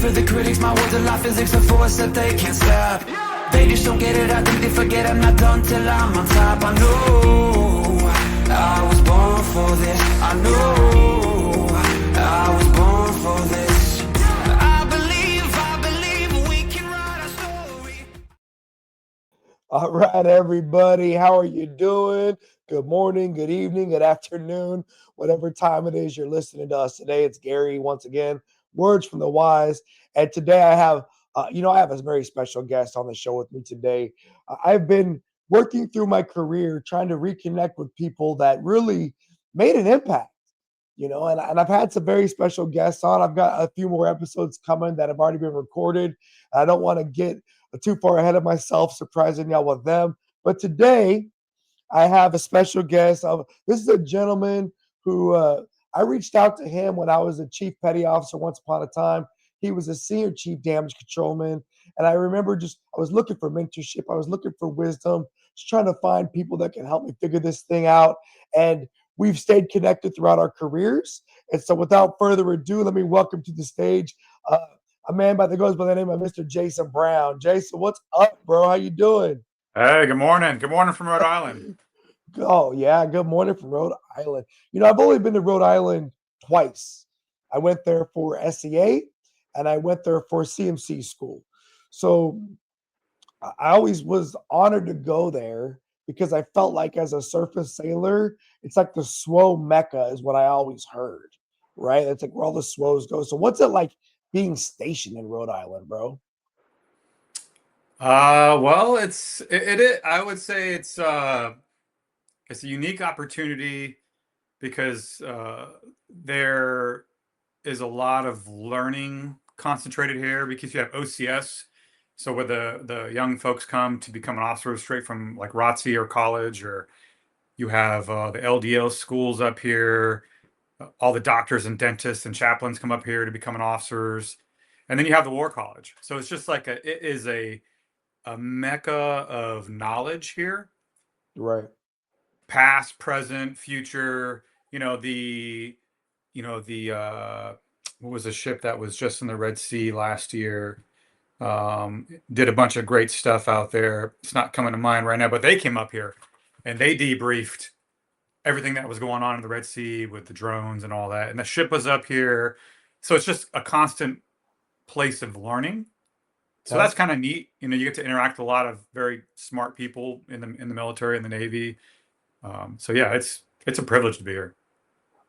for the critics, my words are like physics, a force that they can't stop. They just don't get it, I think they forget I'm not done till I'm on top. I know I was born for this. I know I was born for this. I believe we can write our story. All right, everybody. How are you doing? Good morning, good evening, good afternoon, whatever time it is you're listening to us today. It's Gary once again, Words from the Wise. And today I have, I have a very special guest on the show with me today. I've been working through my career trying to reconnect with people that really made an impact. And I've had some very special guests on. I've got a few more episodes coming that have already been recorded. I don't want to get too far ahead of myself, surprising y'all with them. But today, I have a special guest. This is a gentleman who I reached out to him when I was a chief petty officer once upon a time. He was a senior chief damage controlman. And I remember I was looking for mentorship. I was looking for wisdom, just trying to find people that can help me figure this thing out. And we've stayed connected throughout our careers. And so without further ado, let me welcome to the stage uh, a man goes by the name of Mr. Jason Brown. Jason, what's up, bro? How you doing? Hey, good morning. Good morning from Rhode Island. Oh, yeah. Good morning from Rhode Island. I've only been to Rhode Island twice. I went there for SEA and I went there for CMC school. So I always was honored to go there because I felt like as a surface sailor, it's like the SWO Mecca is what I always heard, right? It's like where all the SWOs go. So what's it like being stationed in Rhode Island, bro? Well, I would say it's a unique opportunity because there is a lot of learning concentrated here because you have OCS. So where the young folks come to become an officer straight from like ROTC or college, or you have the LDO schools up here. All the doctors and dentists and chaplains come up here to become an officers, and then you have the War College. So it's just like it is a mecca of knowledge here, Right. past, present, future. You know the what was the ship that was just in the Red Sea last year? Did a bunch of great stuff out there. It's not coming to mind right now, but they came up here and they debriefed everything that was going on in the Red Sea with the drones and all that. And the ship was up here. So it's just a constant place of learning. So Okay. that's kind of neat. You get to interact with a lot of very smart people in the military and the Navy. So yeah, it's a privilege to be here.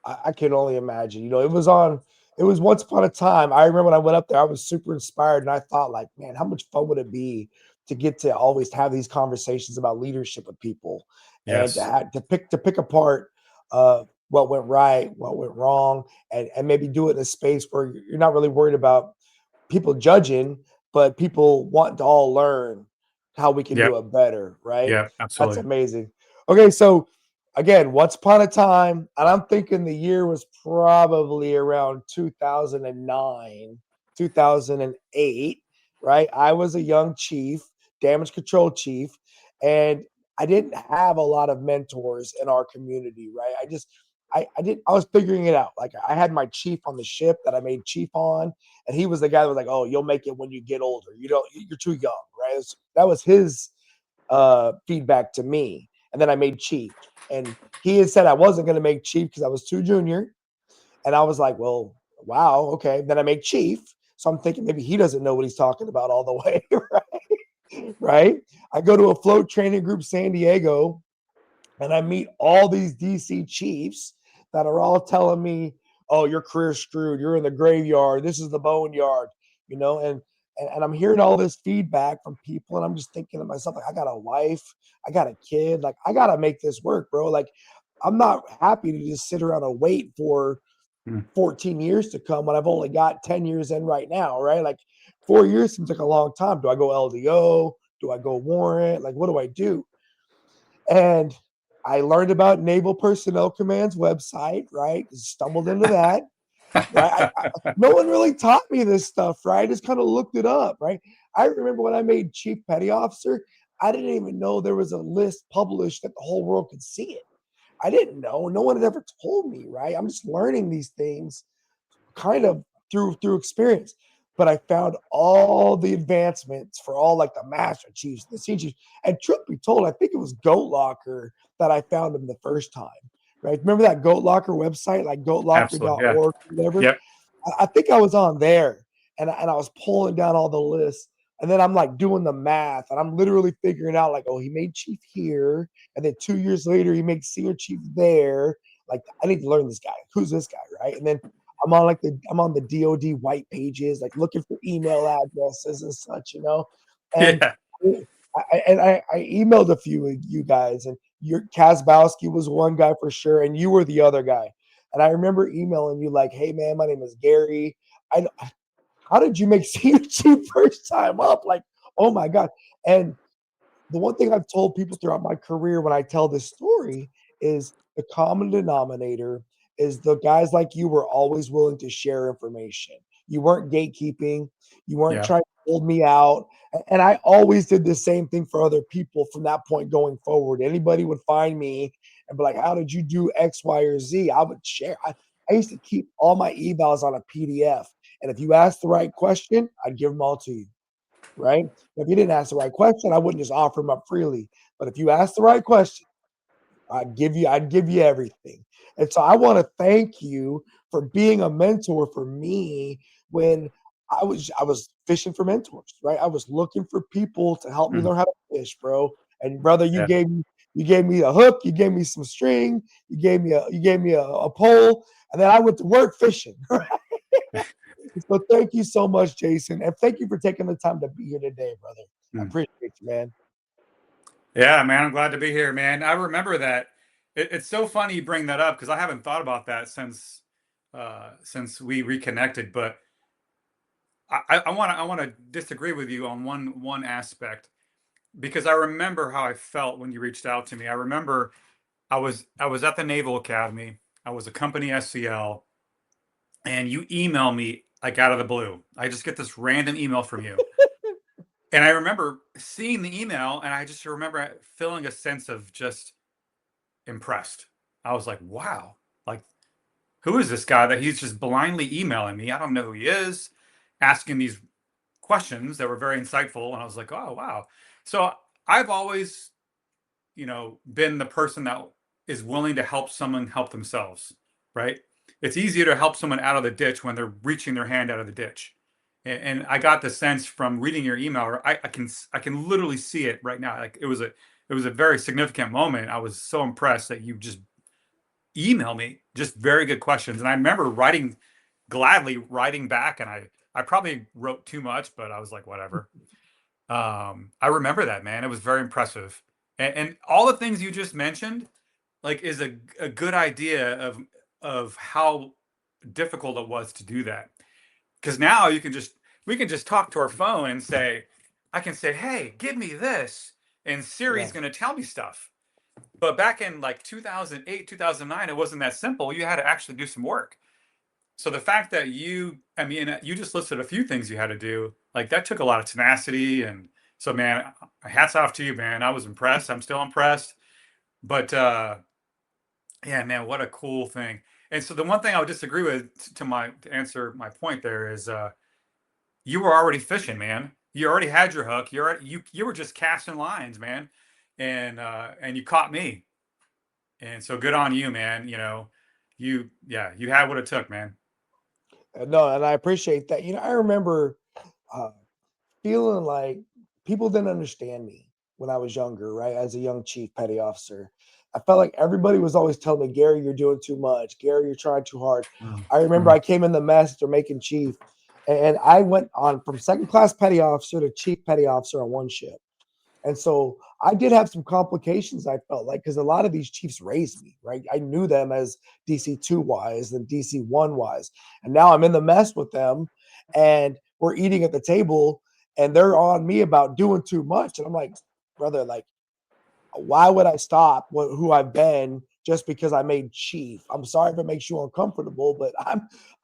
I can only imagine. It was once upon a time. I remember when I went up there, I was super inspired and I thought, like, man, how much fun would it be to get to always have these conversations about leadership with people and Yes. to pick apart what went right, what went wrong, and maybe do it in a space where you're not really worried about people judging, but people want to all learn how we can Yep. do it better, right? Yep. That's Absolutely. amazing. Okay, so again, once upon a time, and I'm thinking the year was probably around 2009, 2008, right? I was a young chief, damage control chief, and I didn't have a lot of mentors in our community, right? I was figuring it out. Like I had my chief on the ship that I made chief on, and he was the guy that was like, "Oh, you'll make it when you get older. You're too young," right? That was his feedback to me. And then I made chief, and he had said I wasn't going to make chief because I was too junior. And I was like, "Well, wow, okay." Then I made chief, so I'm thinking maybe he doesn't know what he's talking about all the way, right? Right? I go to a float training group, San Diego, and I meet all these DC chiefs that are all telling me, "Oh, your career's screwed. You're in the graveyard. This is the boneyard," and I'm hearing all this feedback from people, and I'm just thinking to myself, like, I got a wife, I got a kid, like I gotta make this work, bro. Like, I'm not happy to just sit around and wait for Mm. 14 years to come when I've only got 10 years in right now, right? Like 4 years seems like a long time. Do I go LDO? Do I go warrant? Like, what do I do? And I learned about Naval Personnel Command's website, right? Stumbled into that, right? No one really taught me this stuff, right? I just kind of looked it up, right? I remember when I made Chief Petty Officer, I didn't even know there was a list published that the whole world could see it. I didn't know. No one had ever told me, right? I'm just learning these things kind of through experience. but I found all the advancements for all like the Master Chiefs, the Senior Chiefs. And truth be told, I think it was Goat Locker that I found them the first time. Right? Remember that Goat Locker website, like Absolutely. Yeah. goatlocker.org, whatever? Yep. I think I was on there and I was pulling down all the lists. And then I'm like doing the math and I'm literally figuring out like, oh, he made chief here. And then 2 years later, he makes senior chief there. Like, I need to learn this guy. Who's this guy? Right. And then I'm on the DoD white pages, like looking for email addresses and such, And Yeah. I emailed a few of you guys, and your Kazbowski was one guy for sure, and you were the other guy. And I remember emailing you like, "Hey man, my name is Gary. I How did you make senior chief first time up? Like, oh my god!" And the one thing I've told people throughout my career when I tell this story is the common denominator is the guys like you were always willing to share information. You weren't gatekeeping. You weren't Yeah. trying to hold me out. And I always did the same thing for other people from that point going forward. Anybody would find me and be like, how did you do X, Y, or Z? I would share. I used to keep all my evals on a PDF. And if you asked the right question, I'd give them all to you. Right? If you didn't ask the right question, I wouldn't just offer them up freely. But if you ask the right question, I'd give you everything. And so I want to thank you for being a mentor for me when I was fishing for mentors, right? I was looking for people to help me Mm. learn how to fish, bro. And brother, Yeah. you gave me a hook, you gave me some string, you gave me a pole, and then I went to work fishing. Right? So thank you so much, Jason, and thank you for taking the time to be here today, brother. I Mm. appreciate you, man. Yeah, man, I'm glad to be here, man. I remember that. It's so funny you bring that up because I haven't thought about that since we reconnected. But I want to disagree with you on one aspect because I remember how I felt when you reached out to me. I remember I was at the Naval Academy. I was a company SCL, and you email me like out of the blue. I just get this random email from you. And I remember seeing the email, and I just remember feeling a sense of just impressed. I was like, wow, like, who is this guy that he's just blindly emailing me? I don't know who he is, asking these questions that were very insightful. And I was like, oh, wow. So I've always, been the person that is willing to help someone help themselves, right? It's easier to help someone out of the ditch when they're reaching their hand out of the ditch. And I got the sense from reading your email, or I can literally see it right now. Like it was a very significant moment. I was so impressed that you just email me just very good questions. And I remember gladly writing back, and I probably wrote too much, but I was like, whatever. I remember that, man. It was very impressive. And all the things you just mentioned, like, is a good idea of how difficult it was to do that. Because now we can just talk to our phone and say, I can say, hey, give me this, and Yeah. Siri's going to tell me stuff. But back in like 2008, 2009, it wasn't that simple. You had to actually do some work. So the fact that I mean, you just listed a few things you had to do, like that took a lot of tenacity. And so, man, hats off to you, man. I was impressed. I'm still impressed. But yeah, man, what a cool thing. And so the one thing I would disagree with to answer my point there is you were already fishing, man. You already had your hook. You were just casting lines, man. And you caught me. And so good on you, man. You had what it took, man. No, and I appreciate that. I remember uh, feeling like people didn't understand me when I was younger, right? As a young chief petty officer, I felt like everybody was always telling me, Gary, you're doing too much. Gary, you're trying too hard. I remember Mm. I came in the mess after making chief, and I went on from second class petty officer to chief petty officer on one ship. And so I did have some complications, I felt like, because a lot of these chiefs raised me, right? I knew them as DC2 wise and DC1 wise. And now I'm in the mess with them and we're eating at the table and they're on me about doing too much. And I'm like, brother, like, why would I stop who I've been just because I made chief? I'm sorry if it makes you uncomfortable, but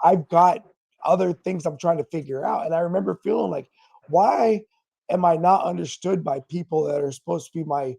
I've got other things I'm trying to figure out. And I remember feeling like, why am I not understood by people that are supposed to be my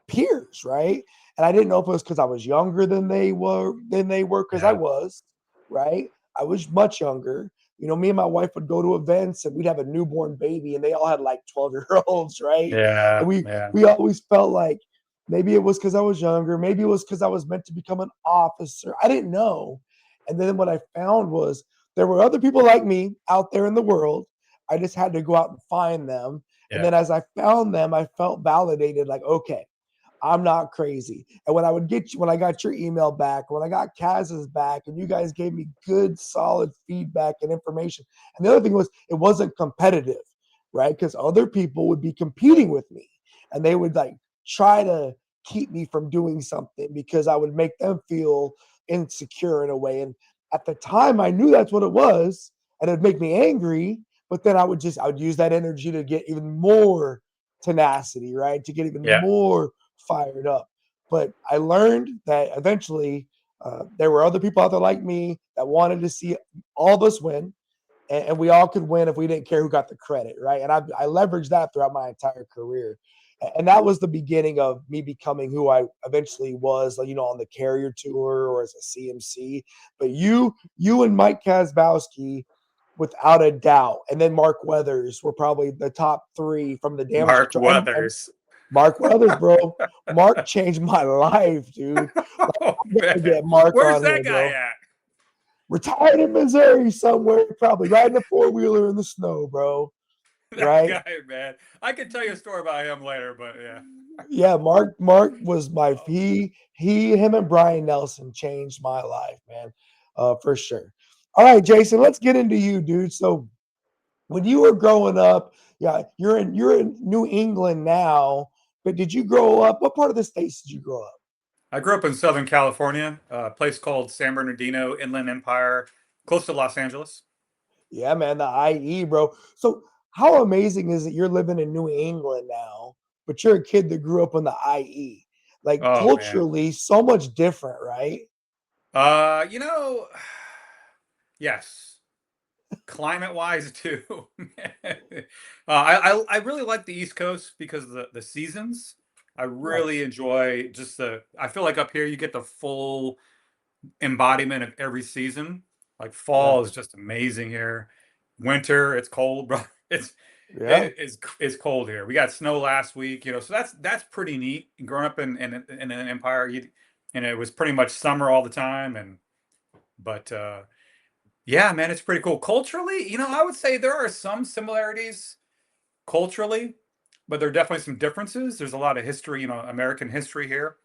peers, right? And I didn't know if it was because I was younger than they were because I Yeah. was, right? I was much younger. me and my wife would go to events and we'd have a newborn baby and they all had like 12-year-olds, right? Yeah, And we yeah. we always felt like maybe it was because I was younger, maybe it was because I was meant to become an officer. I didn't know. And then what I found was there were other people like me out there in the world. I just had to go out and find them. And Yeah. then as I found them, I felt validated, like, okay, I'm not crazy. And when I got your email back, when I got Kaz's back, and you guys gave me good, solid feedback and information. And the other thing was it wasn't competitive, right? Because other people would be competing with me and they would like try to keep me from doing something because I would make them feel insecure in a way. And at the time I knew that's what it was, and it'd make me angry. But then I would use that energy to get even more tenacity, right? To get even Yeah. more fired up. But I learned that eventually there were other people out there like me that wanted to see all of us win, and we all could win if we didn't care who got the credit, right? And I leveraged that throughout my entire career. And that was the beginning of me becoming who I eventually was, like, on the Carrier Tour or as a CMC. But you and Mike Kazbowski, without a doubt, and then Mark Weathers were probably the top three from the damage Mark control. And Weathers. Mark Weathers, bro. Mark changed my life, dude. Oh, I gotta man. get Mark Where's on that here, guy bro. at? Retired in Missouri somewhere, probably riding a four-wheeler in the snow, bro. That Right? guy, man. I can tell you a story about him later, but yeah. Yeah, Mark was my Oh. him and Brian Nelson changed my life, man. For sure. All right, Jason, let's get into you, dude. So when you were growing up, yeah, you're in New England now, but did you grow up? What part of the states did you grow up? I grew up in Southern California, a place called San Bernardino, Inland Empire, close to Los Angeles. Yeah, man, the IE, bro. So how amazing is it you're living in New England now, but you're a kid that grew up in the IE? Like Oh, man. culturally, so much different, right? You know, yes. Climate wise too. I really like the East Coast because of the seasons. I Right. really enjoy just I feel like up here you get the full embodiment of every season. Like Yeah. fall is just amazing here. Winter, it's cold, bro. It's Yeah. it is it's cold here. We got snow last week, so that's pretty neat. Growing up in an empire, and it was pretty much summer all the time, but yeah, man, it's pretty cool. Culturally, I would say there are some similarities culturally, but there are definitely some differences. There's a lot of history, American history here.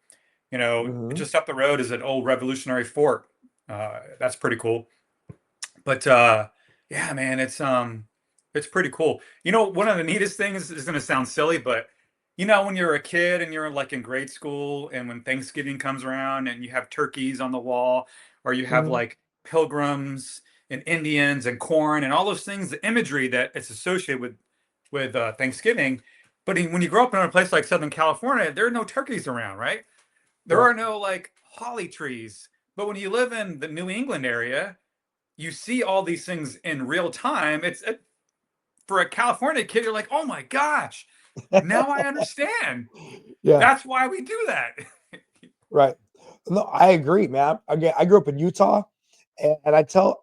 Hmm. Just up the road is an old Revolutionary fort. That's pretty cool. But yeah, man, it's pretty cool. One of the neatest things is going to sound silly, but when you're a kid and you're like in grade school, and when Thanksgiving comes around and you have turkeys on the wall, or you have Hmm. like pilgrims and Indians and corn and all those things, the imagery that it's associated with Thanksgiving. But when you grow up in a place like Southern California, there are no turkeys around, right? There Yeah. are no like holly trees. But when you live in the New England area, you see all these things in real time. For a California kid, you're like, oh my gosh, now I understand. Yeah. That's why we do that. Right. No, I agree, man. Again, I grew up in Utah, and I tell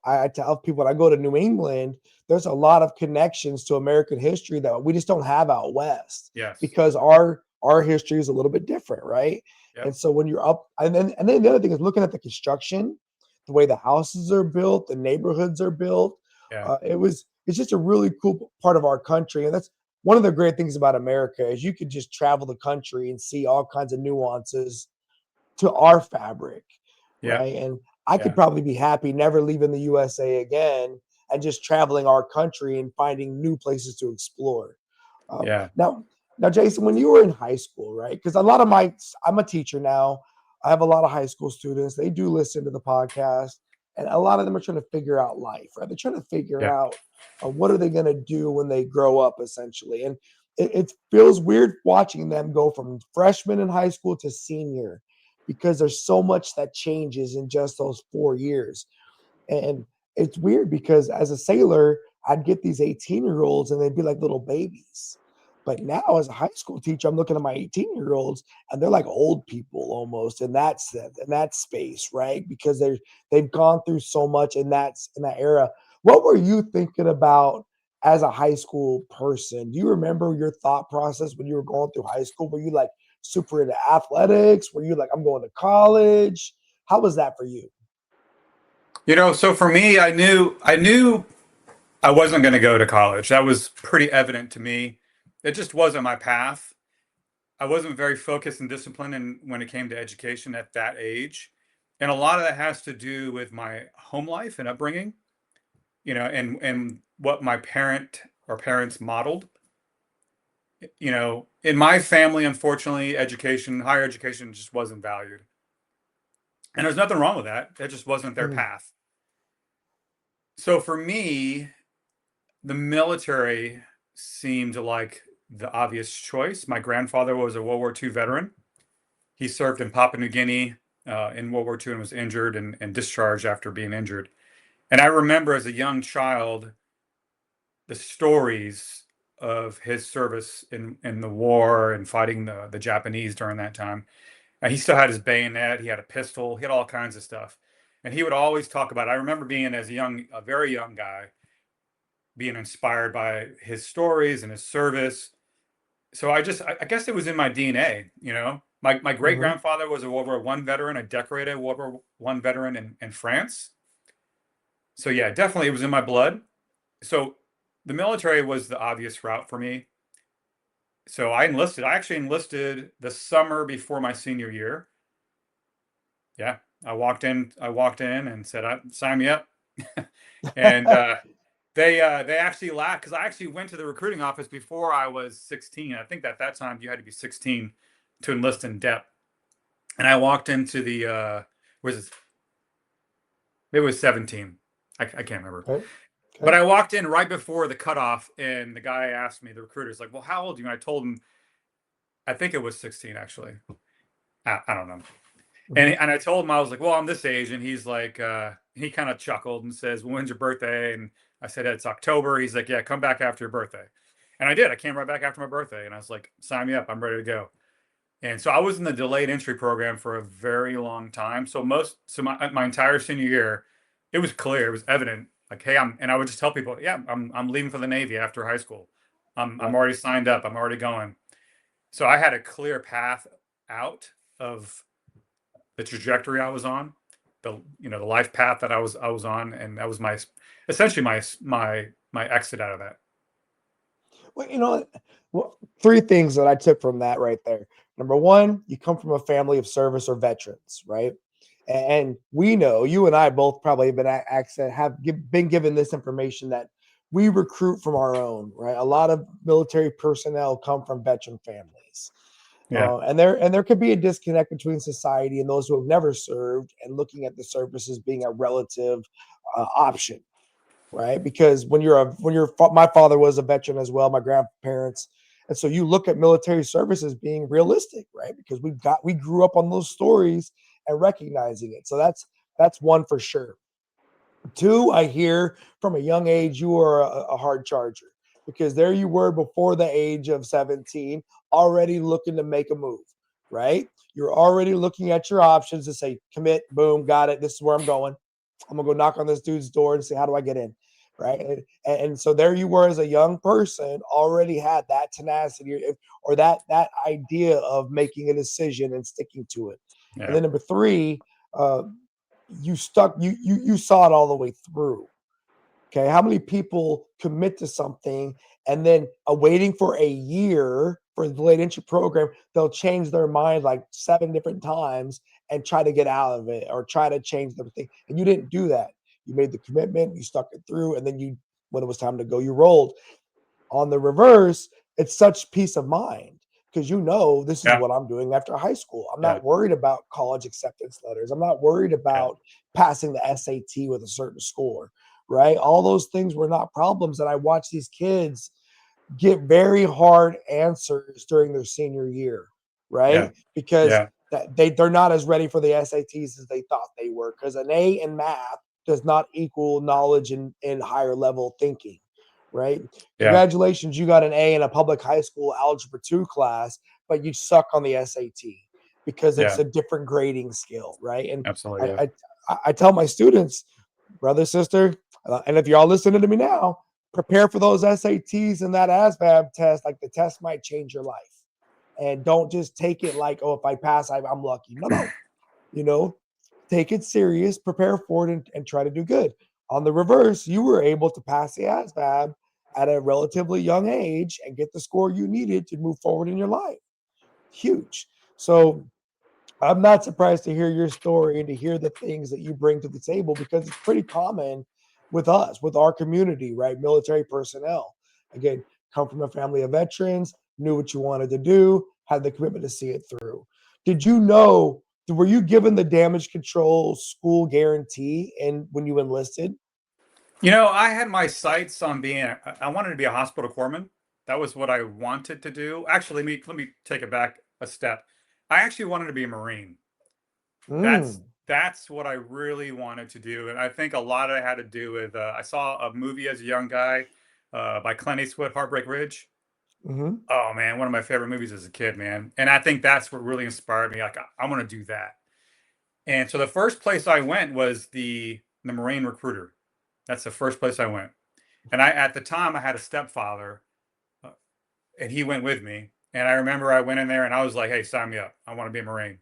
people when I go to New England, there's a lot of connections to American history that we just don't have out west Yes. because our history is a little bit different, right? Yep. And so when you're up, and then the other thing is looking at the construction, the way the houses are built, the neighborhoods are built. Yeah. It's just a really cool part of our country, and that's one of the great things about America is you could just travel the country and see all kinds of nuances to our fabric, Yeah. right? And I could Yeah. probably be happy never leaving the USA again and just traveling our country and finding new places to explore. Um, Yeah. now, now, Jason, when you were in high school, right? Because I'm a teacher now. I have a lot of high school students. They do listen to the podcast, and a lot of them are trying to figure out life, right? They're trying to figure Yeah. out what are they going to do when they grow up, essentially. And it feels weird watching them go from freshman in high school to senior because there's so much that changes in just those 4 years. And it's weird because as a sailor, I'd get these 18-year-olds and they'd be like little babies. But now as a high school teacher, I'm looking at my 18-year-olds and they're like old people almost in that sense, in that space, right? Because they've gone through so much in that era. what were you thinking about as a high school person? Do you remember your thought process when you were going through high school? Were you like super into athletics? Were you like, I'm going to college? How was that for you? So for me, I knew I wasn't going to go to college. That was pretty evident to me. It just wasn't my path. I wasn't very focused and disciplined when it came to education at that age. And a lot of that has to do with my home life and upbringing, and what my parents modeled. In my family, unfortunately, higher education just wasn't valued. And there's nothing wrong with that. That just wasn't their Mhm. path. So for me, the military seemed like the obvious choice. My grandfather was a World War II veteran. He served in Papua New Guinea in World War II and was injured and discharged after being injured. And I remember as a young child the stories of his service in the war and fighting the Japanese during that time. And he still had his bayonet, he had a pistol, he had all kinds of stuff. And he would always talk about it. I remember being a very young guy, being inspired by his stories and his service. So I guess it was in my DNA, My great Mhm. grandfather was a World War One veteran, a decorated World War One veteran in France. So yeah, definitely it was in my blood. So the military was the obvious route for me. So I enlisted. I actually enlisted the summer before my senior year. Yeah, I walked in and said, "Sign me up." And they actually laughed because I actually went to the recruiting office before I was 16. I think at that time you had to be 16 to enlist in depth. And I walked into the was it was 17. I can't remember. Okay. But Okay. I walked in right before the cutoff, and the guy asked me, the recruiter's like, "Well, how old are you?" And I told him, I think it was 16 actually. I don't know. Mhm. And I told him, I was like, "Well, I'm this age," and he's like, he kind of chuckled and says, "Well, when's your birthday?" And I said, "It's October." He's like, "Yeah, come back after your birthday." And I did. I came right back after my birthday, and I was like, "Sign me up. I'm ready to go." And so I was in the delayed entry program for a very long time. So my entire senior year, it was clear, it was evident, like, hey, and I would just tell people, yeah, I'm leaving for the Navy after high school. I'm Right. already signed up. I'm already going. So I had a clear path out of the trajectory I was on, the life path that I was on, and that was my essentially my exit out of that. Well, well, three things that I took from that right there. Number one, you come from a family of service or veterans, right? And we know you and I both probably have been accent been given this information that we recruit from our own, right? A lot of military personnel come from veteran families. Yeah, And there could be a disconnect between society and those who have never served and looking at the service as being a relative option, right? Because my father was a veteran as well, my grandparents, and so you look at military service as being realistic, right? Because we grew up on those stories and recognizing it. So that's one for sure. Two, I hear from a young age you are a hard charger because there you were before the age of 17, already looking to make a move, right? You're already looking at your options to say, commit, boom, got it. This is where I'm going. I'm gonna go knock on this dude's door and say, how do I get in? Right. And so there you were as a young person, already had that tenacity or that idea of making a decision and sticking to it. And yeah, then number three, uh, you saw it all the way through. Okay, how many people commit to something and then waiting for a year for the delayed entry program, they'll change their mind like 7 different times and try to get out of it or try to change everything. And you didn't do that. You made the commitment, you stuck it through, and then when it was time to go, you rolled. On the reverse, it's such peace of mind because this is yeah, what I'm doing after high school. I'm yeah, not worried about college acceptance letters. I'm not worried yeah, about passing the SAT with a certain score, right? All those things were not problems. And I watch these kids get very hard answers during their senior year, yeah, right? Because yeah, they're not as ready for the SATs as they thought they were. Because an A in math does not equal knowledge in higher level thinking, right? yeah, Congratulations, you got an A in a public high school algebra 2 class, but you suck on the SAT because it's yeah. a different grading scale, right? And Absolutely, yeah. I, I, I tell my students, brother, sister, And if y'all listening to me now, prepare for those SATs and that ASVAB test. Like the test might change your life. And don't just take it like, oh, if I pass, I'm lucky. No. Take it serious, prepare for it, and try to do good. On the reverse, you were able to pass the ASVAB at a relatively young age and get the score you needed to move forward in your life. Huge. So I'm not surprised to hear your story and to hear the things that you bring to the table, because it's pretty common with us, with our community, right? Military personnel. Again, come from a family of veterans, knew what you wanted to do, had the commitment to see it through. Were you given the damage control school guarantee and when you enlisted? I had my sights on I wanted to be a hospital corpsman. That was what I wanted to do. Actually, let me take it back a step. I actually wanted to be a Marine. Mm. That's what I really wanted to do. And I think a lot of it had to do with I saw a movie as a young guy by Clint Eastwood, Heartbreak Ridge. Mm-hmm. Oh man, one of my favorite movies as a kid, man. And I think that's what really inspired me. Like I want to do that. And so the first place I went was the Marine recruiter. That's the first place I went. And at the time I had a stepfather, uh, and he went with me. And I remember I went in there and I was like, "Hey, sign me up. I want to be a Marine."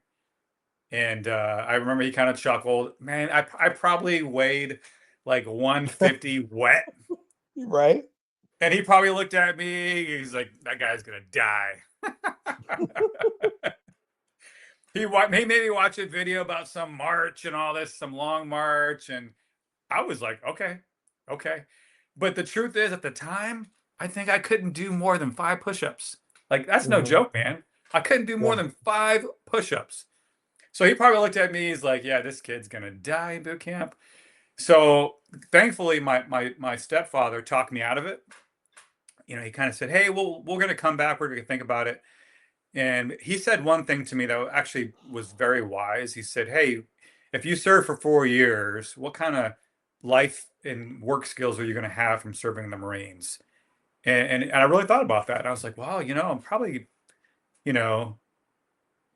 And I remember he kind of chuckled. Man, I probably weighed like 150 wet. Right. And he probably looked at me. He's like, "That guy's gonna die." He made me watch a video about some march and all this, some long march, and I was like, "Okay, okay." But the truth is, at the time, I think I couldn't do more than 5 push-ups. Like that's no Mm-hmm. joke, man. I couldn't do more Yeah. than 5 push-ups. So he probably looked at me. He's like, "Yeah, this kid's gonna die in boot camp." So thankfully, my stepfather talked me out of it. He kind of said, "Hey, we're gonna come back. We're gonna think about it." And he said one thing to me that actually was very wise. He said, "Hey, if you serve for 4 years, what kind of life and work skills are you going to have from serving in the Marines?" And I really thought about that. And I was like, "Well, I'm you know,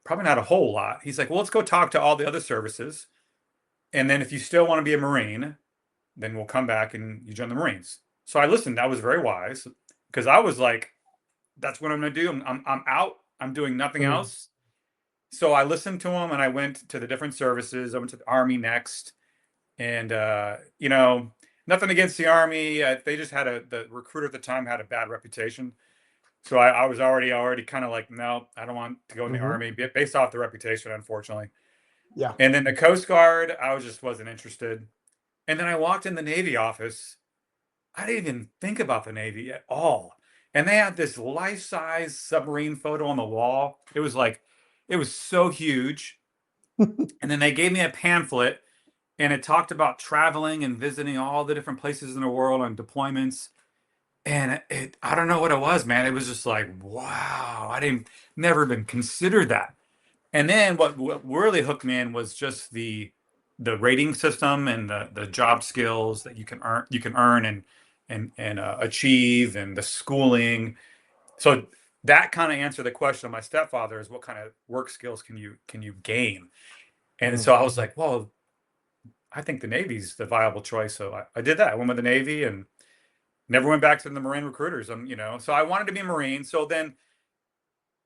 probably not a whole lot." He's like, "Well, let's go talk to all the other services. And then if you still want to be a Marine, then we'll come back and you join the Marines." So I listened. That was very wise because I was like, "That's what I'm going to do. I'm out. I'm doing nothing Mm. else." So I listened to him and I went to the different services. I went to the Army next. And, nothing against the Army. They just the recruiter at the time had a bad reputation. So I was already kind of like, no, I don't want to go in the Mm-hmm. Army based off the reputation, unfortunately. Yeah. And then the Coast Guard, just wasn't interested. And then I walked in the Navy office. I didn't even think about the Navy at all. And they had this life-size submarine photo on the wall. It was so huge. And then they gave me a pamphlet and it talked about traveling and visiting all the different places in the world on deployments. And I don't know what it was, man. It was just like, wow, I didn't never even consider that. And then what really hooked me in was just the rating system and the job skills that you can earn and achieve, and the schooling. So that kind of answered the question of my stepfather, is what kind of work skills can you gain? And Mm. so I was like, well, I think the Navy's the viable choice. So I did that. I went with the Navy and never went back to the Marine recruiters. So I wanted to be a Marine. So then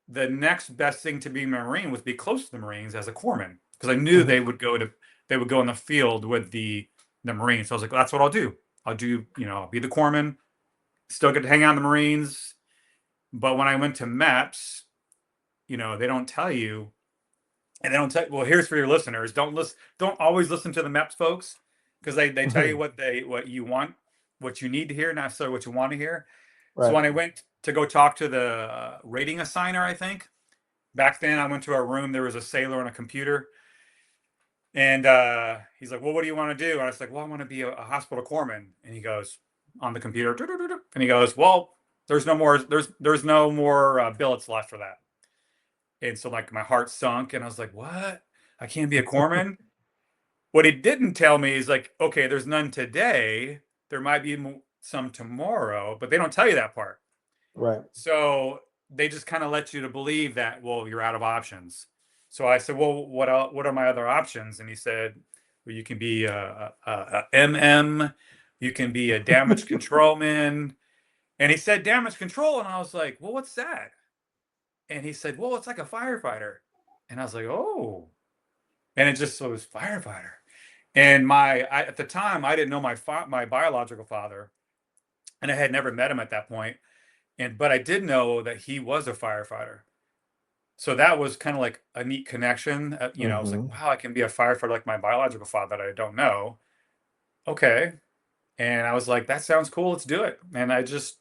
the next best thing to be a Marine was be close to the Marines as a corpsman, because I knew Mm-hmm. they would go in the field with the Marines. So I was like, well, that's what I'll do. I'll be the corpsman, still get to hang out in the Marines. But when I went to MEPS, they don't tell you, and they don't tell. Well, here's for your listeners: don't always listen to the MEPS folks, because they tell you Mm-hmm. what you want, what you need to hear, not necessarily what you want to hear. So Right. when I went to go talk to the rating assigner, I think back then I went to a room. There was a sailor on a computer, and he's like, "Well, what do you want to do?" And I was like, "Well, I want to be a hospital corpsman." And he goes on the computer, and he goes, "Well, there's no more billets left for that." And so like my heart sunk, and I was like, "What? I can't be a corpsman?" What he didn't tell me is like, "Okay, there's none today. There might be some tomorrow," but they don't tell you that part. Right. So they just kind of let you to believe that, well, you're out of options. So I said, "Well, what are my other options?" And he said, "Well, you can be a MM, You can be a damage controlman. And he said damage control, and I was like, well, what's that? And he said, well, it's like a firefighter. And I was like, oh. And it just was firefighter. And at the time, I didn't know my biological father, and I had never met him at that point. But I did know that he was a firefighter. So that was kind of like a neat connection. I was like, Hmm. wow, I can be a firefighter like my biological father that I don't know. Okay. And I was like, that sounds cool. Let's do it. And I just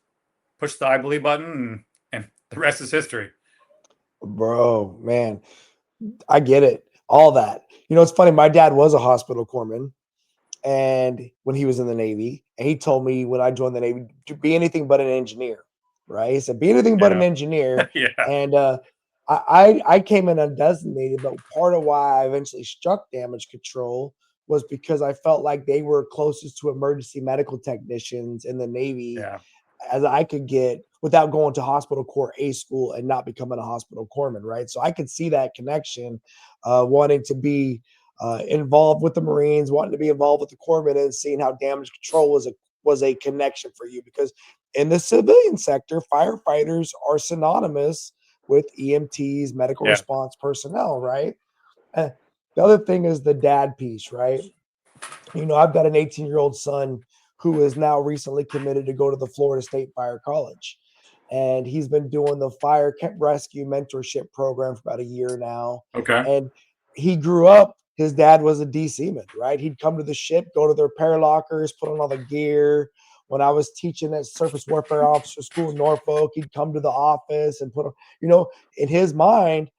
pushed the I believe button, and the rest is history. Bro, man, I get it. All that. It's funny. My dad was a hospital corpsman, and when he was in the Navy, and he told me when I joined the Navy to be anything but an engineer, right? He said, be anything but an Yeah. engineer. Yeah. And I came in undesignated, but part of why I eventually struck damage control was because I felt like they were closest to emergency medical technicians in the Navy Yeah. as I could get without going to hospital corps A school and not becoming a hospital corpsman, right? So I could see that connection, wanting to be involved with the Marines, wanting to be involved with the corpsmen, and seeing how damage control was a connection for you because in the civilian sector, firefighters are synonymous with EMTs, medical Yeah. response personnel, right? Uh, the other thing is the dad piece, right? I've got an 18-year-old son who is now recently committed to go to the Florida State Fire College. And he's been doing the fire rescue mentorship program for about a year now. Okay. And he grew up, his dad was a DC man, right? He'd come to the ship, go to their paralockers, put on all the gear. When I was teaching at Surface Warfare Officer School in Norfolk, he'd come to the office and put on, in his mind,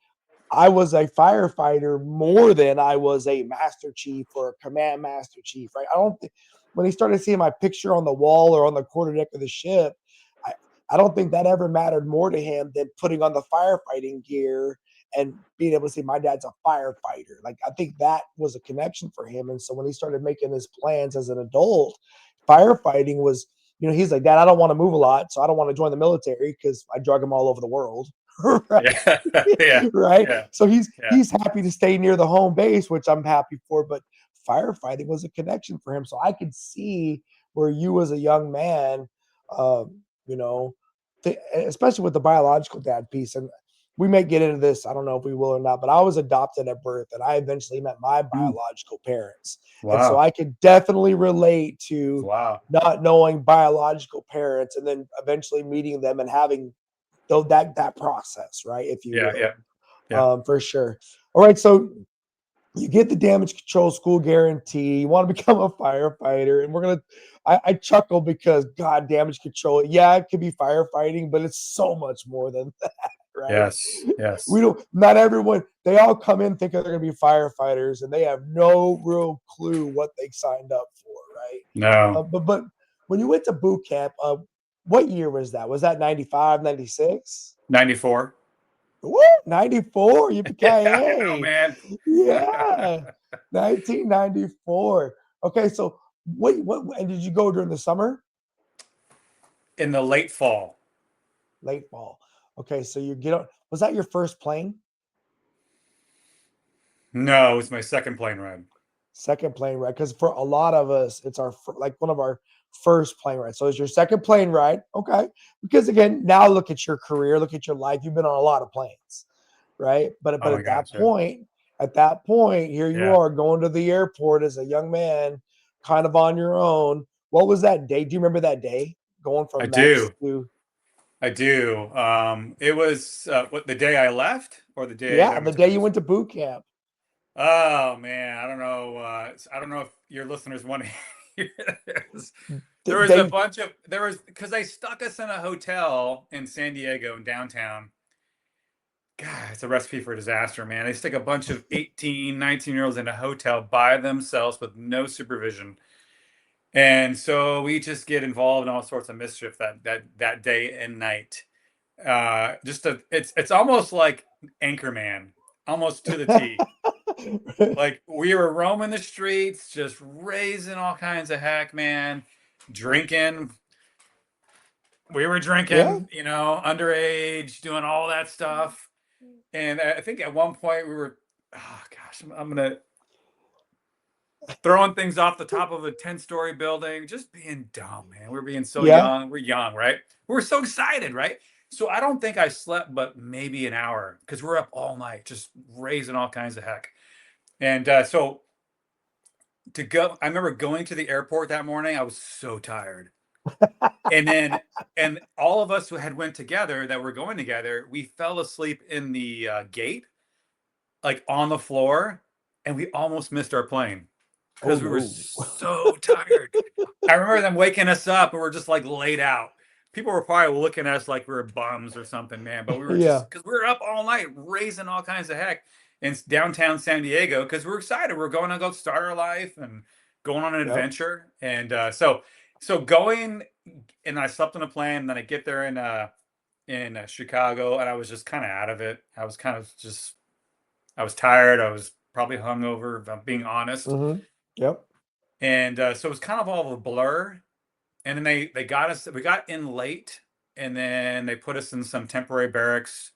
I was a firefighter more than I was a master chief or a command master chief, right? I don't think when he started seeing my picture on the wall or on the quarterdeck of the ship, I, I don't think that ever mattered more to him than putting on the firefighting gear and being able to see my dad's a firefighter. Like I think that was a connection for him. And so when he started making his plans as an adult, firefighting was, he's like, Dad, I don't want to move a lot, so I don't want to join the military because I drug him all over the world. Right. Yeah. Yeah. Right. Yeah. So he's Yeah. he's happy to stay near the home base, which I'm happy for. But firefighting was a connection for him, so I could see where you as a young man, you know, especially with the biological dad piece. And we may get into this. I don't know if we will or not, but I was adopted at birth, and I eventually met my Mm. biological parents, and so Wow. I could definitely relate to Wow. not knowing biological parents and then eventually meeting them and having though that process, right, if you Yeah. will, Yeah. Yeah. for sure. All right, so you get the damage control school guarantee. You want to become a firefighter, and we're gonna. I chuckle because God, damage control. Yeah, it could be firefighting, but it's so much more than that, right? Yes. We Yes. don't. Not everyone. They all come in thinking they're gonna be firefighters, and they have no real clue what they signed up for, right? No. But when you went to boot camp, what year was that? Was that 95, 96? 94. Woo, 94, Yeah, I know, yippee-ki-yay. man. Yeah, 1994. Okay, so what and did you go during the summer? In the late fall. Late fall. Okay, so you get on, was that your first plane? No, it was my second plane ride. Second plane ride? Because for a lot of us, it's our like one of our first plane rides. So it's your second plane ride. Okay. Because again, now look at your career, look at your life. You've been on a lot of planes, right? But Oh my at that gosh. Yeah. point, here you Yeah. are going to the airport as a young man, kind of on your own. What was that day? Do you remember that day going I from Mex do. to I do. It was what, the day I left or the day yeah, I the went to day boot you went camp? to boot camp? Oh man, I don't know. I don't know if your listeners want to hear this. There was a They bunch of there was because they stuck us in a hotel in San Diego in downtown. God, it's a recipe for disaster, man. They stick a bunch of 18, 19-year-olds in a hotel by themselves with no supervision. And so we just get involved in all sorts of mischief that day and night. It's almost like Anchorman, almost to the T. Like we were roaming the streets, just raising all kinds of heck, man. Drinking. We were yeah. drinking, underage, doing all that stuff. And I think at one point we were, oh gosh, I'm gonna. throwing things off the top of a 10-story building, just being dumb, man. We're being so Yeah. young. We're young, right? We're so excited, right? So I don't think I slept but maybe an hour because we're up all night, just raising all kinds of heck. And so to go, I remember going to the airport that morning. I was so tired. And then, and all of us who had went together that were going together, we fell asleep in the gate, like on the floor, and we almost missed our plane Oh because we were no. so tired. I remember them waking us up and we're just like laid out. People were probably looking at us like we were bums or something, man. But we were Yeah. just because we were up all night raising all kinds of heck in downtown San Diego because we're excited. We're going to go start our life and going on an Yep. adventure. And so going, and I slept on a plane. And then I get there in Chicago, and I was just kind of out of it. I was kind of just I was tired. I was probably hungover, if I'm being honest. Mm-hmm. Yep. And so it was kind of all of a blur. And then they got us. We got in late, and then they put us in some temporary barracks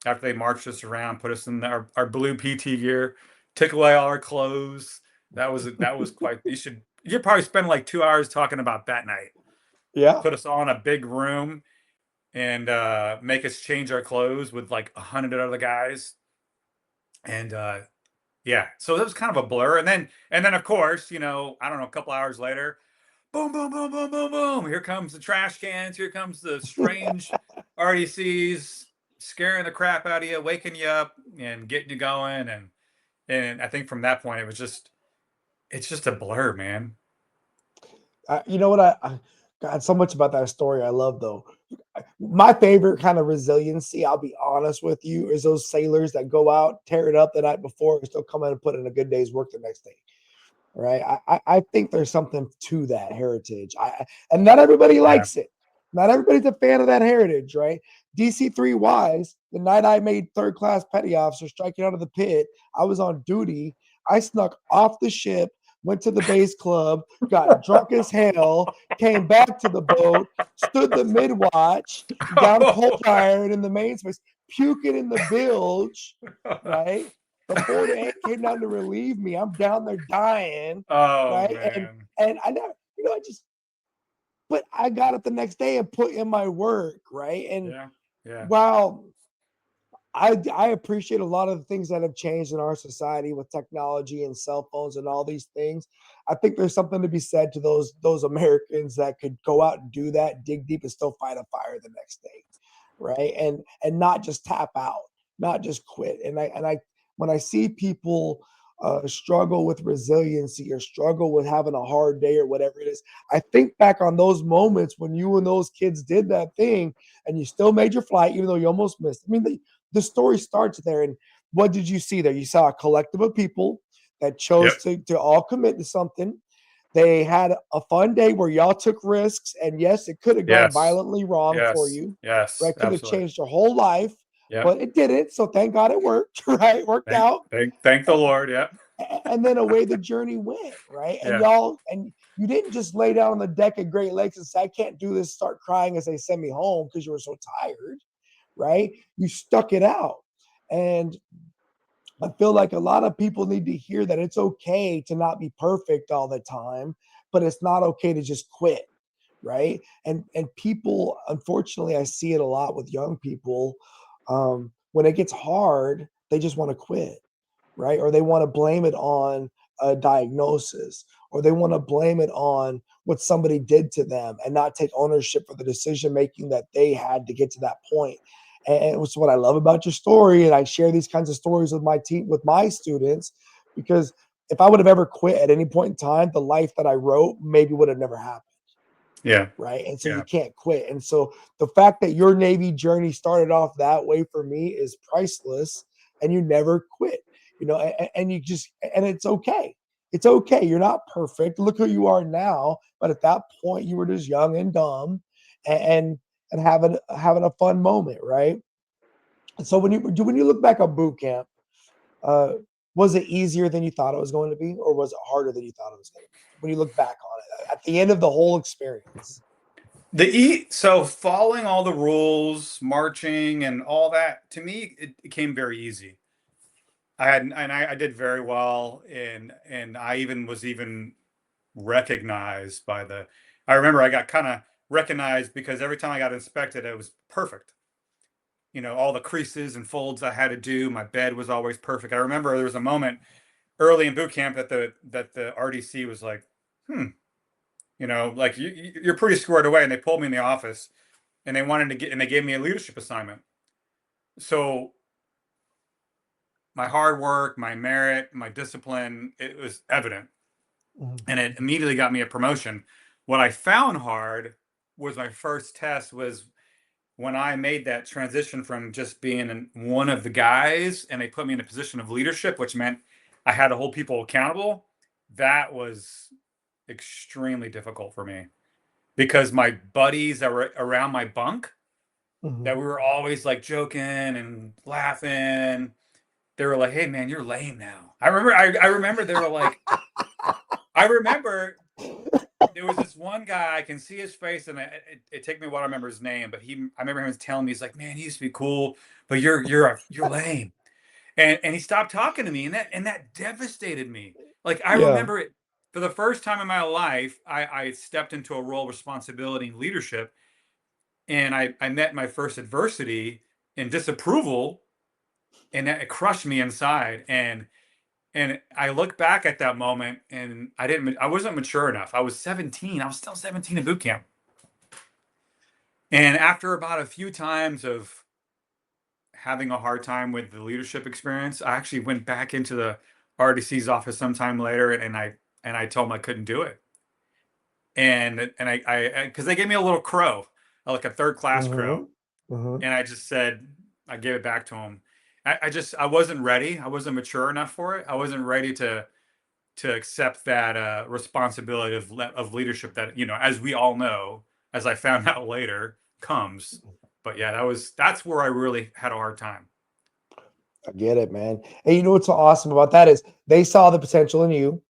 after they marched us around, put us in our blue PT gear, took away all our clothes. That was quite. You probably spend like 2 hours talking about that night. Yeah. Put us all in a big room and make us change our clothes with like 100 other guys. And yeah, so that was kind of a blur. And then of course, I don't know, a couple hours later, boom, boom, boom, boom, boom, boom. Here comes the trash cans. Here comes the strange RDCs scaring the crap out of you, waking you up and getting you going. And I think from that point, it's just a blur, man. You know what? I got so much about that story I love though. My favorite kind of resiliency, I'll be honest with you, is those sailors that go out, tear it up the night before, and still come in and put in a good day's work the next day. Right? I think there's something to that heritage. And not everybody Yeah. likes it. Not everybody's a fan of that heritage, right? DC3 Wise, the night I made third class petty officer striking out of the pit, I was on duty. I snuck off the ship, went to the base club, got drunk as hell, came back to the boat, stood the mid watch, down cold iron in the main space, puking in the bilge, right? The 4 to 8 came down to relieve me. I'm down there dying, Oh right? man. And I never, but I got up the next day and put in my work, right? And Yeah. Yeah. while I appreciate a lot of the things that have changed in our society with technology and cell phones and all these things, I think there's something to be said to those Americans that could go out and do that, dig deep, and still fight a fire the next day, right? And not just tap out, not just quit. And I when I see people struggle with resiliency or struggle with having a hard day or whatever it is, I think back on those moments when you and those kids did that thing and you still made your flight even though you almost missed. I mean, the story starts there. And what did you see there? You saw a collective of people that chose Yep. to all commit to something. They had a fun day where y'all took risks, and yes, it could have gone Yes. violently wrong for Yes. you, Yes. right? Could have Absolutely. changed your whole life, Yep. but it didn't. So thank God it worked, right? It worked Thank out. thank thank the Lord. Yep. And then away the journey went, right? And Yeah. you didn't just lay down on the deck at Great Lakes and say, I can't do this, start crying as they send me home because you were so tired, right? You stuck it out. And I feel like a lot of people need to hear that it's okay to not be perfect all the time, but it's not okay to just quit, right? And people, unfortunately, I see it a lot with young people. When it gets hard, they just want to quit, right? Or they want to blame it on a diagnosis, or they want to blame it on what somebody did to them and not take ownership for the decision making that they had to get to that point. And it's what I love about your story. And I share these kinds of stories with my team, with my students, because if I would have ever quit at any point in time, the life that I wrote maybe would have never happened. Yeah. Right. And so Yeah. you can't quit. And so the fact that your Navy journey started off that way for me is priceless. And you never quit, and you just, and it's okay. It's okay. You're not perfect. Look who you are now. But at that point, you were just young and dumb and and having a fun moment, right? And so when you look back on boot camp, uh, was it easier than you thought it was going to be, or was it harder than you thought it was going to be? When you look back on it at the end of the whole experience. So following all the rules, marching and all that, to me, it became very easy. I did very well, and I even was recognized by the. I remember I got kind of recognized because every time I got inspected, it was perfect. You know, all the creases and folds I had to do. My bed was always perfect. I remember there was a moment early in boot camp that the RDC was like, hmm, you know, like you're pretty squared away, and they pulled me in the office, and they gave me a leadership assignment. So my hard work, my merit, my discipline, it was evident. Mhm. And it immediately got me a promotion. What I found hard was my first test was when I made that transition from just being one of the guys and they put me in a position of leadership, which meant I had to hold people accountable. That was extremely difficult for me because my buddies that were around my bunk, that Mhm. we were always like joking and laughing, they were like, "Hey man, you're lame now." I remember they were like, I remember there was this one guy, I can see his face, and it took me a while to remember his name, but I remember him telling me, he's like, "Man, he used to be cool, but you're lame," and he stopped talking to me, and that devastated me. Like I Yeah. remember it for the first time in my life, I stepped into a role of responsibility and leadership, and I met my first adversity and disapproval, and it crushed me inside, and I look back at that moment, and I wasn't mature enough. I was 17. I was still 17 in boot camp. And after about a few times of having a hard time with the leadership experience, I actually went back into the RDC's office sometime later, and I told them I couldn't do it. And I because they gave me a little crow, like a third class crow, Mhm. Mhm. and I just said I gave it back to them. I wasn't ready. I wasn't mature enough for it. I wasn't ready to accept that responsibility of leadership that, you know, as we all know, as I found out later, comes. But yeah, that's where I really had a hard time. I get it, man. And you know what's so awesome about that is they saw the potential in you,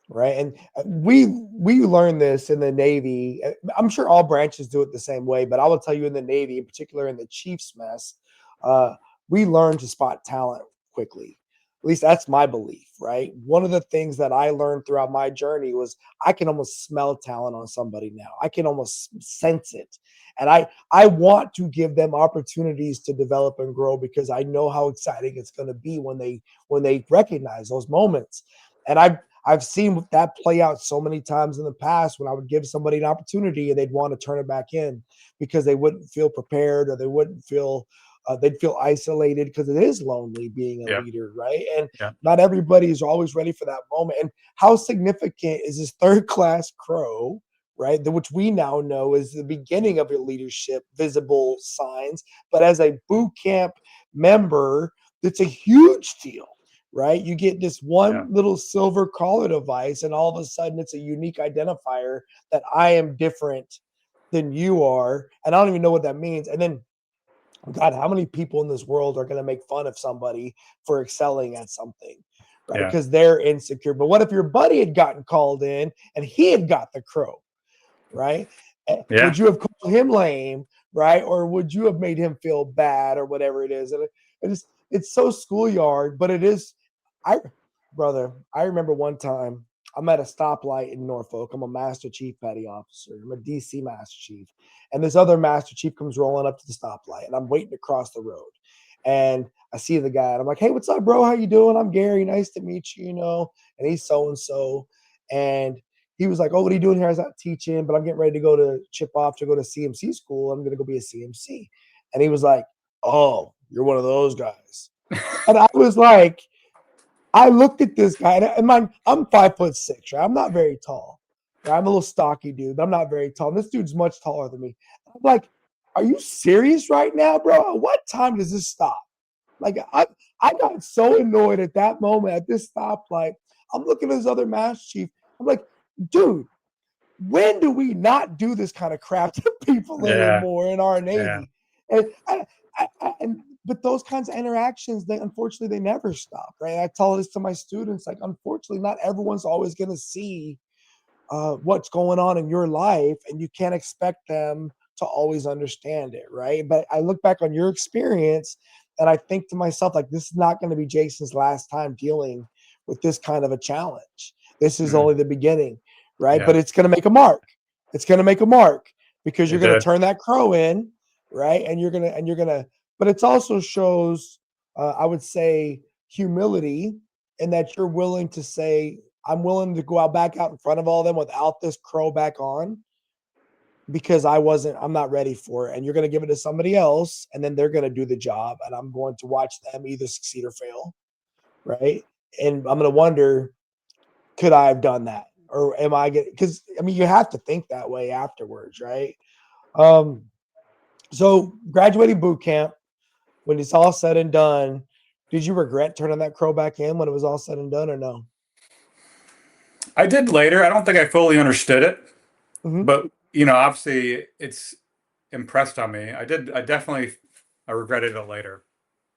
right? And we learned this in the Navy. I'm sure all branches do it the same way, but I will tell you in the Navy, in particular in the Chiefs mess, uh, we learned to spot talent quickly. At least that's my belief, right? One of the things that I learned throughout my journey was I can almost smell talent on somebody now. I can almost sense it. And I want to give them opportunities to develop and grow because I know how exciting it's going to be when they recognize those moments. And I've seen that play out so many times in the past when I would give somebody an opportunity and they'd want to turn it back in because they wouldn't feel prepared or they wouldn't feel they'd feel isolated because it is lonely being a Yeah, leader, right? And yeah, not everybody is always ready for that moment. And how significant is this third class crow, right? Which we now know is the beginning of your leadership, visible signs. But as a boot camp member, it's a huge deal, right? You get this yeah, one little silver collar device, and all of a sudden it's a unique identifier that I am different than you are. And I don't even know what that means. And then, God, how many people in this world are going to make fun of somebody for excelling at something, right? yeah, Because they're insecure. But what if your buddy had gotten called in and he had got the crow, right? yeah, Would you have called him lame, right? Or would you have made him feel bad or whatever it is? And it's so schoolyard, but it is. I, brother, I remember one time I'm at a stoplight in Norfolk. I'm a Master Chief Petty Officer. I'm a DC Master Chief, and this other Master Chief comes rolling up to the stoplight, and I'm waiting to cross the road, and I see the guy, and I'm like, "Hey, what's up, bro? How you doing? I'm Gary. Nice to meet you." You know, and he's so and so, and he was like, "Oh, what are you doing here?" I was not teaching, but I'm getting ready to go to chip off to go to CMC school. I'm going to go be a CMC. And he was like, "Oh, you're one of those guys." And I was like, I looked at this guy, and I'm 5'6", right? I'm not very tall, right? I'm a little stocky dude, but I'm not very tall. And this dude's much taller than me. I'm like, "Are you serious right now, bro? At what time does this stop?" Like I got so annoyed at that moment at this stoplight. I'm looking at this other Master Chief. I'm like, dude, when do we not do this kind of crap to people yeah, anymore in our yeah, Navy? And but those kinds of interactions, they unfortunately they never stop, right? I tell this to my students, like, unfortunately, not everyone's always going to see what's going on in your life, and you can't expect them to always understand it, right? But I look back on your experience, And I think to myself, like, this is not going to be Jason's last time dealing with this kind of a challenge. This is only the beginning, right? Yeah. But it's going to make a mark. It's going to make a mark because you're It going to did. turn that crow in, right? And you're going to, but it also shows, I would say, humility in that you're willing to say, I'm willing to go out back out in front of all of them without this crow back on because I'm not ready for it. And you're going to give it to somebody else, and then they're going to do the job, and I'm going to watch them either succeed or fail, right? And I'm going to wonder, could I have done that? Or am I getting, because I mean, you have to think that way afterwards, right? So graduating boot camp, when it's all said and done, did you regret turning that crow back in when it was all said and done, or no? I did later. I don't think I fully understood it, Mm-hmm. but obviously it's impressed on me. I I regretted it later.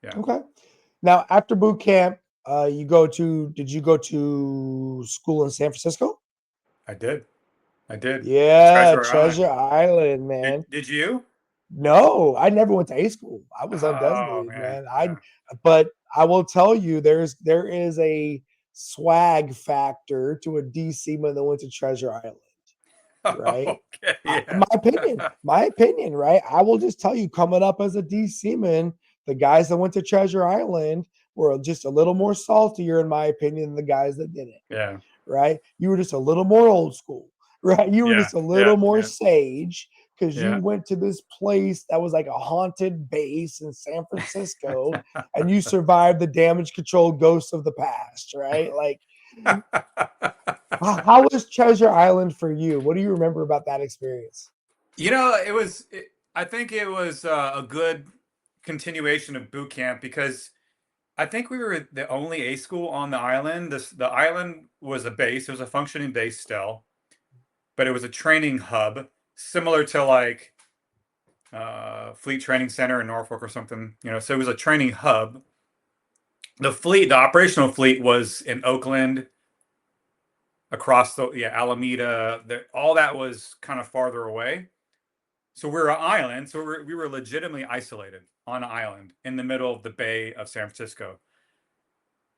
Yeah. Okay. Now, after boot camp, did you go to school in San Francisco? I did. I did. Yeah, Treasure Island. Treasure Island, man. Did you? No, I never went to A school. I was Oh undesignated, man. man. But I will tell you, there is a swag factor to a DC man that went to Treasure Island, right? Okay. Yeah. My opinion, right? I will just tell you, coming up as a DC man, the guys that went to Treasure Island were just a little more saltier, in my opinion, than the guys that didn't, Yeah. right? You were just a little more old school, right? You were Yeah. just a little more Yeah. sage because you Yeah. went to this place that was like a haunted base in San Francisco and you survived the damage control ghosts of the past, right? Like, how was Treasure Island for you? What do you remember about that experience? I think it was a good continuation of boot camp because I think we were the only A school on the island. The island was a base. It was a functioning base still, but it was a training hub similar to like Fleet Training Center in Norfolk or something. So it was a training hub. The operational fleet was in Oakland, across Alameda. All that was kind of farther away. So we're an island. So we were legitimately isolated on an island in the middle of the Bay of San Francisco.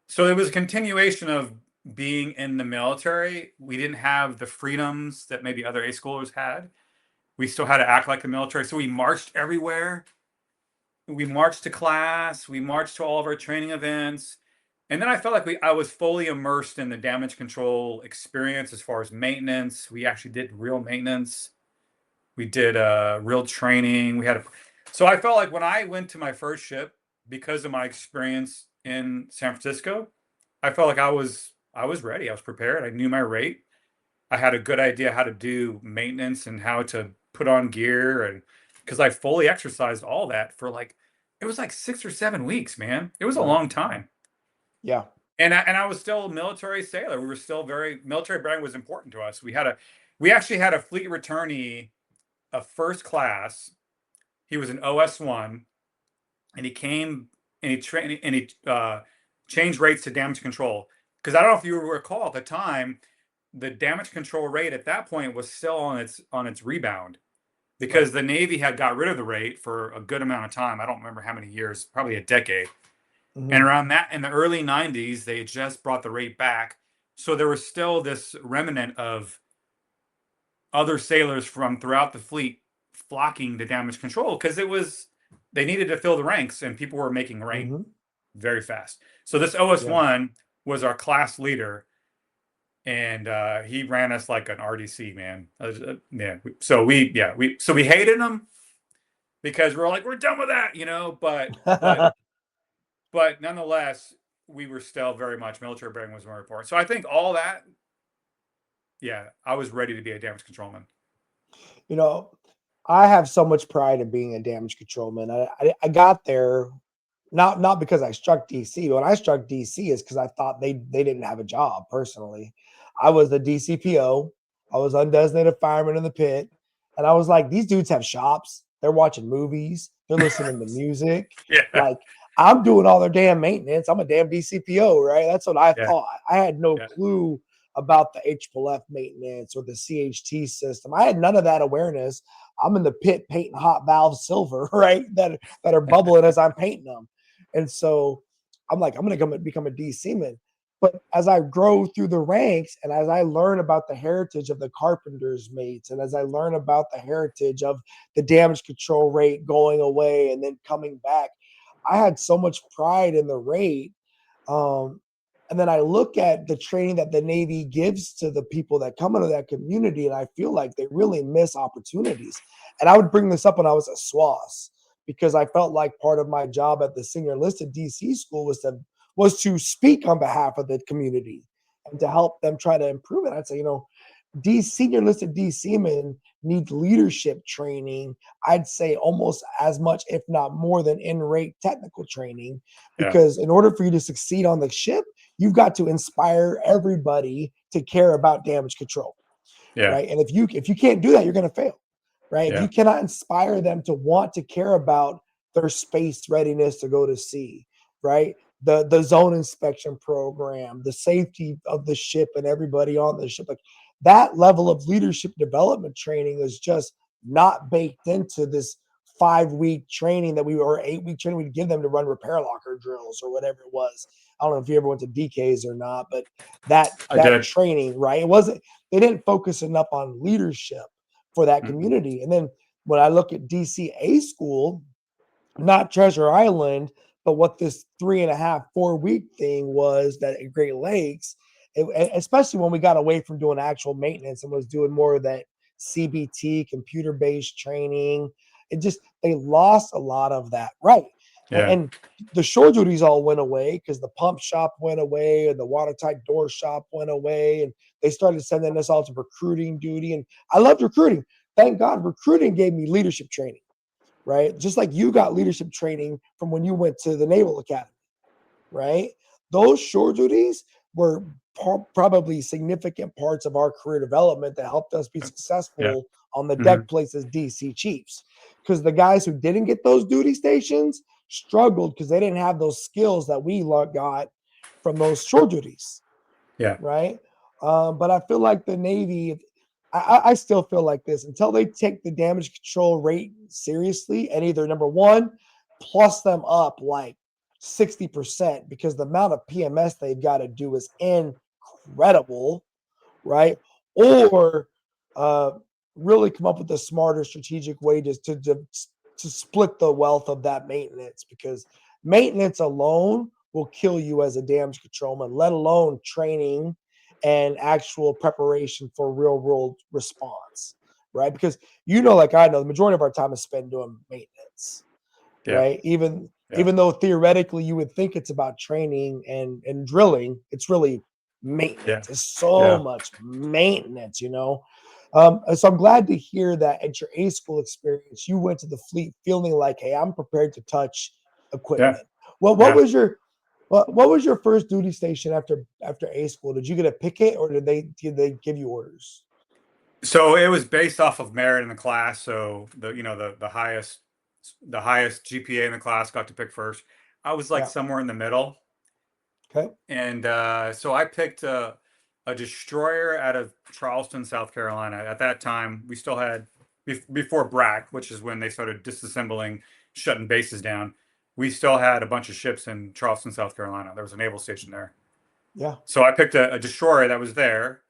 So it was a continuation of being in the military. We didn't have the freedoms that maybe other A schoolers had. We still had to act like the military. So we marched everywhere. We marched to class. We marched to all of our training events. And then I felt like I was fully immersed in the damage control experience as far as maintenance. We actually did real maintenance. We did real training. So I felt like when I went to my first ship, because of my experience in San Francisco, I felt like I was ready. I was prepared. I knew my rate. I had a good idea how to do maintenance and how to put on gear, and because I fully exercised all that for it was like 6 or 7 weeks, man. It was a long time. Yeah. And I was still a military sailor. We were still military branding was important to us. We actually had a fleet returnee, a first class. He was an OS1, and he came and he changed rates to damage control. Because I don't know if you recall at the time, the damage control rate at that point was still on its rebound, because the Navy had got rid of the rate for a good amount of time. I don't remember how many years, probably a decade. Mm-hmm. And around that, in the early 90s, they just brought the rate back. So there was still this remnant of other sailors from throughout the fleet flocking to damage control because they needed to fill the ranks, and people were making rank very fast. So this OS1 was our class leader, and he ran us like an RDC, man. So we hated him because we're like, we're done with that, but nonetheless, we were still very much military branding was more important. So I think all that, I was ready to be a damage controlman. I have so much pride in being a damage controlman. I got there not because I struck DC. When I struck DC is because I thought they didn't have a job. Personally, I was the DCPO. I was undesignated fireman in the pit, and I was like, these dudes have shops. They're watching movies. They're listening to music. Like, I'm doing all their damn maintenance. I'm a damn DCPO, right? That's what I thought. I had no clue about the HFF maintenance or the CHT system. I had none of that awareness. I'm in the pit painting hot valves silver, right? That are bubbling as I'm painting them. And so I'm like, I'm gonna become a D seaman. But as I grow through the ranks and as I learn about the heritage of the carpenter's mates, and as I learn about the heritage of the damage control rate going away and then coming back, I had so much pride in the rate. Um, and then I look at the training that the Navy gives to the people that come into that community, and I feel like they really miss opportunities. And I would bring this up when I was at SWAS because I felt like part of my job at the senior enlisted DC school was to speak on behalf of the community and to help them try to improve it. I'd say, senior enlisted DC men need leadership training. I'd say almost as much, if not more, than in-rate technical training, Yeah. because in order for you to succeed on the ship, you've got to inspire everybody to care about damage control, Yeah. right? And if you can't do that, you're going to fail, right? If Yeah. you cannot inspire them to want to care about their space readiness to go to sea, right? The zone inspection program, the safety of the ship and everybody on the ship, like that level of leadership development training is just not baked into this 5-week training that or 8-week training we'd give them to run repair locker drills or whatever it was. I don't know if you ever went to DKs or not, but that I did. training, right? They didn't focus enough on leadership for that community. And then when I look at DCA school, not Treasure Island, but what this 3.5, 4-week thing was that at Great Lakes, especially when we got away from doing actual maintenance and was doing more of that CBT, computer-based training. They lost a lot of that, right? Yeah. And the shore duties all went away because the pump shop went away and the watertight door shop went away. And they started sending us all to recruiting duty. And I loved recruiting. Thank God recruiting gave me leadership training, right? Just like you got leadership training from when you went to the Naval Academy, right? Those shore duties were probably significant parts of our career development that helped us be successful on the deck plates as DC Chiefs. Because the guys who didn't get those duty stations struggled because they didn't have those skills that we got from those shore duties. Yeah. Right. But I feel like the Navy, I still feel like this until they take the damage control rate seriously and either number one, plus them up like 60% because the amount of PMS they've got to do is incredible, right? Or really come up with a smarter strategic way to split the wealth of that maintenance, because maintenance alone will kill you as a damage controlman, let alone training and actual preparation for real world response, right? Because like I know, the majority of our time is spent doing maintenance, right? Even though theoretically you would think it's about training and drilling, it's really maintenance. It's so much maintenance, So I'm glad to hear that at your A school experience, you went to the fleet feeling like, hey, I'm prepared to touch equipment. What was your first duty station after A school? Did you get a picket or did they give you orders? So it was based off of merit in the class. So the highest GPA in the class got to pick first. I was like somewhere in the middle. Okay. And so I picked a destroyer out of Charleston, South Carolina. At that time, we still had, before BRAC, which is when they started disassembling, shutting bases down, we still had a bunch of ships in Charleston, South Carolina. There was a naval station there. Yeah. So I picked a destroyer that was there.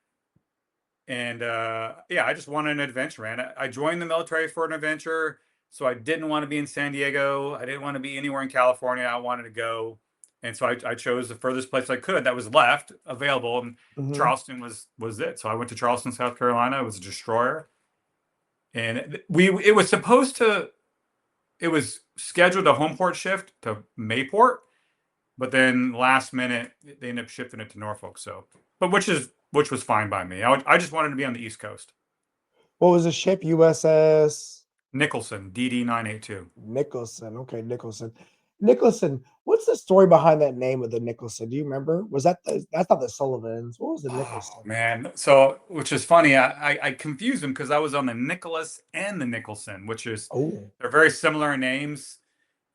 And I just wanted an adventure, man. I joined the military for an adventure. So I didn't want to be in San Diego. I didn't want to be anywhere in California. I wanted to go. And so I chose the furthest place I could that was left available. And Charleston was it. So I went to Charleston, South Carolina. It was a destroyer. And it was scheduled a home port shift to Mayport. But then last minute, they ended up shifting it to Norfolk. So, which was fine by me. I just wanted to be on the East Coast. What was the ship? USS Nicholson, DD 982. Nicholson. Okay, Nicholson. Nicholson. What's the story behind that name of the Nicholson? Do you remember? Was that's not the Sullivans? What was the Nicholson? Oh, man. So, which is funny. I confused them because I was on the Nicholas and the Nicholson, which is they're very similar names.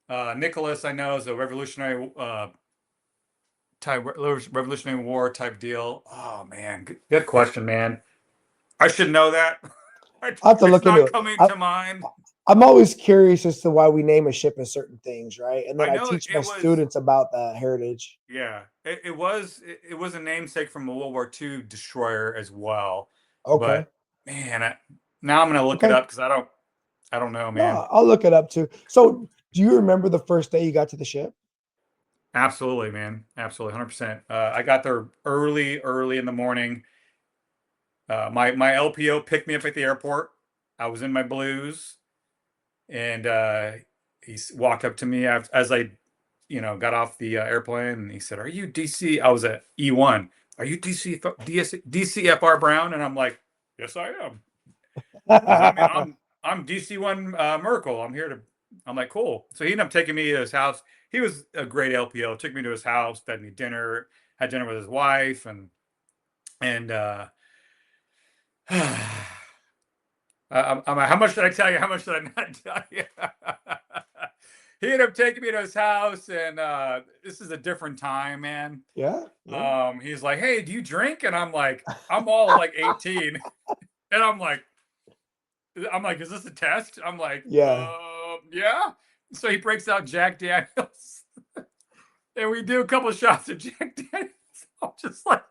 Nicholas, I know, is a Revolutionary Revolutionary War type deal. Oh man, good question, man. I should know that. I'll have to look into it. Coming to mind. I'm always curious as to why we name a ship as certain things, right? And then I I know teach my it was. students about the heritage. Yeah, it was a namesake from a World War II destroyer as well. Okay. But man, now I'm gonna look it Okay. up because I don't know, No, man. I'll look it up too. So, do you remember the first day you got to the ship? Absolutely, man. Absolutely, 100%. I got there early in the morning. My LPO picked me up at the airport. I was in my blues, and walked up to me as I, got off the airplane, and he said, "Are you DC?" I was at E1. Are you DCFR Brown? And I'm like, "Yes, I am." Does that mean I'm DC1 Merkel? I'm like, cool. So he ended up taking me to his house. He was a great LPO. Took me to his house, fed me dinner, had dinner with his wife, and how much did I tell you? How much did I not tell you? He ended up taking me to his house, and this is a different time, man. Yeah. Yeah. He's like, "Hey, do you drink?" And I'm like, I'm all like 18, and I'm like, "Is this a test?" I'm like, Yeah. yeah." So he breaks out Jack Daniels, and we do a couple of shots of Jack Daniels. I'm just like,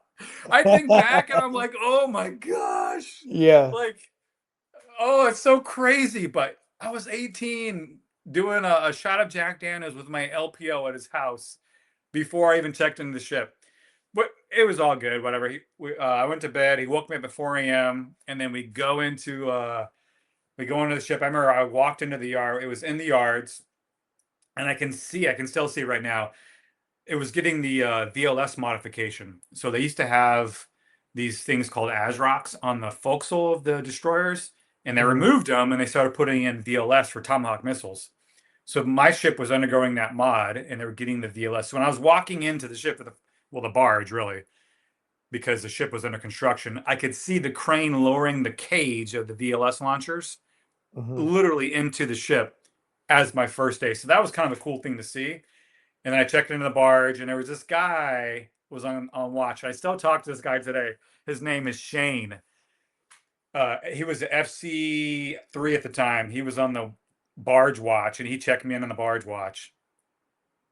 I think back, and I'm like, "Oh my gosh!" Yeah. Like, oh, it's so crazy. But I was 18 doing a shot of Jack Daniels with my LPO at his house before I even checked into the ship. But it was all good. Whatever. I went to bed. He woke me up at 4 a.m. and then we go into the ship. I remember I walked into the yard. It was in the yards, and I can still see right now. It was getting the VLS modification. So they used to have these things called ASROCs on the forecastle of the destroyers, and they Mhm. removed them and they started putting in VLS for Tomahawk missiles. So my ship was undergoing that mod, and they were getting the VLS. So when I was walking into the ship the barge really, because the ship was under construction, I could see the crane lowering the cage of the VLS launchers Mhm. literally into the ship as my first day. So that was kind of a cool thing to see. And then I checked into the barge, and there was this guy was on watch. I still talk to this guy today. His name is Shane. He was FC3 at the time. He was on the barge watch, and he checked me in on the barge watch.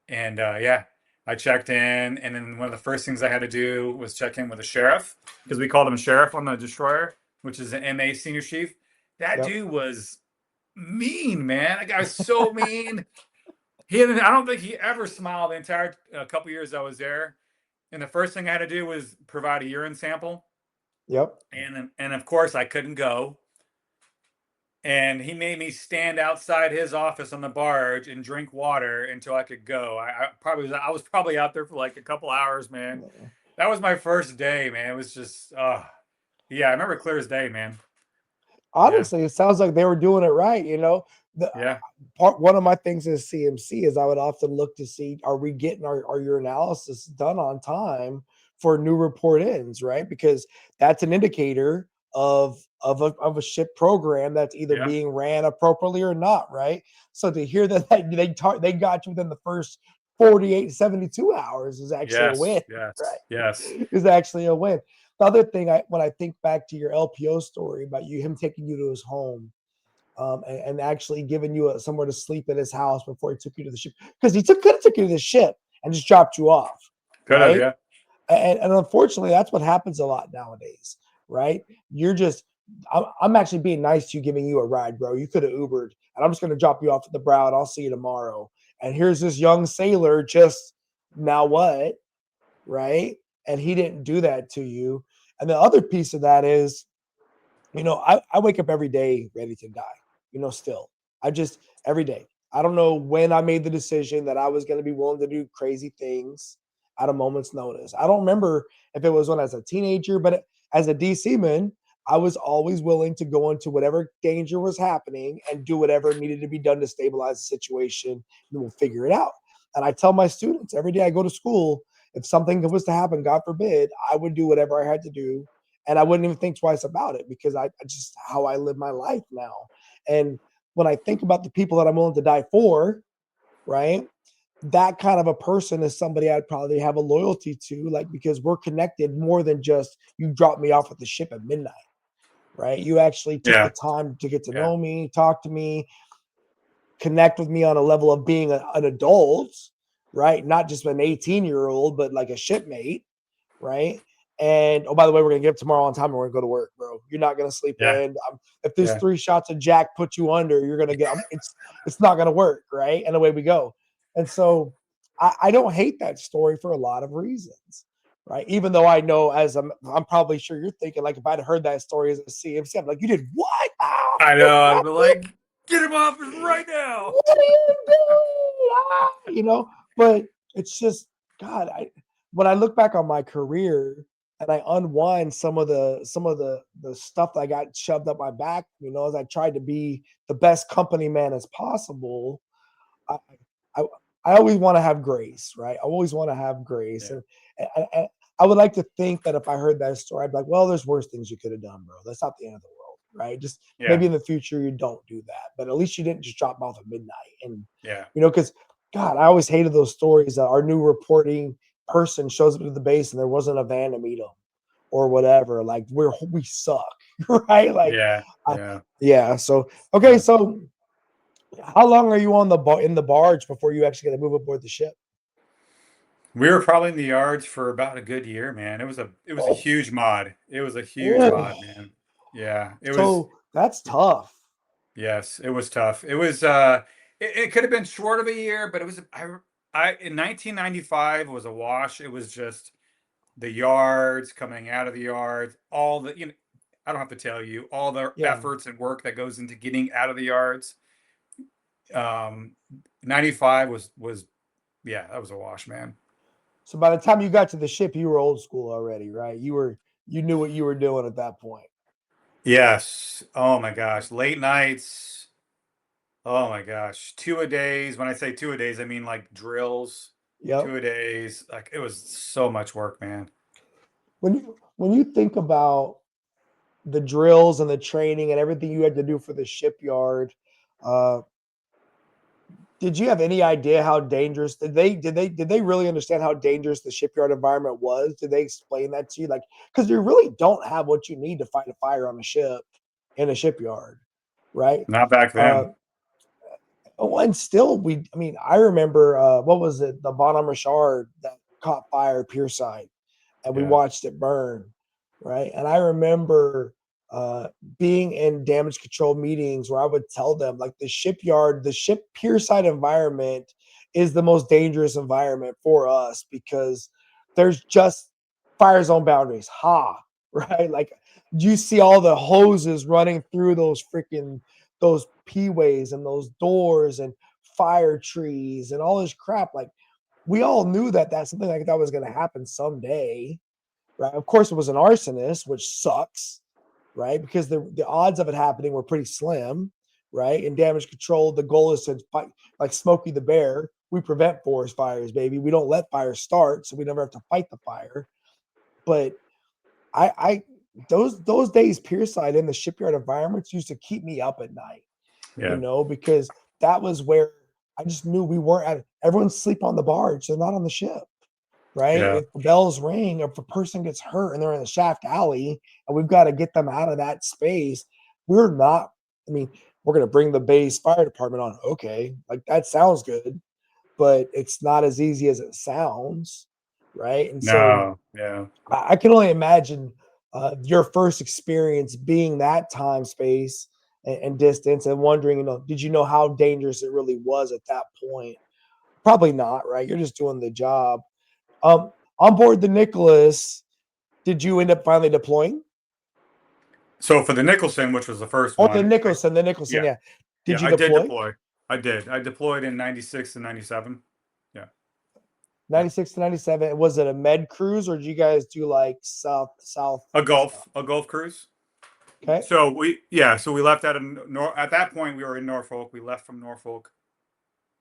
And yeah, I checked in, and then one of the first things I had to do was check in with the sheriff, because we called him sheriff on the destroyer, which is an MA senior chief. That Yep. dude was mean, man. That guy was so mean. I don't think he ever smiled the entire couple years I was there. And the first thing I had to do was provide a urine sample, Yep. and of course I couldn't go. And he made me stand outside his office on the barge and drink water until I could go. I was probably out there for like a couple hours, man. That was my first day, man. It was just yeah, I remember it clear as day, man. Yeah, Honestly, it sounds like they were doing it right. The yeah, one of my things as CMC is I would often look to see, are we getting our urinalysis done on time for new report ins, right? Because that's an indicator of a ship program that's either yeah. being ran appropriately or not, right? So to hear that they got you within the first 48 72 hours is actually a win, Yes, yes, right? yes. Is actually a win. The other thing, when I think back to your LPO story about him taking you to his home, and actually giving you somewhere to sleep at his house before he took you to the ship, because could have took you to the ship and just dropped you off, Could have, right? yeah. And unfortunately, that's what happens a lot nowadays, right? You're just, I'm actually being nice to you, giving you a ride, bro. You could have Ubered, and I'm just going to drop you off at the Brow, and I'll see you tomorrow. And here's this young sailor, just now what, right? And he didn't do that to you. And the other piece of that is, I wake up every day ready to die, still. I just, every day. I don't know when I made the decision that I was going to be willing to do crazy things at a moment's notice. I don't remember if it was when I was a teenager, but as a DC man, I was always willing to go into whatever danger was happening and do whatever needed to be done to stabilize the situation, and we'll figure it out. And I tell my students every day I go to school, if something was to happen, God forbid, I would do whatever I had to do, and I wouldn't even think twice about it, because I just how I live my life now. And when I think about the people that I'm willing to die for, right? That kind of a person is somebody I'd probably have a loyalty to, like, because we're connected more than just you drop me off at the ship at midnight, right? You actually took the Yeah, time to get to yeah. know me, talk to me. connect with me on a level of being an adult, right? Not just an 18-year-old, but like a shipmate, right? And oh, by the way, we're gonna get up tomorrow on time and we're gonna go to work, bro. You're not gonna sleep Yeah. in. If this Yeah. 3 shots of Jack put you under, you're gonna get. It's not gonna work, right? And away we go. And so I don't hate that story for a lot of reasons, right? Even though I know, as I'm probably sure you're thinking, like if I'd heard that story as a CMC, I'm like, you did what? Oh, I know. I'd be like, get him off right now. what are you doing? You know, but it's just God. When I look back on my career and I unwind some of the stuff that I got shoved up my back, as I tried to be the best company man as possible, I I, I always want to have grace, right? I always want to have grace, Yeah. and I would like to think that if I heard that story, I'd be like, well, there's worse things you could have done, bro. That's not the end of the world, right? Just Yeah. maybe in the future you don't do that, but at least you didn't just drop off at midnight, and Yeah. because God, I always hated those stories that our new reporting person shows up to the base and there wasn't a van to meet them or whatever. Like we suck, right? Like, Yeah. Yeah. yeah. So okay, so how long are you on in the barge before you actually get to move aboard the ship? We were probably in the yards for about a good year, man. It was a huge mod. It was a huge mod, man. Yeah. It was. So that's tough. Yes, it was tough. It was it could have been short of a year, but it was I in 1995 was a wash. It was just the yards, coming out of the yards, all the I don't have to tell you all the Yeah. efforts and work that goes into getting out of the yards. 95 was yeah, that was a wash, man. So by the time you got to the ship, you were old school already, right? You knew what you were doing at that point. Yes. Oh my gosh, late nights. Oh my gosh, 2-a-days. When I say 2-a-days, I mean like drills. Yep. 2-a-days. Like it was so much work, man. When you think about the drills and the training and everything you had to do for the shipyard, did you have any idea how dangerous did they really understand how dangerous the shipyard environment was? Did they explain that to you? Like, because you really don't have what you need to fight a fire on a ship in a shipyard, right? Not back then. And still, I remember what was it, the Bonhomme Richard that caught fire pierside, and we Yeah. watched it burn, right? And I remember being in damage control meetings where I would tell them, like, the ship pierside environment is the most dangerous environment for us because there's just fire zone boundaries, right? Like, you see all the hoses running through those P-ways and those doors and fire trees and all this crap. Like, we all knew that something like that was going to happen someday, right? Of course, it was an arsonist, which sucks, right? Because the odds of it happening were pretty slim, right? In damage control, the goal is to fight, like Smokey the Bear. We prevent forest fires, baby. We don't let fires start, so we never have to fight the fire. But those days pierside in the shipyard environments used to keep me up at night, because that was where I just knew we weren't everyone's sleep on the barge. They're not on the ship, right? Yeah. If the bells ring, if a person gets hurt and they're in the shaft alley and we've got to get them out of that space, we're going to bring the base fire department on. Okay. Like, that sounds good, but it's not as easy as it sounds. Right. And so yeah. I can only imagine your first experience being that time, space, and distance, and wondering, did you know how dangerous it really was at that point? Probably not, right? You're just doing the job. On board the Nicholas, did you end up finally deploying? So for the Nicholson, which was the first Oh, one. the Nicholson, yeah. Did you deploy? I did deploy. I did. I deployed in 96 and 97. 96 to 97. Was it a med cruise, or did you guys do like south? A Gulf cruise. Okay. So we left out of at that point we were in Norfolk. We left from Norfolk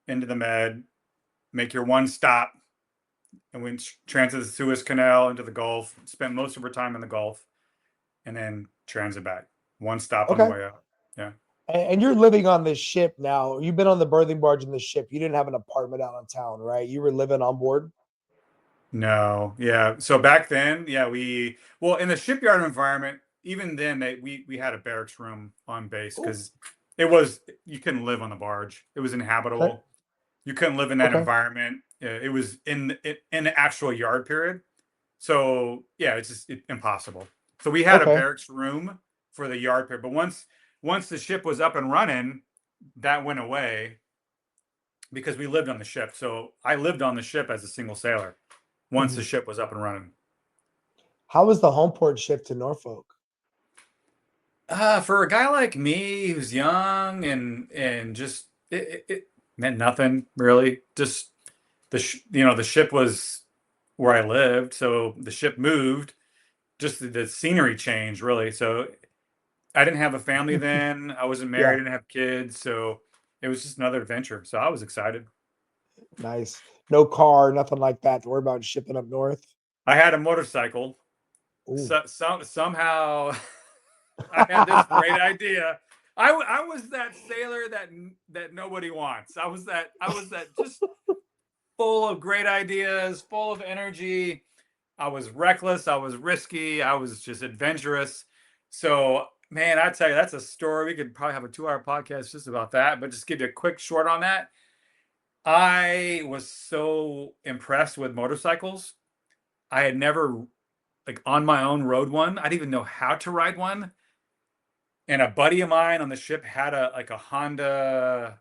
into the Med, make your one stop, and we transit the Suez Canal into the Gulf. Spent most of our time in the Gulf, and then transit back. One stop on the way out. Yeah. And you're living on this ship now. You've been on the berthing barge in the ship. You didn't have an apartment out on town, right? You were living on board. No, yeah. So back then, yeah, in the shipyard environment, even then we had a barracks room on base because It was, you couldn't live on the barge. It was Okay. inhabitable. You couldn't live in that Okay. environment. It was in the actual yard period. So yeah, it's just impossible. So we had a Okay. barracks room for the yard period, but once the ship was up and running, that went away because we lived on the ship. So I lived on the ship as a single sailor once the Mhm. ship was up and running. How was the home port shift to Norfolk? For a guy like me who's young and just it meant nothing really. Just the ship was where I lived, so the ship moved. Just the scenery changed really. So I didn't have a family then. I wasn't married, Yeah, didn't have kids, so it was just another adventure. So I was excited. nice. No car, nothing like that to worry about shipping up north. I had a motorcycle. Ooh. So somehow I had this great idea. I was that sailor that nobody wants. I was that just full of great ideas, full of energy. I was reckless, I was risky, I was just adventurous. So, man, I tell you, that's a story. We could probably have a 2-hour podcast just about that, but just give you a quick short on that. I was so impressed with motorcycles. I had never like on my own rode one. I didn't even know how to ride one. And a buddy of mine on the ship had a Honda.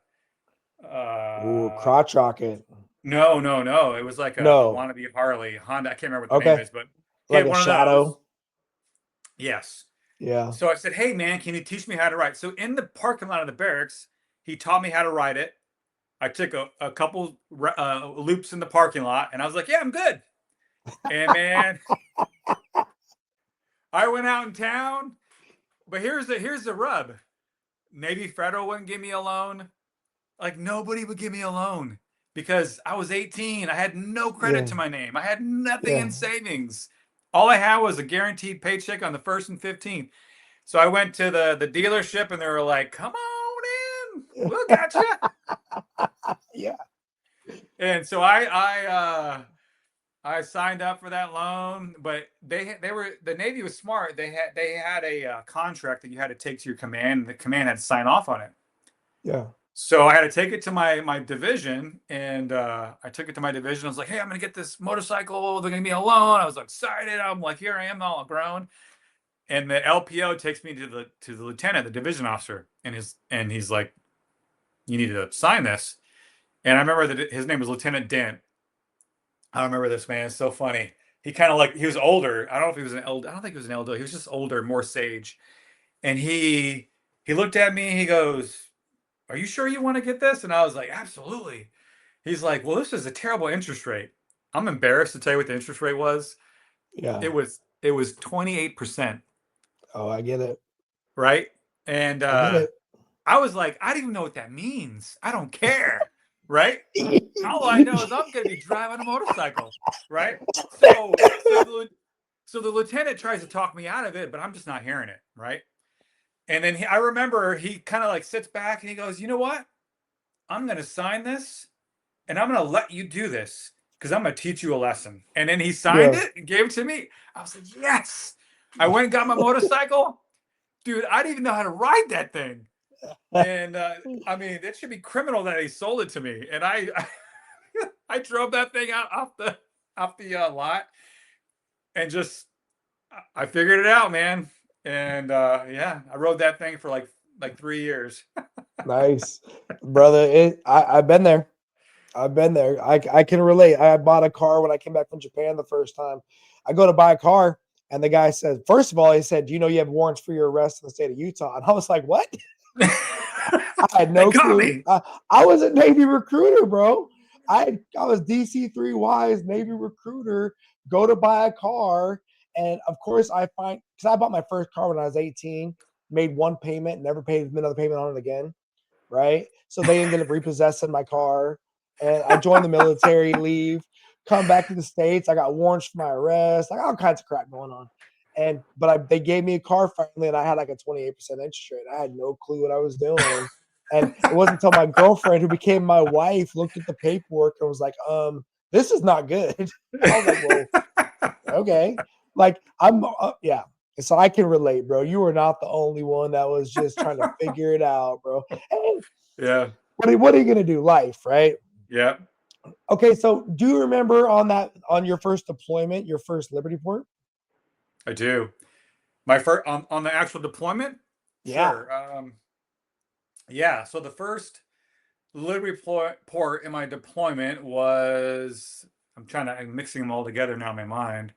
Ooh, Uh, crotch rocket. no. It was like a No. wannabe Harley Honda. I can't remember what the name Okay. is, but he Like had a one of those. shadow. Yes. Yeah. So I said, "Hey man, can you teach me how to ride?" So in the parking lot of the barracks, he taught me how to ride it. I took a couple loops in the parking lot, and I was like, "Yeah, I'm good." And man, I went out in town. But here's the rub. Navy Federal wouldn't give me a loan. Like nobody would give me a loan because I was 18. I had no credit Yeah. to my name. I had nothing Yeah. in savings. All I had was a guaranteed paycheck on the 1st and 15th. So I went to the dealership and they were like, "Come on in, we'll got you." Yeah. And so I signed up for that loan, but the Navy was smart. They had a contract that you had to take to your command, and the command had to sign off on it. Yeah. So I had to take it to my division, and I took it to my division. I was like, "Hey, I'm gonna get this motorcycle. They're gonna give me a loan." I was excited. I'm like, "Here I am, all grown." And the LPO takes me to the lieutenant, the division officer, and he's like, "You need to sign this." And I remember that his name was Lieutenant Dent. I remember this man. It's so funny. He was older. I don't know if he was an elder. I don't think he was an elder. He was just older, more sage. And he looked at me. He goes, "Are you sure you want to get this?" And I was like, "Absolutely." He's like, "Well, this is a terrible interest rate." I'm embarrassed to tell you what the interest rate was. Yeah. It was 28%, Oh, I get it. right? And I get I was like, I don't even know what that means. I don't care, right? it. All I know is I'm going to be driving a motorcycle, right? So the lieutenant tries to talk me out of it, but I'm just not hearing it, right? And then I remember he kind of like sits back and he goes, "You know what? I'm going to sign this and I'm going to let you do this because I'm going to teach you a lesson." And then he signed Yeah. it and gave it to me. I was like, "Yes." I went and got my motorcycle. Dude, I didn't even know how to ride that thing. And I mean, it should be criminal that he sold it to me. And I drove that thing out off the lot and just I figured it out, man. And yeah, I rode that thing for like 3 years. Nice. Brother. I've been there. I've been there. I can relate. I bought a car when I came back from Japan the first time. I go to buy a car, and the guy said, first of all, he said, "Do you know you have warrants for your arrest in the state of Utah?" And I was like, "What?" I had They no got clue. me. I was a Navy recruiter, bro. I was DC-3Y's Navy recruiter. Go to buy a car, and of course, because I bought my first car when I was 18, made one payment, never paid another payment on it again. Right, so they ended up repossessing my car, and I joined the military. Leave, come back to the States. I got warrants for my arrest. Like all kinds of crap going on. They gave me a car finally, and I had like a 28% interest rate. I had no clue what I was doing. And it wasn't until my girlfriend, who became my wife, looked at the paperwork and was like, this is not good." I was like, "Well, okay." Like yeah. And so I can relate, bro. You were not the only one that was just trying to figure it out, bro. And Yeah. what are you gonna do? Life, right? Yeah. Okay, so do you remember on your first deployment, your first Liberty port? I do. My first on the actual deployment? Yeah. Sure. Yeah. So the first Liberty port in my deployment was, I'm mixing them all together now in my mind.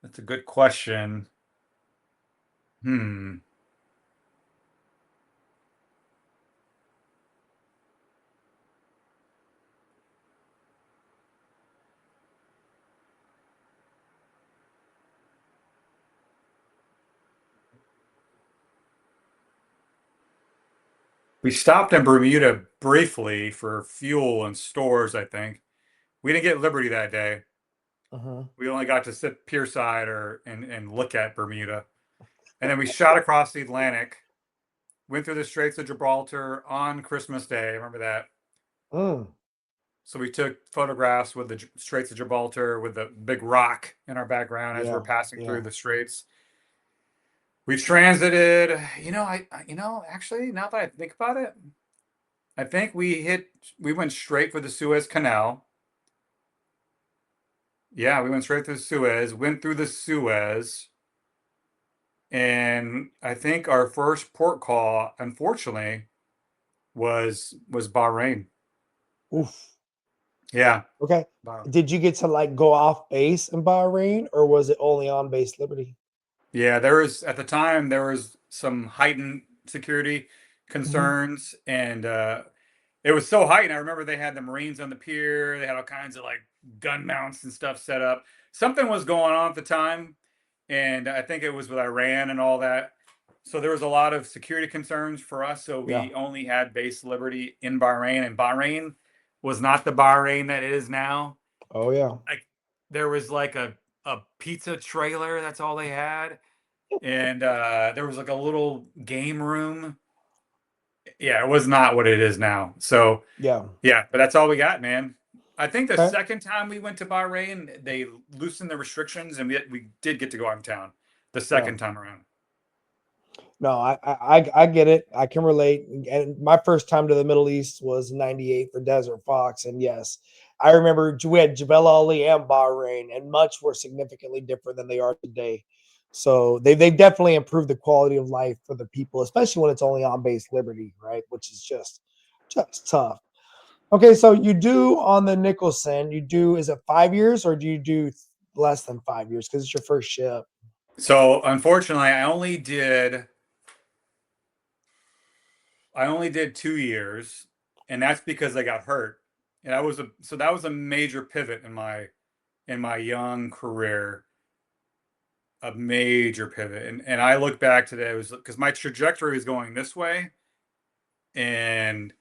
That's a good question. Hmm. We stopped in Bermuda briefly for fuel and stores, I think. We didn't get Liberty that day. Uh-huh. We only got to sit pierside and look at Bermuda. And then we shot across the Atlantic, went through the Straits of Gibraltar on Christmas Day. I remember that. Mm, So we took photographs with the Straits of Gibraltar with the big rock in our background as we're yeah, passing yeah. through the straits. We transited, actually, now that I think about it, I think we went straight for the Suez Canal. Yeah, we went straight through Suez, went through the Suez, and I think our first port call, unfortunately, was Bahrain. Oof. Yeah. Okay. Bah- Did you get to like go off base in Bahrain, or was it only on base Liberty? Yeah, at the time there was some heightened security Mhm. concerns, and it was so heightened. I remember they had the Marines on the pier. They had all kinds of like gun mounts and stuff set up. Something was going on at the time, and I think it was with Iran and all that. So there was a lot of security concerns for us. So Yeah. we only had base Liberty in Bahrain, and Bahrain was not the Bahrain that it is now. Oh yeah. Like there was like a pizza trailer. That's all they had, and there was like a little game room. Yeah, it was not what it is now. So Yeah. yeah, but that's all we got, man. I think the Okay. second time we went to Bahrain, they loosened the restrictions, and we did get to go out of town the Yeah. second time around. No, I get it. I can relate. And my first time to the Middle East was '98 for Desert Fox. And yes, I remember we had Jebel Ali and Bahrain, and much were significantly different than they are today. So they've definitely improved the quality of life for the people, especially when it's only on base Liberty, right? Which is just tough. Okay, so you do on the Nicholson, is it 5 years or do you do less than 5 years because it's your first ship? So unfortunately, I only did 2 years, and that's because I got hurt. And that was a major pivot in my young career, a major pivot. And I look back today, it was because my trajectory was going this way, and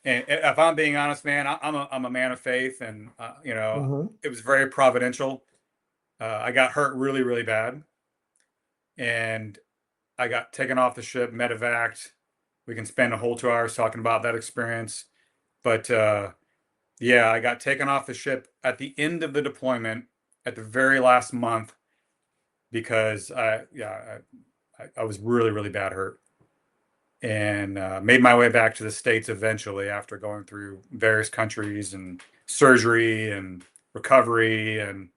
if I'm being honest, man, I'm a man of faith, and Mm-hmm. it was very providential. I got hurt really really bad, and I got taken off the ship, medevaced. We can spend a whole 2 hours talking about that experience, but yeah, I got taken off the ship at the end of the deployment, at the very last month, because I was really really bad hurt, and made my way back to the States eventually after going through various countries and surgery and recovery, and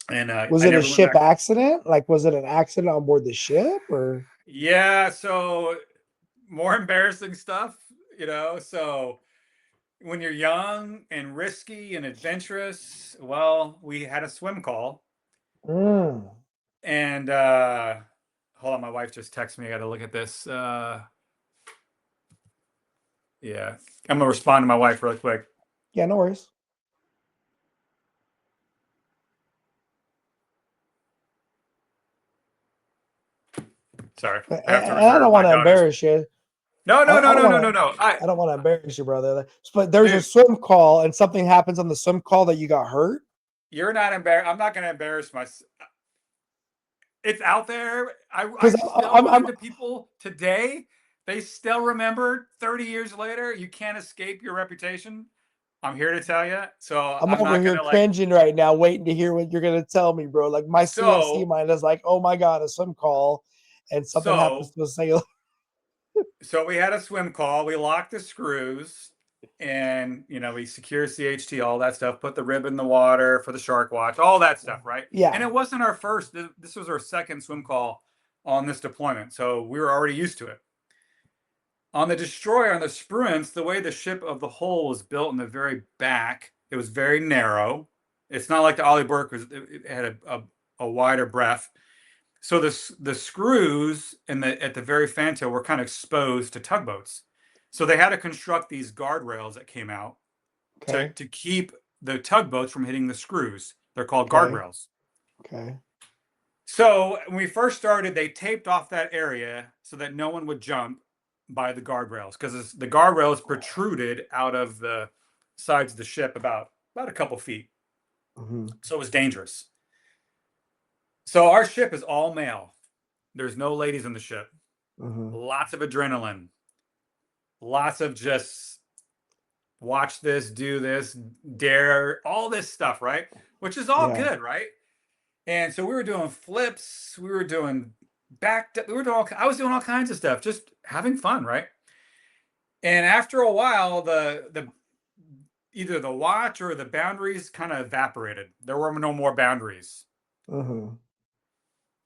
Was I it a never went ship back. accident? Like, was it an accident on board the ship or? Yeah, so more embarrassing stuff, so when you're young and risky and adventurous, well, we had a swim call, Mm. and hold on, my wife just texted me. I got to look at this. Yeah, I'm gonna respond to my wife really quick. Yeah, no worries. Sorry, I have to And I reserve don't my want to daughter's. embarrass you. No, I no, don't, I no, don't no, want no, no, to. no. I don't want to embarrass you, brother. But there's a Dude, swim call, and something happens on the swim call that you got hurt. you're not embarrassed. I'm not gonna embarrass myself. It's out there. I Because still run into people today. They still remember 30 years later. You can't escape your reputation. I'm here to tell you. So I'm I'm over not here gonna like. cringing right now, waiting to hear what you're gonna tell me, bro. Like my CNC So mind is like, oh my god, a swim call, and something happens so to a sailor. so we had a swim call. We locked the screws, and we secure CHT, all that stuff. Put the rib in the water for the shark watch, all that stuff, right? And Yeah. it wasn't our first. This was our second swim call on this deployment, so we were already used to it. On the destroyer, on the Spruance, the way the ship of the hull was built in the very back, it was very narrow. It's not like the Ollie Burke it had a wider breadth. So the screws at the very fantail were kind of exposed to tugboats. So they had to construct these guardrails that came out Okay. to keep the tugboats from hitting the screws. They're called Okay. guardrails. Okay. So when we first started, they taped off that area so that no one would jump by the guardrails, because the guardrails protruded out of the sides of the ship about a couple feet. Mm-hmm. So it was dangerous. So our ship is all male. There's no ladies in the ship. Mm-hmm. Lots of adrenaline. Lots of just watch this, do this, dare, all this stuff, right? Which is all good, right? And so we were doing flips, we were doing I was doing all kinds of stuff, just having fun, right? And after a while, either the watch or the boundaries kind of evaporated. There were no more boundaries. Mm-hmm.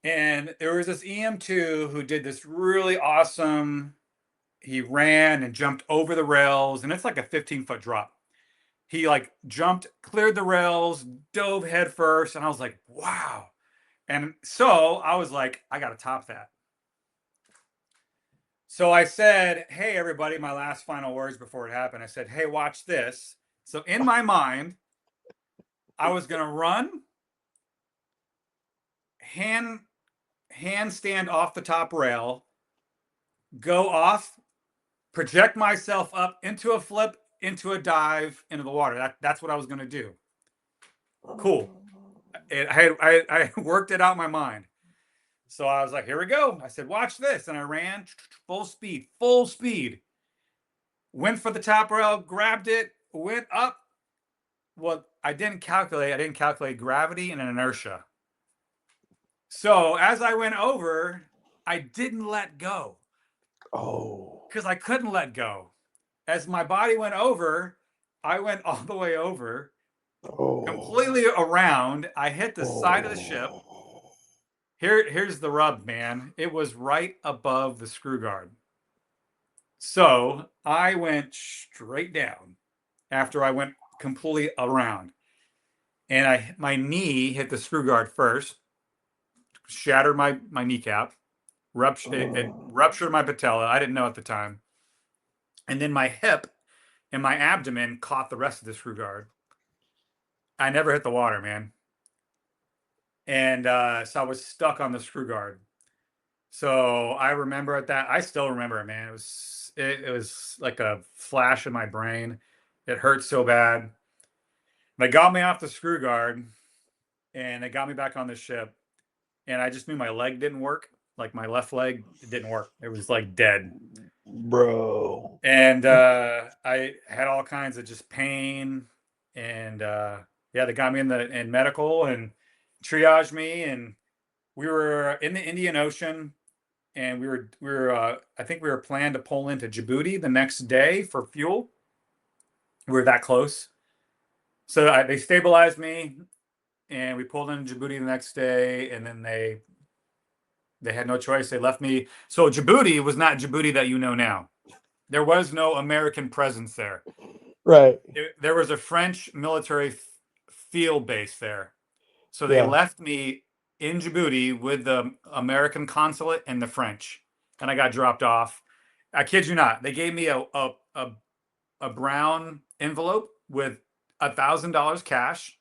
And there was this EM2 who did this really awesome. He ran and jumped over the rails, and it's like a 15-foot drop. He like jumped, cleared the rails, dove head first, and I was like, wow. And so I was like, I got to top that. So I said, hey, everybody, my last final words before it happened. I said, hey, watch this. So in my mind, I was going to run, handstand off the top rail, go off, project myself up into a flip, into a dive, into the water. That's what I was going to do. Cool. I worked it out in my mind. So I was like, here we go. I said, watch this. And I ran full speed, went for the top rail, grabbed it, went up. Well, I didn't calculate gravity and inertia. So as I went over, I didn't let go. Oh. Because I couldn't let go. As my body went over, I went all the way over, completely around. I hit the side of the ship. Here's the rub, man. It was right above the screw guard. So I went straight down after I went completely around. And my knee hit the screw guard first, shattered my kneecap, it ruptured my patella. I didn't know at the time. And then my hip and my abdomen caught the rest of the screw guard. I never hit the water, man. And so I was stuck on the screw guard. So I remember I still remember it, man. It was like a flash in my brain. It hurt so bad. They got me off the screw guard, and they got me back on the ship. And I just knew my leg didn't work. Like my left leg, it didn't work. It was like dead. Bro. And I had all kinds of just pain. And they got me in medical and triaged me. And we were in the Indian Ocean. And we were I think we were planned to pull into Djibouti the next day for fuel. We were that close. So they stabilized me, and we pulled into Djibouti the next day, and then they had no choice. They left me. So Djibouti was not Djibouti that you know now. There was no American presence there. Right. There was a French military field base there. So they left me in Djibouti with the American consulate and the French, and I got dropped off. I kid you not. They gave me a brown envelope with $1,000 cash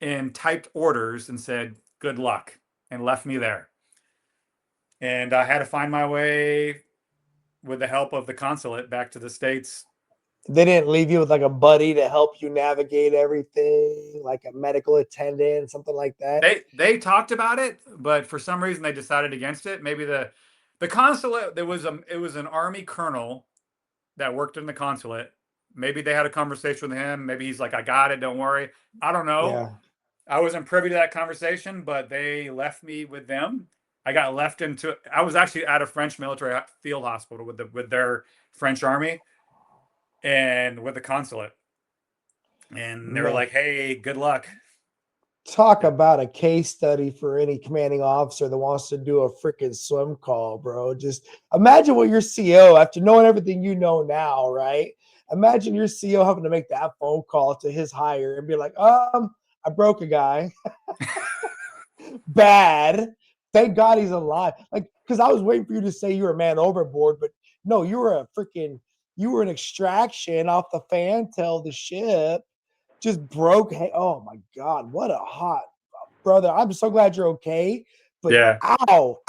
and typed orders and said, good luck, and left me there. And I had to find my way with the help of the consulate back to the States. They didn't leave you with like a buddy to help you navigate everything, like a medical attendant, something like that? They talked about it, but for some reason they decided against it. Maybe the consulate, it was an Army colonel that worked in the consulate Maybe they had a conversation with him. Maybe he's like, I got it. Don't worry. I don't know. Yeah. I wasn't privy to that conversation, but they left me with them. I got left into. I was actually at a French military field hospital with their French army and with the consulate, and they were Man, like, "Hey, good luck." talk about a case study for any commanding officer that wants to do a freaking swim call, bro. Just imagine what your CO, after knowing everything you know now, right? Imagine your CO having to make that phone call to his higher and be like, I broke a guy. Bad. Thank God he's alive. Like, because I was waiting for you to say you were a man overboard, but no, you were an extraction off the fan tail the ship. Just broke. Hey, oh my God, what a hot brother. I'm so glad you're okay. But Yeah. ow.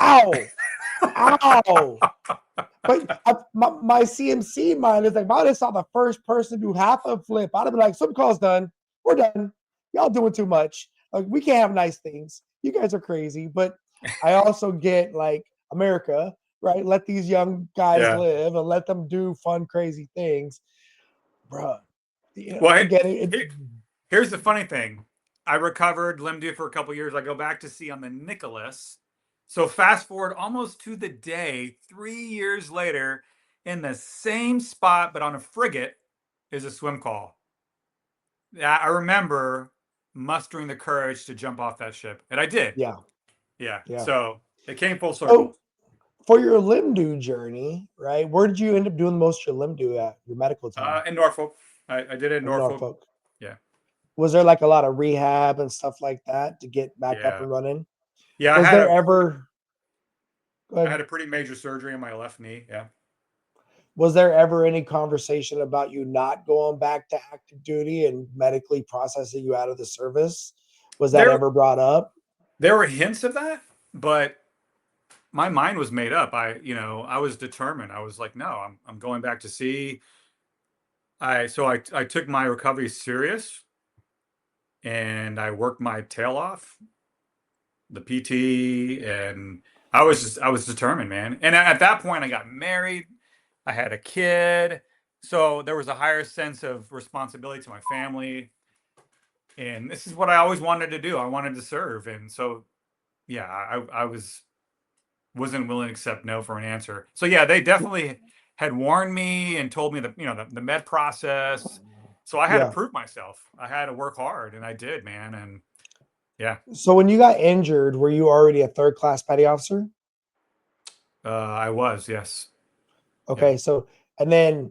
But my CMC mind is like, if I just saw the first person do half a flip, I'd have been like, some call's done. We're done. Y'all doing too much. Like, we can't have nice things. You guys are crazy. But I also get like America, right? Let these young guys Yeah. live and let them do fun, crazy things. Bruh. You know, Well, again, here's the funny thing. I recovered Limdu for a couple years. I go back to sea on the Nicholas. So fast forward almost to the day, 3 years later, in the same spot, but on a frigate, is a swim call. Yeah, I remember mustering the courage to jump off that ship, and I did. yeah. Yeah. Yeah. So it came full circle. So for your Limdu journey, right? Where did you end up doing the most of your Limdu at your medical time? In Norfolk. I did it in In Norfolk. Norfolk. Yeah. Was there like a lot of rehab and stuff like that to get back up Yeah. and running? Yeah. Was there ever I had a pretty major surgery on my left knee. Yeah. was there ever any conversation about you not going back to active duty and medically processing you out of the service? Was that ever brought up? There were hints of that, but my mind was made up. I was determined. I was like, no, I'm going back to sea. I took my recovery serious and I worked my tail off, the PT, and I was determined, man. And at that point I got married. I had a kid. So there was a higher sense of responsibility to my family. And this is what I always wanted to do. I wanted to serve. And so, yeah, I wasn't willing to accept no for an answer. So yeah, they definitely had warned me and told me the med process. So I had to prove myself. I had to work hard, and I did, man. And yeah. So when you got injured, were you already a third class petty officer? I was, yes. Okay, Yeah. so and then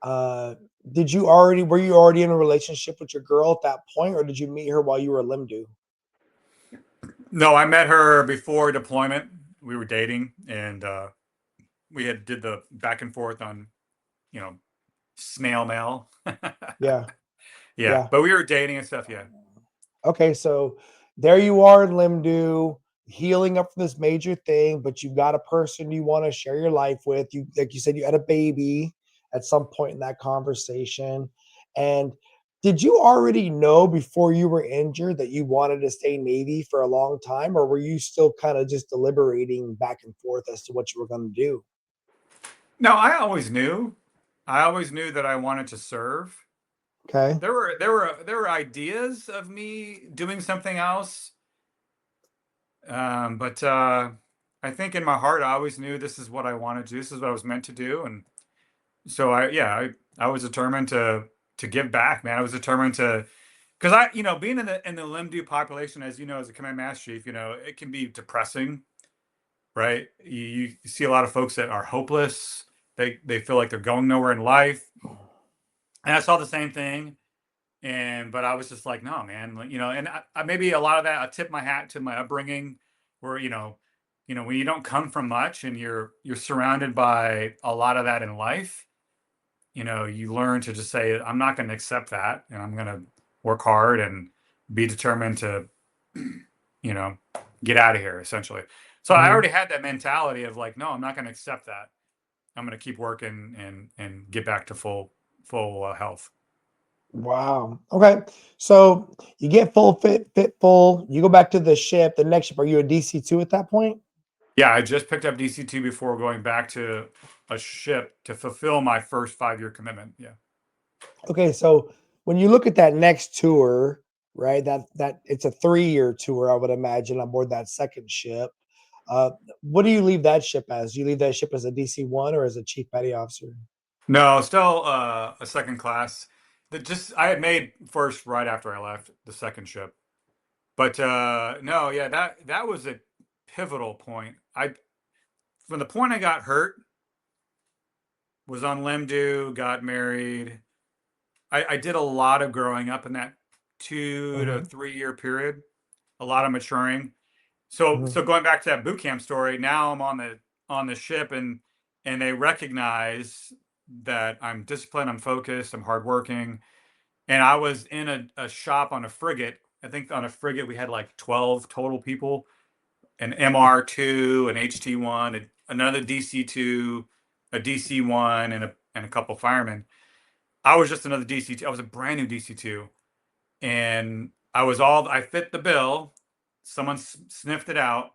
were you already in a relationship with your girl at that point, or did you meet her while you were a Limdu? No, I met her before deployment. We were dating, and we did the back and forth on, snail mail. Yeah. Yeah, but we were dating and stuff. Yeah. Okay, so there you are in Limdu, healing up from this major thing, but you've got a person you want to share your life with. You, like you said, you had a baby at some point in that conversation. And did you already know before you were injured that you wanted to stay Navy for a long time, or were you still kind of just deliberating back and forth as to what you were going to do? No, I always knew. I always knew that I wanted to serve. Okay. There were ideas of me doing something else, but I think in my heart I always knew this is what I wanted to do. This is what I was meant to do, and so I was determined to give back, man. I was determined to, because being in the Limdu population, as you know, as a command master chief, it can be depressing, right? You see a lot of folks that are hopeless. They feel like they're going nowhere in life. And I saw the same thing, but I was just like, no, man, and I maybe a lot of that, I tip my hat to my upbringing, where when you don't come from much and you're surrounded by a lot of that in life, you learn to just say, I'm not going to accept that, and I'm going to work hard and be determined to, get out of here, essentially. So I already had that mentality of like, no, I'm not going to accept that. I'm going to keep working and get back to full health. Wow. Okay. So you get full. You go back to the ship. The next ship. Are you a DC2 at that point? Yeah, I just picked up DC2 before going back to a ship to fulfill my first 5-year commitment. Yeah. Okay, so when you look at that next tour, right? That it's a 3-year tour, I would imagine, on board that second ship. What do you leave that ship as? Do you leave that ship as a DC-1 or as a chief petty officer? No, still a second class. That just I had made first right after I left the second ship. But no, yeah, that was a pivotal point. I From the point I got hurt, was on Lemdu, got married. I did a lot of growing up in that 2 to 3 year period, a lot of maturing. Mhm. So going back to that boot camp story, now I'm on the ship, and they recognize that I'm disciplined, I'm focused, I'm hardworking. And I was in a shop on a frigate. I think on a frigate we had like 12 total people, an MR2, an HT1, another DC2, a DC1, and a couple firemen. I was just another DC2. I was a brand new DC2, and I fit the bill. Someone sniffed it out,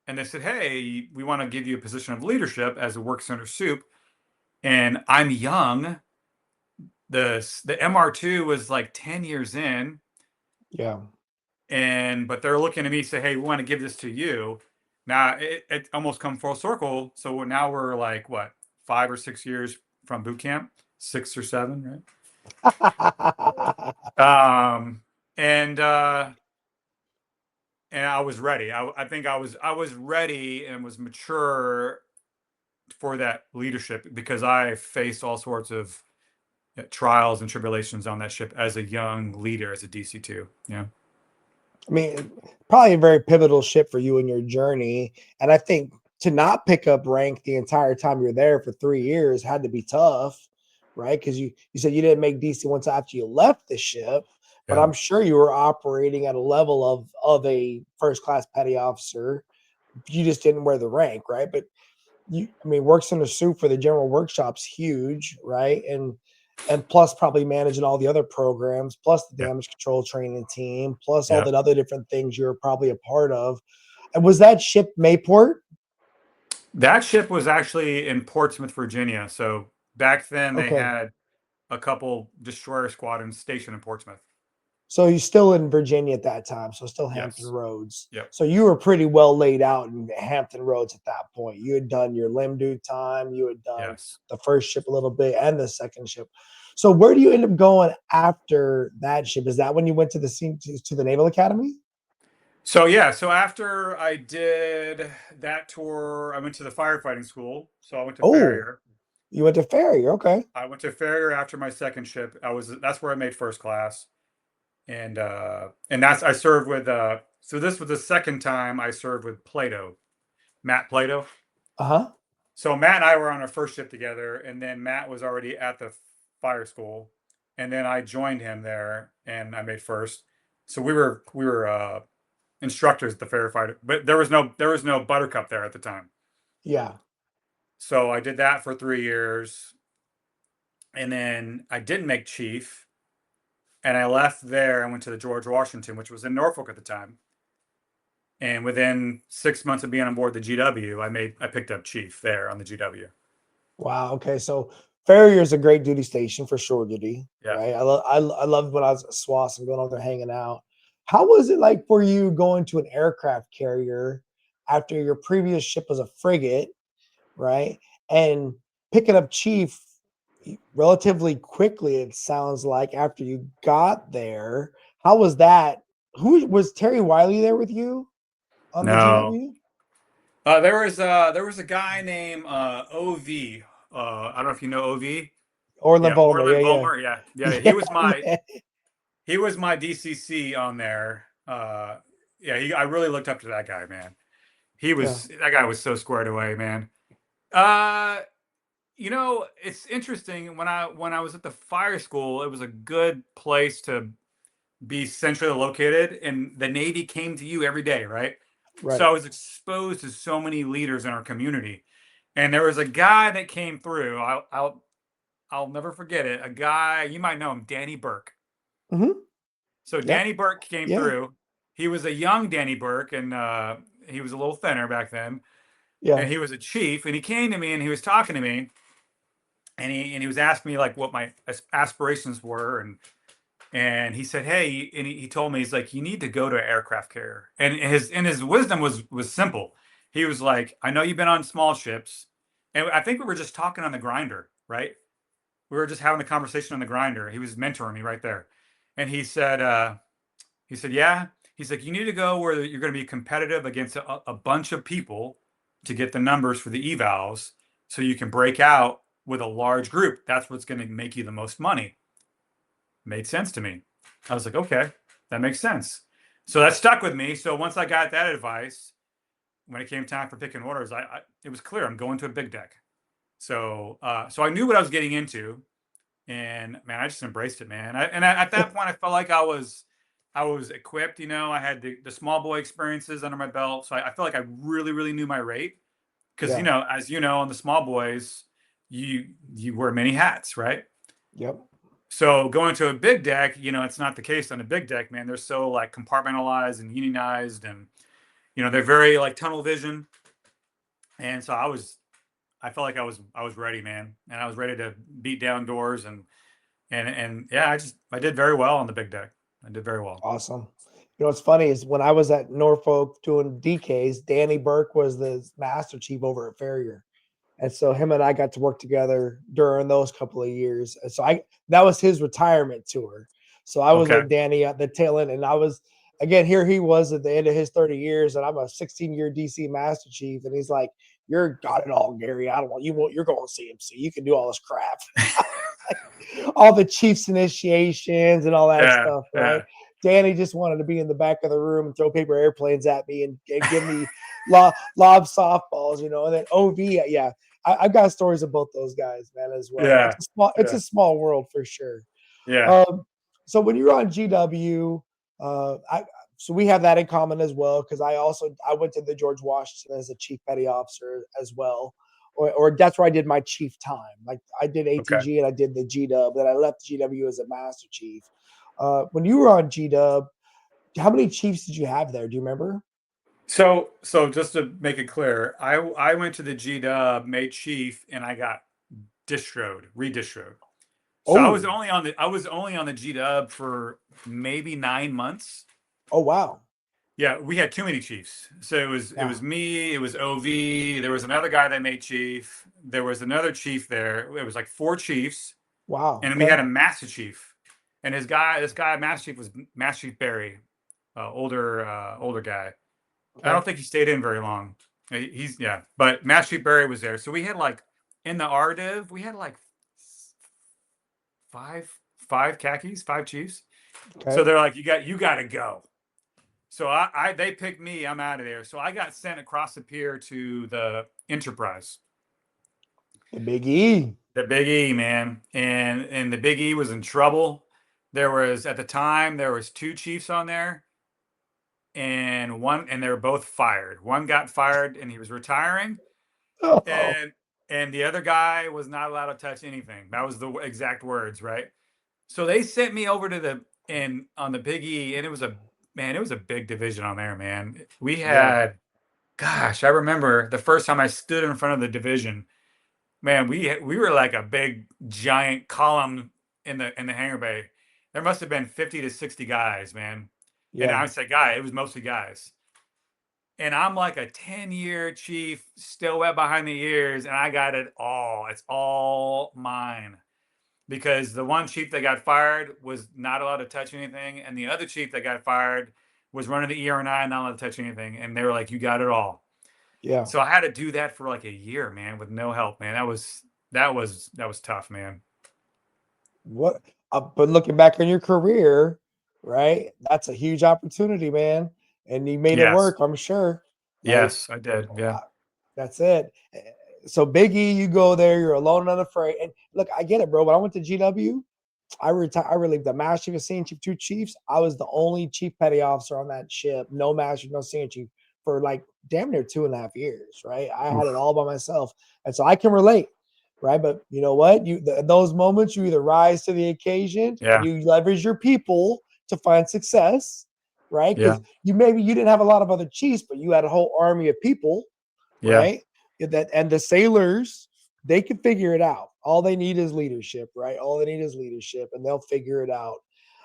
and they said, "Hey, we want to give you a position of leadership as a work center soup." And I'm young. The MR2 was like 10 years in, Yeah. and but they're looking at me and say, "Hey, we want to give this to you." Now it almost come full circle. So now we're like what, 5 or 6 years from boot camp, 6 or 7, right? And I was ready. I think I was ready and was mature for that leadership because I faced all sorts of trials and tribulations on that ship as a young leader, as a DC2. Yeah. I mean, probably a very pivotal ship for you in your journey. And I think to not pick up rank the entire time you're there for 3 years had to be tough, right? Because you said you didn't make DC once after you left the ship, but Yeah. I'm sure you were operating at a level of a first class petty officer. You just didn't wear the rank, right? But I mean, works in a suit for the general workshop's huge, right? And plus probably managing all the other programs, plus the Yeah. damage control training team, plus all Yeah. the other different things you're probably a part of. And was that ship Mayport? That ship was actually in Portsmouth, Virginia. So back then they Okay. had a couple destroyer squadrons stationed in Portsmouth. So you're still in Virginia at that time, so still Hampton Yes. Roads. Yep. So you were pretty well laid out in Hampton Roads at that point. You had done your Limdu time, you had done Yes. the first ship a little bit and the second ship. So where do you end up going after that ship? Is that when you went to to the Naval Academy? So yeah, so after I did that tour, I went to the firefighting school. So I went to Oh, Farrier. you went to Farrier. Okay. I went to Farrier after my second ship. That's where I made first class. And that's I served with so this was the second time I served with Plato, Matt Plato. Uh-huh. So Matt and I were on our first ship together, and then Matt was already at the fire school, and then I joined him there, and I made first. So we were instructors at the firefighter, but there was no Buttercup there at the time. Yeah. So I did that for 3 years, and then I didn't make chief, and I left there and went to the George Washington, which was in Norfolk at the time. And within 6 months of being on board the GW, I picked up chief there on the GW. Wow. Okay. So Farrier is a great duty station for shore duty, Yeah. right? I loved when I was at SWAS and going over there hanging out. How was it like for you going to an aircraft carrier after your previous ship was a frigate, right? And picking up chief relatively quickly, it sounds like after you got there. How was that? Who was Terry Wiley there with you on the No, GW? there was a guy named OV. I don't know if you know OV. Orland Yeah, Vollmer. Orland Yeah, Vollmer. Yeah, yeah. yeah. Yeah, He was my DCC on there. Yeah, I really looked up to that guy, man. yeah. That guy was so squared away, man. Uh, it's interesting when I was at the fire school, it was a good place to be centrally located, and the Navy came to you every day, right? So Right. I was exposed to so many leaders in our community, and there was a guy that came through. I'll never forget it. A guy, you might know him, Danny Burke. Hmm. So Yep. Danny Burke came Yeah. through. He was a young Danny Burke, and he was a little thinner back then. Yeah. And he was a chief. And he came to me and he was talking to me. he was asking me like what my aspirations were, and he said, hey, and he told me, he's like, you need to go to an aircraft carrier. And his wisdom was simple. He was like, I know you've been on small ships, and I think we were just talking on the grinder, right? We were just having a conversation on the grinder. He was mentoring me right there, and he said, yeah. He's like, you need to go where you're going to be competitive against a bunch of people to get the numbers for the evals, so you can break out with a large group. That's what's going to make you the most money. Made sense to me. I was like, okay, that makes sense. So that stuck with me. So once I got that advice, when it came time for picking orders, it was clear I'm going to a big deck. So so I knew what I was getting into, and man, I just embraced it, man. At that point, I felt like I was equipped. You know, I had the small boy experiences under my belt, so I felt like I really knew my rate. Because you know, as you know, on the small boys, you wear many hats, right? Yep. So going to a big deck, you know, it's not the case on a big deck, man. They're so like compartmentalized and unionized, and you know, they're very like tunnel vision. And so I felt like I was ready, man, and I was ready to beat down doors, and yeah, I did very well on the big deck. I did very well. Awesome. You know what's funny is when I was at Norfolk doing DKs, Danny Burke was the master chief over at Farrier. And so him and I got to work together during those couple of years. And so that was his retirement tour. So I was Okay. with Danny at the tail end, and I was again here he was at the end of his 30 years, and I'm a 16-year DC master chief. And he's like, you're got it all, Gary. I don't want you won't you're going CMC. You can do all this crap. All the Chiefs initiations and all that stuff, right? Yeah. Danny just wanted to be in the back of the room and throw paper airplanes at me and give me lob softballs, you know. And then OV, yeah, I've got stories of both those guys, man, as well. Yeah. It's a small world for sure. Yeah. So when you were on GW, so we have that in common as well, because I went to the George Washington as a chief petty officer as well, or that's where I did my chief time. Like I did ATG and I did the GW, then I left GW as a master chief. When you were on GW, how many chiefs did you have there? Do you remember? So just to make it clear, I went to the GW, made chief, and I got redistroed. So I was only on the GW for maybe 9 months. Oh wow. Yeah, we had too many chiefs. So it was me, it was OV, there was another guy that made chief, there was another chief there. It was like 4 chiefs. Wow. And then we had a master chief. And this guy master chief was Master Chief Barry, older guy. Okay. I don't think he stayed in very long. But Master Chief Barry was there. So we had like in the RDiv, we had like five khakis, 5 chiefs. Okay. So they're like, you got to go. So they picked me. I'm out of there. So I got sent across the pier to the Enterprise. The Big E. The Big E, man. And the Big E was in trouble. At the time, there was 2 chiefs on there. And they were both fired. One got fired and he was retiring. Oh. And the other guy was not allowed to touch anything. That was the exact words, right? So they sent me over on the Big E, and it was a big division on there, man. We had, gosh, I remember the first time I stood in front of the division, man, we were like a big giant column in the hangar bay. There must have been 50 to 60 guys, man. Yeah. And I say it was mostly guys. And I'm like a 10-year chief, still wet behind the ears, and I got it all. It's all mine. Because the one chief that got fired was not allowed to touch anything, and the other chief that got fired was running the ER9, not allowed to touch anything. And they were like, you got it all. Yeah. So I had to do that for like a year, man, with no help, man. That was tough, man. What? But looking back on your career, right? That's a huge opportunity, man. And you made it work, I'm sure. Yes, I did. Yeah. That's it. So Big E, you go there, you're alone and unafraid. And look, I get it, bro. When I went to GW, I relieved the master chief, a senior chief, 2 chiefs. I was the only chief petty officer on that ship. No master, no senior chief for like damn near 2.5 years, right? I had it all by myself. And so I can relate, right? But you know what? Those moments, you either rise to the occasion, and you leverage your people to find success, right? Because you didn't have a lot of other chiefs, but you had a whole army of people, right? And the sailors, they could figure it out. All they need is leadership, right? All they need is leadership, and they'll figure it out.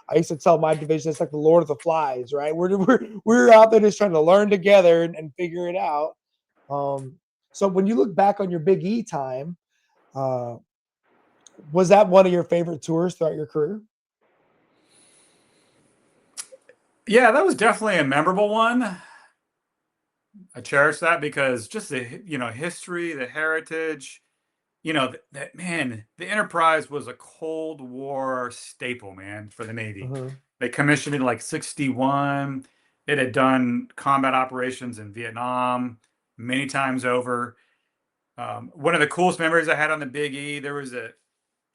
I used to tell my division it's like the Lord of the Flies, right? We're out there just trying to learn together and figure it out. So when you look back on your Big E time, uh, was that one of your favorite tours throughout your career? Yeah, that was definitely a memorable one. I cherish that because just the history, the heritage, that man, the Enterprise was a Cold War staple, man, for the Navy. Mhm. They commissioned it in like 61. It had done combat operations in Vietnam many times over. One of the coolest memories I had on the Big E, there was a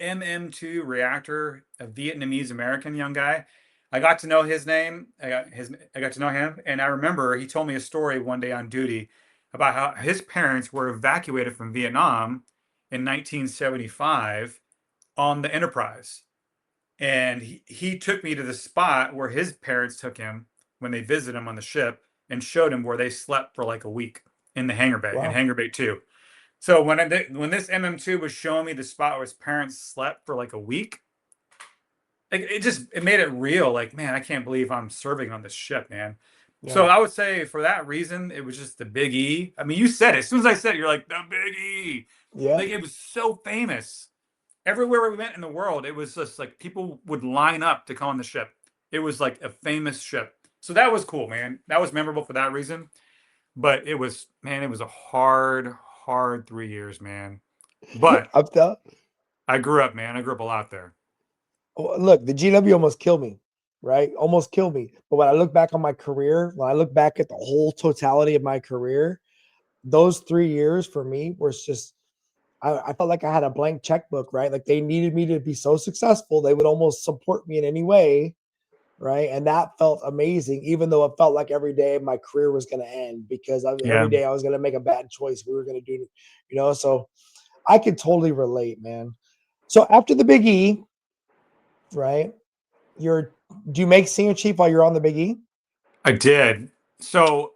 MM2 reactor, a Vietnamese American young guy. I got to know his name. I got to know him, and I remember he told me a story one day on duty about how his parents were evacuated from Vietnam in 1975 on the Enterprise. And he took me to the spot where his parents took him when they visited him on the ship and showed him where they slept for like a week in the hangar bay, in Wow. hangar bay 2. So when this MM2 was showing me the spot where his parents slept for like a week, like it made it real. Like, man, I can't believe I'm serving on this ship, man. Yeah. So I would say for that reason, it was just the Big E. I mean, you said it. As soon as I said it, you're like, the Big E. Yeah. Like, it was so famous. Everywhere we went in the world, it was just like people would line up to come on the ship. It was like a famous ship. So that was cool, man. That was memorable for that reason. But it was, man, it was a hard, hard 3 years, man. But I'm telling. I grew up, man. I grew up a lot there. Look, the GW almost killed me, right? Almost killed me. But when I look back on my career, when I look back at the whole totality of my career, those 3 years for me was just I felt like I had a blank checkbook, right? Like they needed me to be so successful, they would almost support me in any way, right? And that felt amazing, even though it felt like every day my career was going to end because every Yeah. day I was going to make a bad choice. We were going to do, so I could totally relate, man. So after the Big E, right? Do you make senior chief while you're on the Big E? I did. So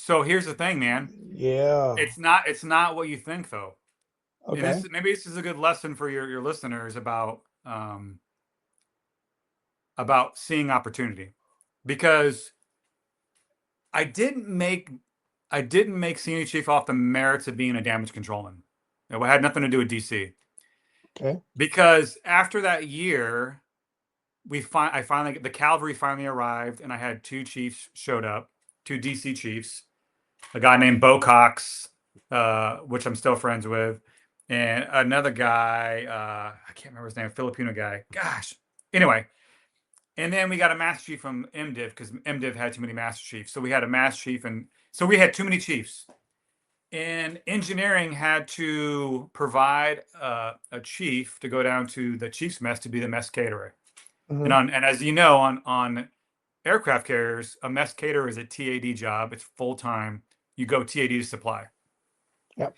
here's the thing, man. Yeah. It's not what you think though. And Okay. maybe this is a good lesson for your listeners about seeing opportunity. Because I didn't make senior chief off the merits of being a damage controlman. It had nothing to do with DC. Okay. Because after that year, the cavalry finally arrived, and I had two chiefs showed up, two DC chiefs, a guy named Bo Cox, which I'm still friends with, and another guy, I can't remember his name, Filipino guy. Gosh. Anyway, and then we got a master chief from MDiv because MDiv had too many master chiefs. So we had a master chief, and so we had too many chiefs. And engineering had to provide a chief to go down to the chief's mess to be the mess caterer. Mhm. And as you know, on aircraft carriers, a mess caterer is a TAD job. It's full time. You go TAD to supply. Yep.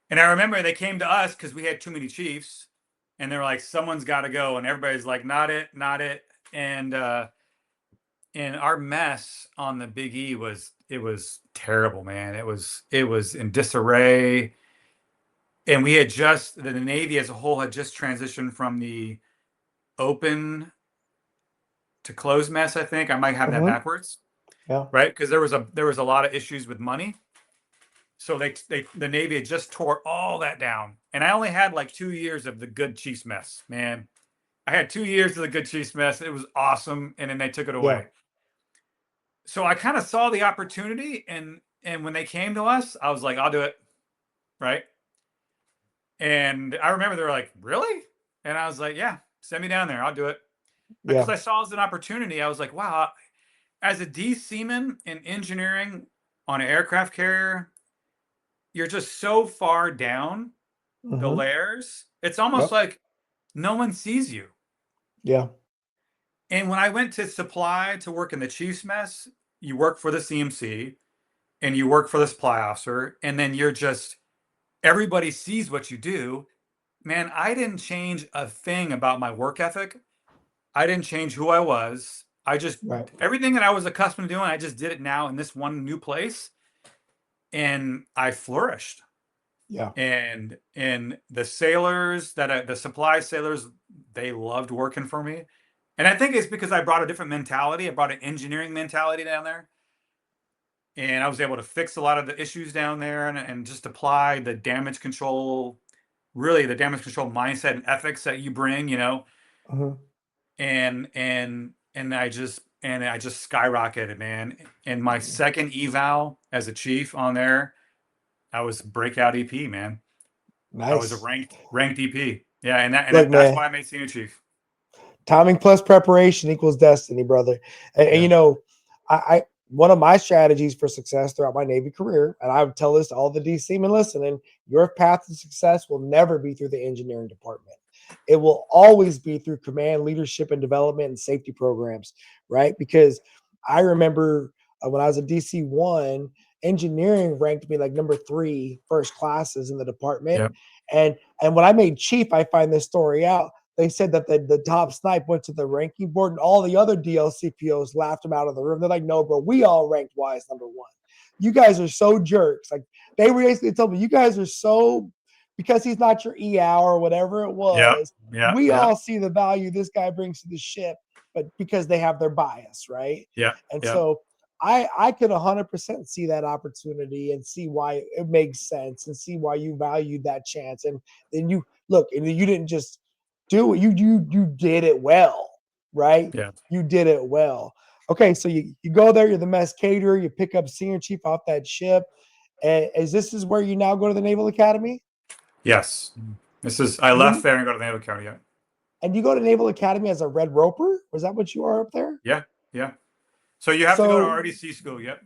And I remember they came to us because we had too many chiefs, and they're like, "Someone's got to go," and everybody's like, "Not it, not it." And our mess on the Big E was terrible, man. It was in disarray, and we had the Navy as a whole had just transitioned from the open to closed mess. I think I might have that Mhm. backwards, Yeah. right? Because there was a lot of issues with money. So the Navy had just tore all that down, and I only had like 2 years of the good Chiefs mess, man. I had 2 years of the good Chiefs mess. It was awesome, and then they took it Yeah. away. So I kind of saw the opportunity, and when they came to us, I was like, I'll do it, right? And I remember they were like, really? And I was like, yeah, send me down there, I'll do it. Because Yeah. I saw it as an opportunity. I was like, wow, as a D seaman in engineering on an aircraft carrier, you're just so far down the Mhm. layers. It's almost Yep. like no one sees you. Yeah. And when I went to supply to work in the chief's mess, you work for the CMC and you work for the supply officer, and then everybody sees what you do. Man, I didn't change a thing about my work ethic. I didn't change who I was. Right. Everything that I was accustomed to doing, I just did it now in this one new place, and I flourished. Yeah. And the sailors the supply sailors, they loved working for me. And I think it's because I brought a different mentality. I brought an engineering mentality down there. And I was able to fix a lot of the issues down there and just apply the damage control, really the damage control mindset and ethics that you bring, Mhm. and I just skyrocketed, man. And my second eval as a chief on there, I was breakout EP, man. I was a Nice. ranked EP. Yeah, Look, that's man, why I made senior chief. timing plus preparation equals destiny, brother. And Yeah. you know, I one of my strategies for success throughout my Navy career, and I would tell this to all the DC men listening, your path to success will never be through the engineering department. It will always be through command, leadership, and development and safety programs, right? Because I remember when I was a DC 1, engineering ranked me like number 3 first classes in the department. Yep. And when I made chief, I find this story out. They said that the top snipe went to the ranking board and all the other DLCPOs laughed him out of the room. They're like, no, bro, we all ranked Y as number 1. You guys are so jerks. Like they were basically told me, you guys are so, because he's not your EAL or whatever it Yep. was. Yeah. We Yeah. all see the value this guy brings to the ship, but because they have their bias, right? Yeah. And Yeah. so I could 100% see that opportunity and see why it makes sense and see why you valued that chance. And then you look, and you didn't just do it. You did it well, right? Yeah. You did it well. Okay, so you go there, you're the mess caterer, you pick up senior chief off that ship. And is where you now go to the Naval Academy? Yes. I And left then there and go to the Naval Academy. Yeah. and you go to Naval Academy as a Red Roper? Was that what you are up there? Yeah. Yeah. So you have to go to So RDC school. Yep.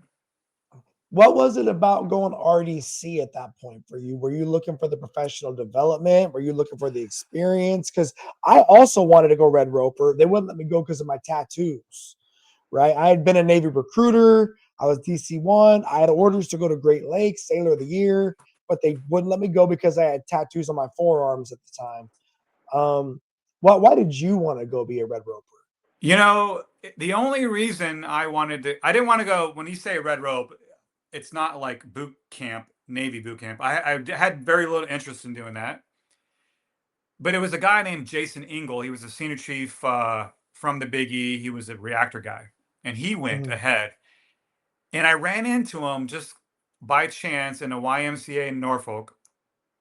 what was it about going RDC at that point for you? Were you looking for the professional development? Were you looking for the experience? Because I also wanted to go Red Roper. They wouldn't let me go because of my tattoos, right? I had been a Navy recruiter. I was DC 1. I had orders to go to Great Lakes, Sailor of the Year, but they wouldn't let me go because I had tattoos on my forearms at the time. Why did you want to go be a Red Roper? The only reason I didn't want to go, when you say red rope, it's not like boot camp, Navy boot camp. I had very little interest in doing that. But it was a guy named Jason Engel. He was a senior chief from the Big E. He was a reactor guy, and he went Mhm. ahead. And I ran into him just by chance in a YMCA in Norfolk,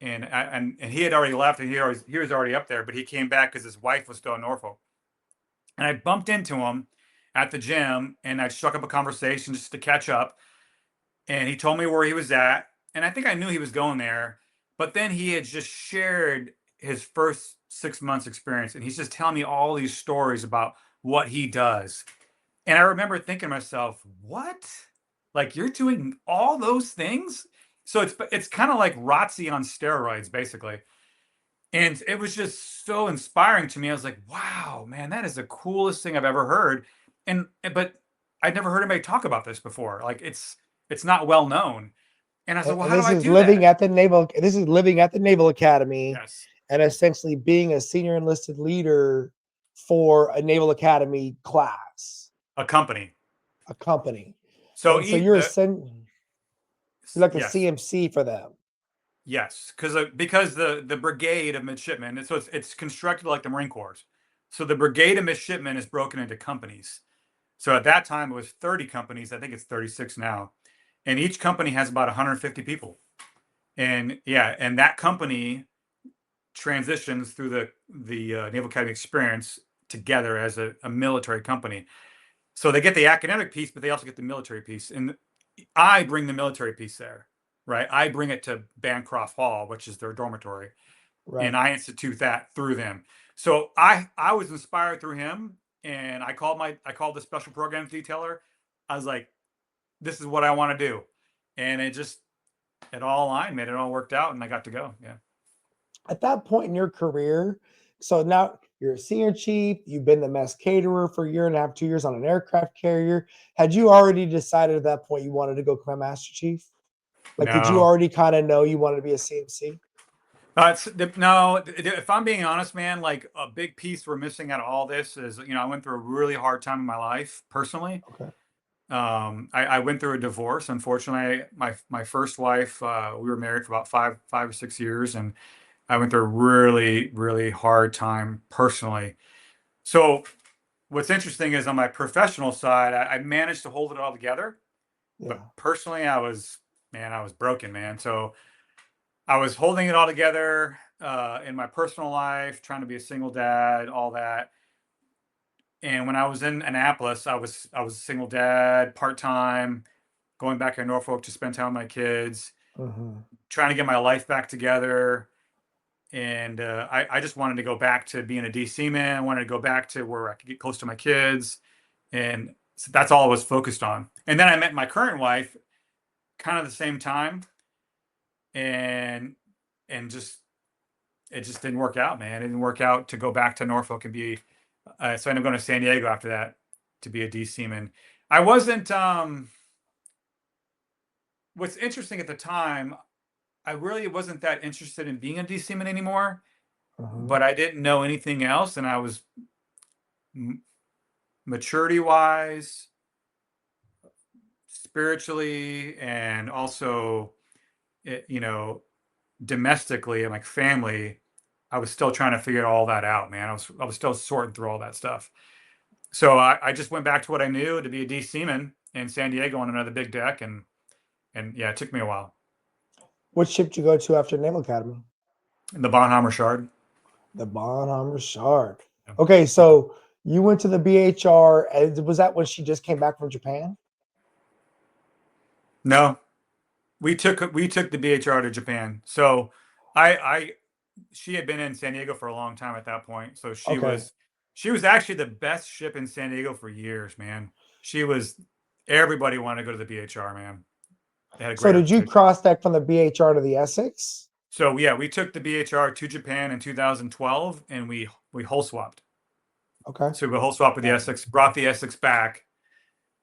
and he had already left, and he was already up there, but he came back because his wife was still in Norfolk. And I bumped into him at the gym, and I struck up a conversation just to catch up. And he told me where he was at, and I think I knew he was going there. But then he had just shared his first 6 months experience, and he's just telling me all these stories about what he does. And I remember thinking to myself, "What? Like you're doing all those things?" So it's kind of like ROTC on steroids, basically. And it was just so inspiring to me. I was like, "Wow, man, that is the coolest thing I've ever heard." But I'd never heard anybody talk about this before. Like it's not well known. And I was like, "Well, And how do this I is do that?" living at the Naval. This is living at the Naval Academy, Yes, and essentially being a senior enlisted leader for a Naval Academy class, a company. a company, So and so you're like the yes, CMC for them. yes, because the brigade of midshipmen. So it's constructed like the Marine Corps. So the brigade of midshipmen is broken into companies. So at that time it was 30 companies. I think it's 36 now, and each company has about 150 people. And yeah, and that company transitions through the Naval Academy experience together as a military company. So they get the academic piece, but they also get the military piece. And I bring the military piece there, right? I bring it to Bancroft Hall, which is their dormitory, and Right. I institute that through them. So I was inspired through him, and I called the special programs detailer. I was like, this is what I want to do, and it all aligned, man. It all worked out, and I got to go. Yeah. At that point in your career, so now you're a senior chief. You've been the mess caterer for a year and a half, 2 years on an aircraft carrier. Had you already decided at that point you wanted to go command master chief? Like, did you No, already kind of know you wanted to be a CMC? no. If I'm being honest, man, like a big piece we're missing out of all this is, I went through a really hard time in my life personally, Okay. I went through a divorce. Unfortunately, my first wife, we were married for about 5 or 6 years, and I went through a really, really hard time personally. So what's interesting is on my professional side, I managed to hold it all together. But Yeah. personally, I was broken, man. So I was holding it all together in my personal life, trying to be a single dad, all that. And when I was in Annapolis, I was a single dad, part time, going back to Norfolk to spend time with my kids, Hmm. trying to get my life back together. And I just wanted to go back to being a DC man. I wanted to go back to where I could get close to my kids. And so that's all I was focused on. And then I met my current wife kind of the same time. And just it just didn't work out, man. It didn't work out to go back to Norfolk and be. So I ended up going to San Diego after that to be a DC man. I wasn't. What's interesting at the time, I really wasn't that interested in being a DC man anymore. Hmm. But I didn't know anything else, and I was maturity wise, spiritually, and also, you know, domestically and like family. I was still trying to figure all that out, man. I was still sorting through all that stuff. So I just went back to what I knew to be a DC man in San Diego on another big deck, and yeah, it took me a while. What ship did you go to after Naval Academy? The Bonhammer Shard. The Bonhammer Shard. Yeah. Okay, so you went to the BHR, and was that when she just came back from Japan? No, we took the BHR to Japan. So I she had been in San Diego for a long time at that point. So Okay. she was actually the best ship in San Diego for years, man. She was Everybody wanted to go to the BHR, man. They had a So great did you reputation. cross deck from the BHR to the Essex? So yeah, we took the BHR to Japan in 2012 and we hull swapped. Okay. So we hull swapped with the Yeah. Essex, brought the Essex back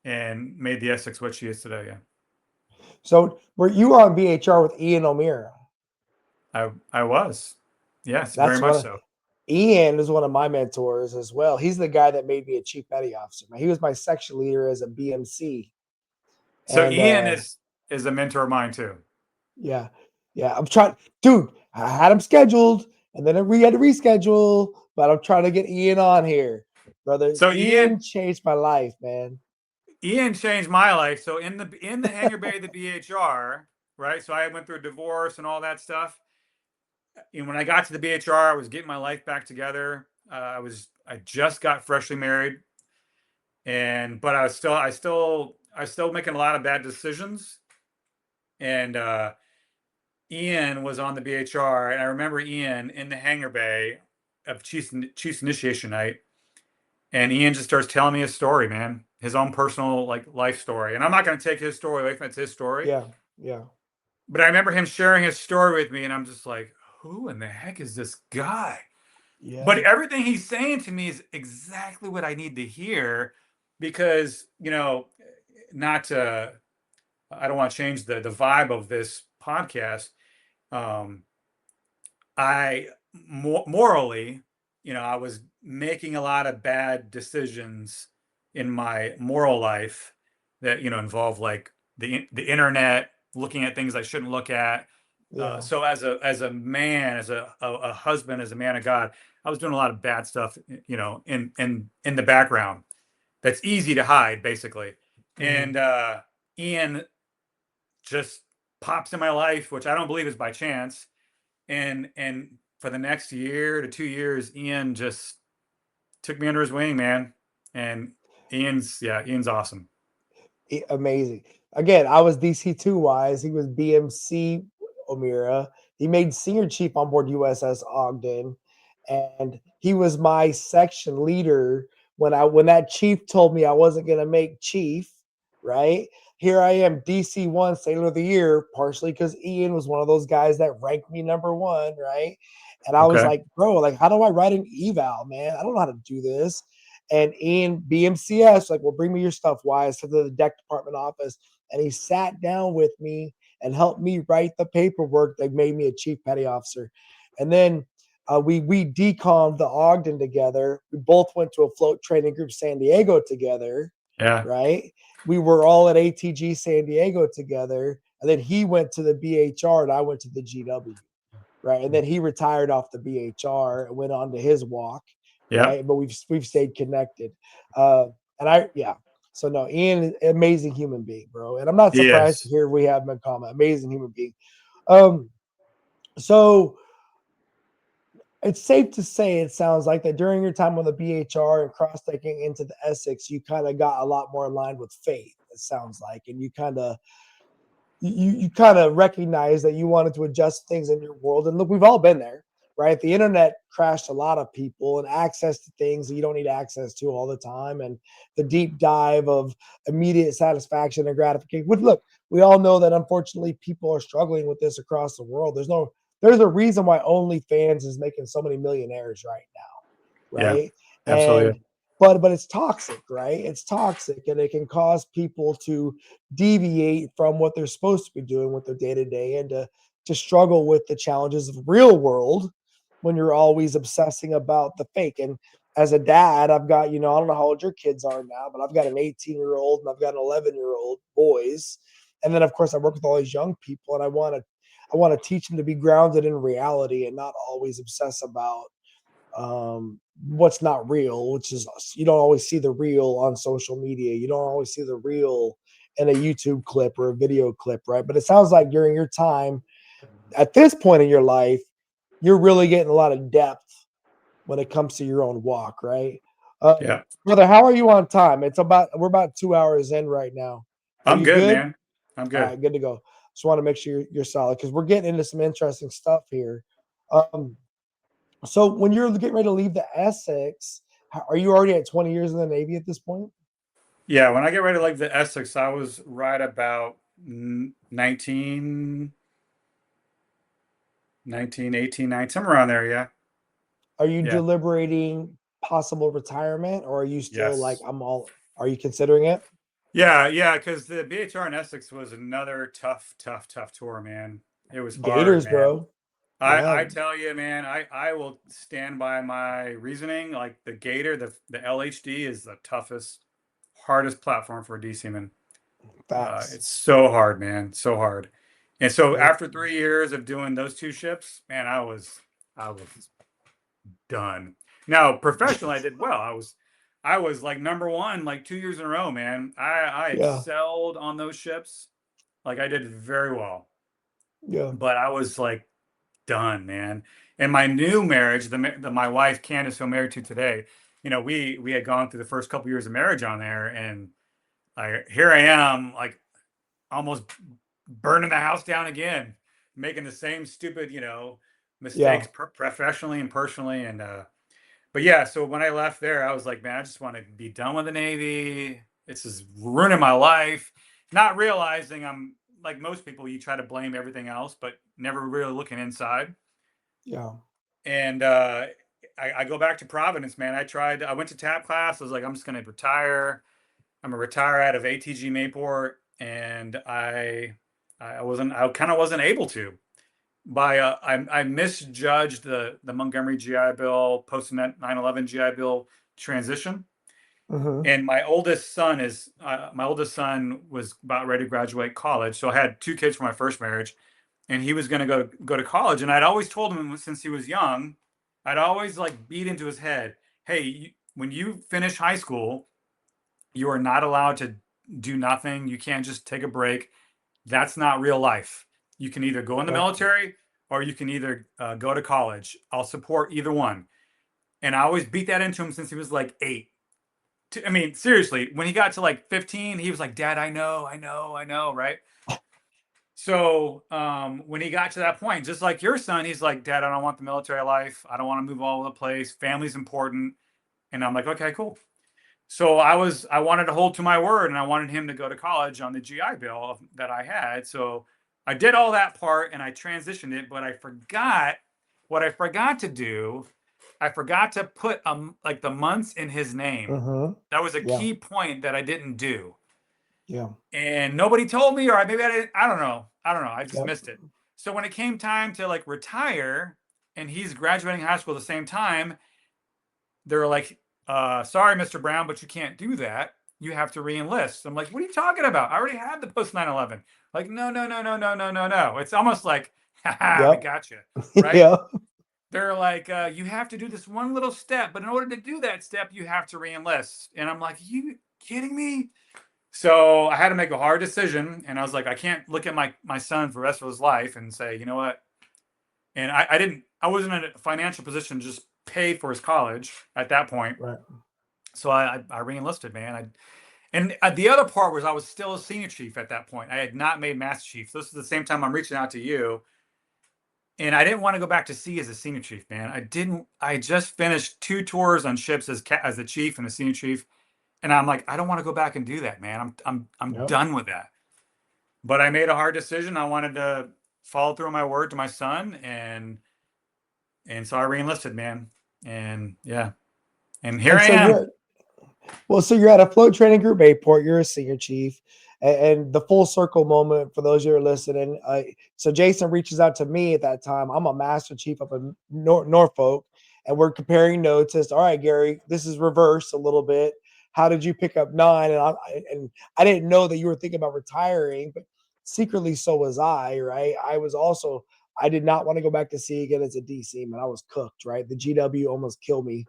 and made the Essex what she is today. Yeah. So were you on BHR with Ian O'Meara? I was. Yes, very That's much what so. Ian is one of my mentors as well. He's the guy that made me a chief petty officer. Man, he was my section leader as a BMC. So And Ian is a mentor of mine too. yeah, yeah. I'm trying, dude. I had him scheduled, and then we had to reschedule. But I'm trying to get Ian on here, brother. So Ian changed my life, man. Ian changed my life. So in the hangar bay of the BHR, right? So I went through a divorce and all that stuff. And when I got to the BHR, I was getting my life back together. I just got freshly married, but I was still making a lot of bad decisions. And Ian was on the BHR, and I remember Ian in the hangar bay of Chiefs Initiation Night, and Ian just starts telling me his story, man, his own personal like life story. And I'm not going to take his story away from it's his story, Yeah, yeah, but I remember him sharing his story with me, and I'm just like, who in the heck is this guy? But yeah, everything he's saying to me is exactly what I need to hear because, not to, I don't want to change the vibe of this podcast. Um, I morally, I was making a lot of bad decisions in my moral life that involve like the internet, looking at things I shouldn't look at. yeah. So as a man, as a husband, as a man of God, I was doing a lot of bad stuff, in the background. That's easy to hide, basically. Mhm. And Ian just pops in my life, which I don't believe is by chance. And for the next year to 2 years, Ian just took me under his wing, man. And Ian's awesome. Amazing. Again, I was DC2 wise. He was BMC O'Meara. He made senior chief on board USS Ogden, and he was my section leader when that chief told me I wasn't going to make chief. Right here, I am DC1 Sailor of the Year, partially because Ian was one of those guys that ranked me number one. Right, and I was Okay. like, bro, like, how do I write an eval, man? I don't know how to do this. And Ian BMCS, like, well, bring me your stuff. Wise to the deck department office. And he sat down with me and helped me write the paperwork that made me a chief petty officer. And then we decommed the Ogden together. We both went to a float training group San Diego together. Yeah. right? We were all at ATG San Diego together, and then he went to the BHR and I went to the GW, right? And then he retired off the BHR and went on to his walk, Yep. right? But we've stayed connected. And yeah. So no, Ian is an amazing human being, bro. And I'm not He surprised to is. hear we have him in common. Amazing human being. Um, so it's safe to say it sounds like that during your time on the BHR and cross taking into the Essex, you kind of got a lot more aligned with faith, it sounds like. And you kind of recognize that you wanted to adjust things in your world. And look, we've all been there, right? The internet crashed a lot of people and access to things that you don't need access to all the time. And the deep dive of immediate satisfaction and gratification. Look, we all know that unfortunately people are struggling with this across the world. There's a reason why OnlyFans is making so many millionaires right now, Yeah. right? And Absolutely. but it's toxic, right? It's toxic, and it can cause people to deviate from what they're supposed to be doing with their day to day, and to struggle with the challenges of real world when you're always obsessing about the fake. And as a dad, I've got, I don't know how old your kids are now, but I've got an 18-year-old and I've got an 11-year-old boys. And then of course I work with all these young people, and I want to teach them to be grounded in reality and not always obsess about what's not real, which is you don't always see the real on social media. You don't always see the real in a YouTube clip or a video clip, right? But it sounds like during your time at this point in your life, you're really getting a lot of depth when it comes to your own walk, right? Yeah. Brother, how are you on time? We're about 2 hours in right now. Are I'm you good, good? man. I'm All good. right, good to go. Just want to make sure you're solid because we're getting into some interesting stuff here. Um, so when you're getting ready to leave the Essex, are you already at 20 years in the Navy at this point? Yeah. When I get ready to leave the Essex, I was right about 19, 19, 18, 19, somewhere around there. Yeah. Are you Yeah. deliberating possible retirement, or are you still like Yes. are you considering it? Yeah. Yeah. Because the BHR in Essex was another tough, tough, tough tour, man. It was hard, Gators, man. bro. Yeah, I tell you, man, I will stand by my reasoning. Like the Gator, the LHD is the toughest, hardest platform for a D seaman. facts. It's so hard, man, so hard. And so Yep. after 3 years of doing those two ships, man, I was done. Now professionally, I did well. I was like number one like 2 years in a row, man. I Yeah, excelled on those ships. Like I did very well, yeah. but I was like done, man. And my new marriage, my wife Candace, who I'm married to today, we had gone through the first couple years of marriage on there, and here I am, like almost burning the house down again, making the same stupid, Yeah. mistakes professionally and personally, and but yeah. So when I left there, I was like, man, I just want to be done with the Navy. This is ruining my life. Not realizing I'm like most people, you try to blame everything else, but never really looking inside. Yeah. And I go back to Providence, man. I went to TAP class. I was like, I'm just going to retire. I'm going to retire out of ATG Mayport. And I kind of wasn't able to. I misjudged the Montgomery GI Bill, post 9/11 GI Bill transition. Hmm. And my oldest son was about ready to graduate college. So I had two kids from my first marriage, and he was going to go to college. And I'd always told him since he was young, I'd always like beat into his head, hey, when you finish high school, you are not allowed to do nothing. You can't just take a break. That's not real life. You can either go in the Yep. military or you can either go to college. I'll support either one. And I always beat that into him since he was like 8. I mean, seriously, when he got to like 15, he was like, Dad, I know, right? So when he got to that point, just like your son, he's like, Dad, I don't want the military life. I don't want to move all over the place. Family's important. And I'm like, okay, cool. So I wanted to hold to my word, and I wanted him to go to college on the GI Bill that I had. So I did all that part and I transitioned it, but I forgot what I forgot to do. I forgot to put like the months in his name. Hmm. That was a Yeah. key point that I didn't do. Yeah. And nobody told me, or maybe I didn't. I don't know. I just Yep. missed it. So when it came time to like retire, and he's graduating high school at the same time, they were like, "Sorry, Mr. Brown, but you can't do that. you have to re-enlist. I'm like, what are you talking about? I already had the post 9/11. Like, no. It's almost like, haha, we Yep. got you, right? Yeah. They're like, you have to do this one little step, but in order to do that step, you have to re-enlist. And I'm like, you kidding me? So I had to make a hard decision, and I was like, I can't look at my son for the rest of his life and say, you know what? And I wasn't in a financial position to just pay for his college at that point. Right. So I re-enlisted, man. And the other part was I was still a senior chief at that point. I had not made master chief. This is the same time I'm reaching out to you. And I didn't want to go back to sea as a senior chief, man. I just finished 2 tours on ships as the chief and the senior chief. And I'm like, I don't want to go back and do that, man. I'm Yep. done with that. But I made a hard decision. I wanted to follow through on my word to my son, and so I re-enlisted, man. And yeah. And here And I so am. so you're at a float training group Mayport, you're a senior chief, and the full circle moment for those who are listening. So Jason reaches out to me at that time. I'm a master chief up in Norfolk, and we're comparing notes as, all right, Gary, this is reverse a little bit. How did you pick up 9? And I didn't know that you were thinking about retiring, but secretly so was I, right? I did not want to go back to sea again as a DC, man. I was cooked, right? The GW almost killed me.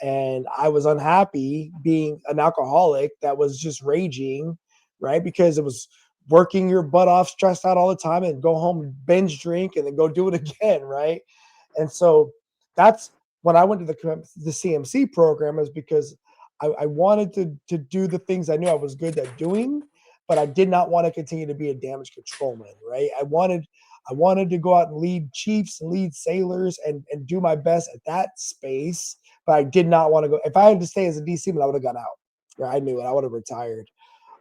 And I was unhappy being an alcoholic that was just raging, right? Because it was working your butt off, stressed out all the time, and go home and binge drink and then go do it again, right? And so that's when I went to the CMC program, is because I wanted to do the things I knew I was good at doing, but I did not want to continue to be a damage controlman, right? I wanted to go out and lead chiefs and lead sailors and do my best at that space, but I did not want to go. If I had to stay as a DC, I would have got out. Right? I knew it. I would have retired.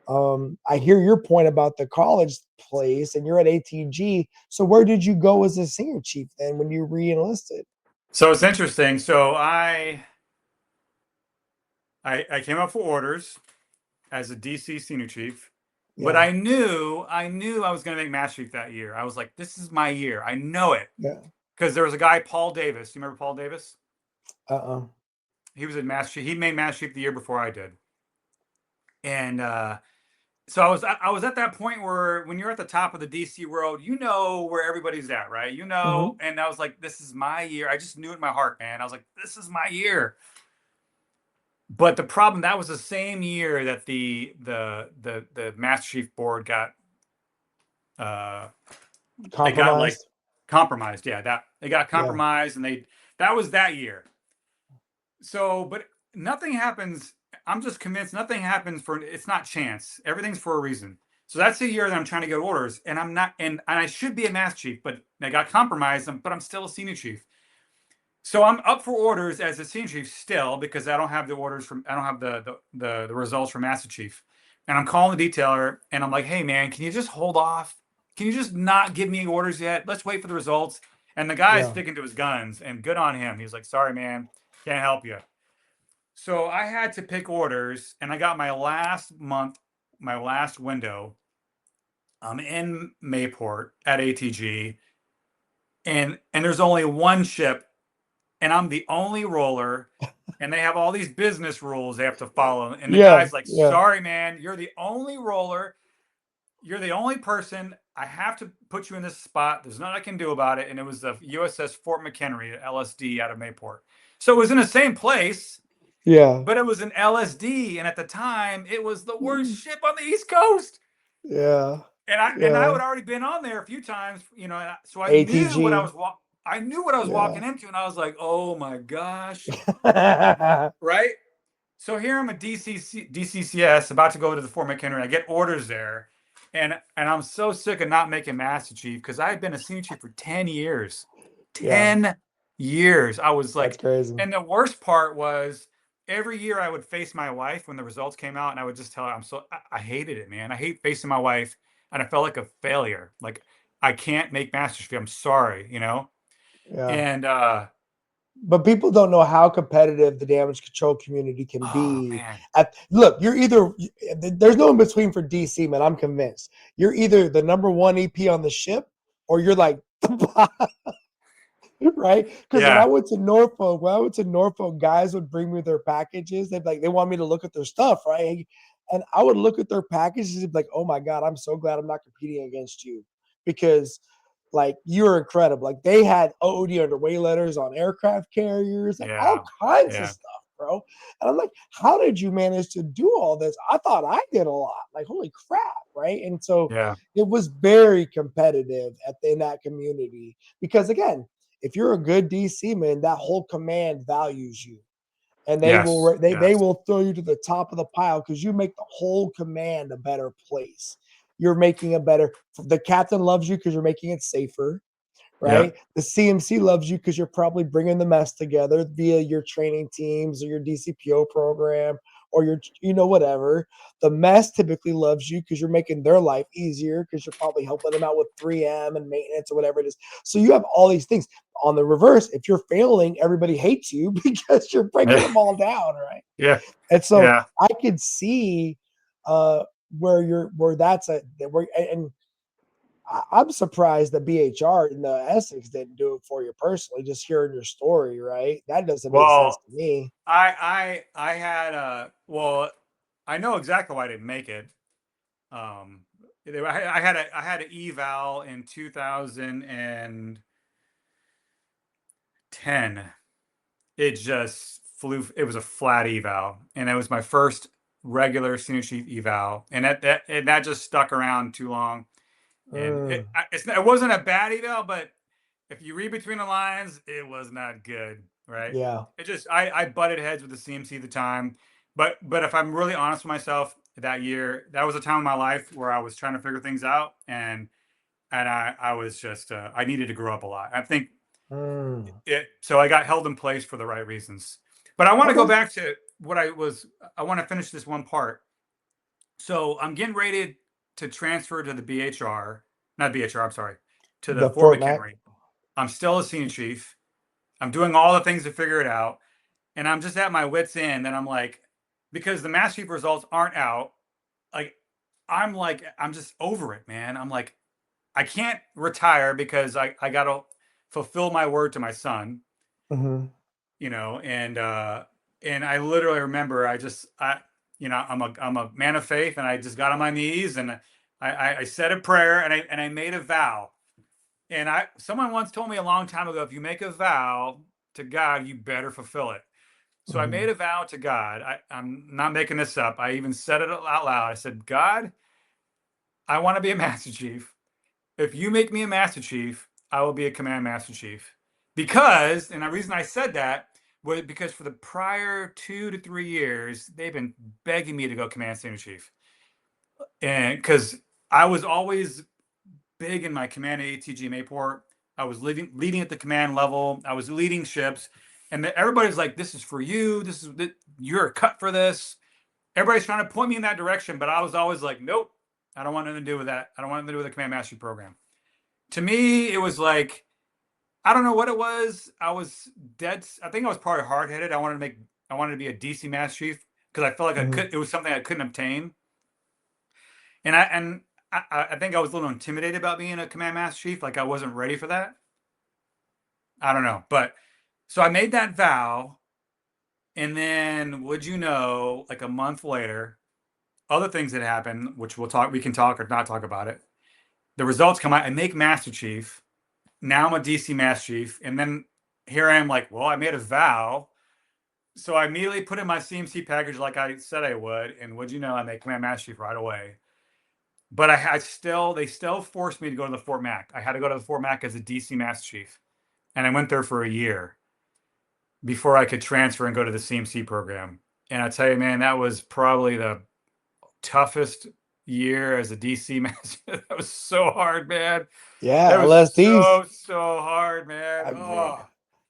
I hear your point about the college place, and you're at ATG. So where did you go as a senior chief then when you re-enlisted? So it's interesting. So I came up for orders as a DC senior chief, but Yeah. I knew I was going to make master chief that year. I was like, this is my year. I know it. Yeah. Because there was a guy, Paul Davis. You remember Paul Davis? Uh-uh. He was in master chief. He made master chief the year before I did. And so I was at that point where when you're at the top of the DC world, you know where everybody's at, right? You know, and I was like, this is my year. I just knew it in my heart, man. I was like, this is my year. But the problem, that was the same year that the Master Chief board got Compromised. they got like compromised. Yeah, that they got Yeah. compromised, and that was that year. So, but nothing happens. I'm just convinced nothing happens it's not chance. Everything's for a reason. So that's the year that I'm trying to get orders, and I'm not, and I should be a Master Chief, but I got compromised, but I'm still a Senior Chief. So I'm up for orders as a senior chief still, because I don't have the orders I don't have the results from Master Chief. And I'm calling the detailer, and I'm like, hey man, can you just hold off? Can you just not give me orders yet? Let's wait for the results. And the guy's sticking to his guns, and good on him. He's like, sorry man, can't help you. So I had to pick orders, and I got my last window in Mayport at ATG. And there's only one ship, and I'm the only roller, and they have all these business rules they have to follow. And the guy's like, sorry, man, you're the only roller. You're the only person. I have to put you in this spot. There's nothing I can do about it. And it was the USS Fort McHenry, LSD, out of Mayport. So it was in the same place. Yeah. But it was an LSD. And at the time, it was the worst ship on the East Coast. Yeah. And I had already been on there a few times, you know, so I knew what I was walking into, and I was like, oh my gosh. Right? So here I'm a DCCS about to go to the Fort McHenry. I get orders there, and I'm so sick of not making Master Chief, because I had been a senior chief for 10 years. 10 years. I was like, that's crazy. And the worst part was every year I would face my wife when the results came out, and I would just tell her I hated it, man. I hate facing my wife. And I felt like a failure. Like, I can't make Master Chief. I'm sorry, you know? Yeah. And but people don't know how competitive the damage control community can be. Look, you're either, there's no in between for DC, man. I'm convinced. You're either the #1 EP on the ship, or you're like right? Because when I went to Norfolk, guys would bring me their packages. They want me to look at their stuff, right? And I would look at their packages and be like, oh my God, I'm so glad I'm not competing against you because like you're incredible. Like they had OOD underway letters on aircraft carriers, like all Yeah. kinds of Yeah. stuff, bro. And I'm like, how did you manage to do all this? I thought I did a lot. Like, holy crap, right? And so Yeah. it was very competitive in that community because again, if you're a good DC man, that whole command values you and Yes. they Yes. will throw you to the top of the pile because you make the whole command a better place. You're making a better. The captain loves you because you're making it safer, Yeah. right? The CMC loves you because you're probably bringing the mess together via your training teams or your DCPO program or your, whatever. The mess typically loves you because you're making their life easier because you're probably helping them out with 3M and maintenance or whatever it is. So you have all these things. On the reverse, if you're failing, everybody hates you because you're breaking them all down, right? Yeah. And so Yeah. I could see uh where that's and I'm surprised that BHR and the Essex didn't do it for you personally, just hearing your story, right? That doesn't make sense Well, to me. I had well, I know exactly why I didn't make it. I had an eval in 2010. It just flew. It was a flat eval, and it was my first regular senior chief eval, and that just stuck around too long. And Mm, it wasn't a bad eval, but if you read between the lines, it was not good, right? yeah. It just I butted heads with the CMC at the time, but if I'm really honest with myself, that year that was a time in my life where I was trying to figure things out, and I was just I needed to grow up a lot. I think Mm. so I got held in place for the right reasons. But I want to go Okay. back to what I want to finish this one part. So I'm getting ready to transfer to the BHR, not BHR, I'm sorry, to the The Fort Fort Mac. McHenry. I'm still a senior chief. I'm doing all the things to figure it out. And I'm just at my wits' end. And I'm like, because the Mass Chief results aren't out, I'm just over it, man. I'm like, I can't retire because I gotta fulfill my word to my son, Mm-hmm. and I literally remember I'm a man of faith, and I just got on my knees and I said a prayer and I made a vow. And someone once told me a long time ago, if you make a vow to God, you better fulfill it. So I Mm-hmm. made a vow to God. I'm not making this up. I even said it out loud. I said, God, I want to be a Master Chief. If you make me a Master Chief, I will be a Command Master Chief. Because, and the reason I said that was because for the prior 2 to 3 years, they've been begging me to go Command Senior Chief. And because I was always big in my command at ATG Mayport, I was leading at the command level. I was leading ships, and everybody's like, "This is for you. You're cut for this." Everybody's trying to point me in that direction, but I was always like, "Nope, I don't want anything to do with that. I don't want anything to do with the command mastery program." To me, it was like I don't know what it was. I was dead. I think I was probably hard headed. I wanted to be a DC Master Chief because I felt like I Mm-hmm. could. It was something I couldn't obtain, and I think I was a little intimidated about being a command master chief. Like I wasn't ready for that. I don't know, but so I made that vow, and then would you know, like a month later, other things that happened, which we can talk or not talk about it. The results come out. I make master chief. Now I'm a DC master chief, and then here I am, like, well, I made a vow. So I immediately put in my CMC package like I said I would, and would you know, I make command master chief right away. But they still forced me to go to the Fort Mac. I had to go to the Fort Mac as a DC Master Chief, and I went there for a year before I could transfer and go to the CMC program. And I tell you, man, that was probably the toughest year as a DC Master. That was so hard, man. Yeah, That was LSDs. so hard, man. I mean, Oh,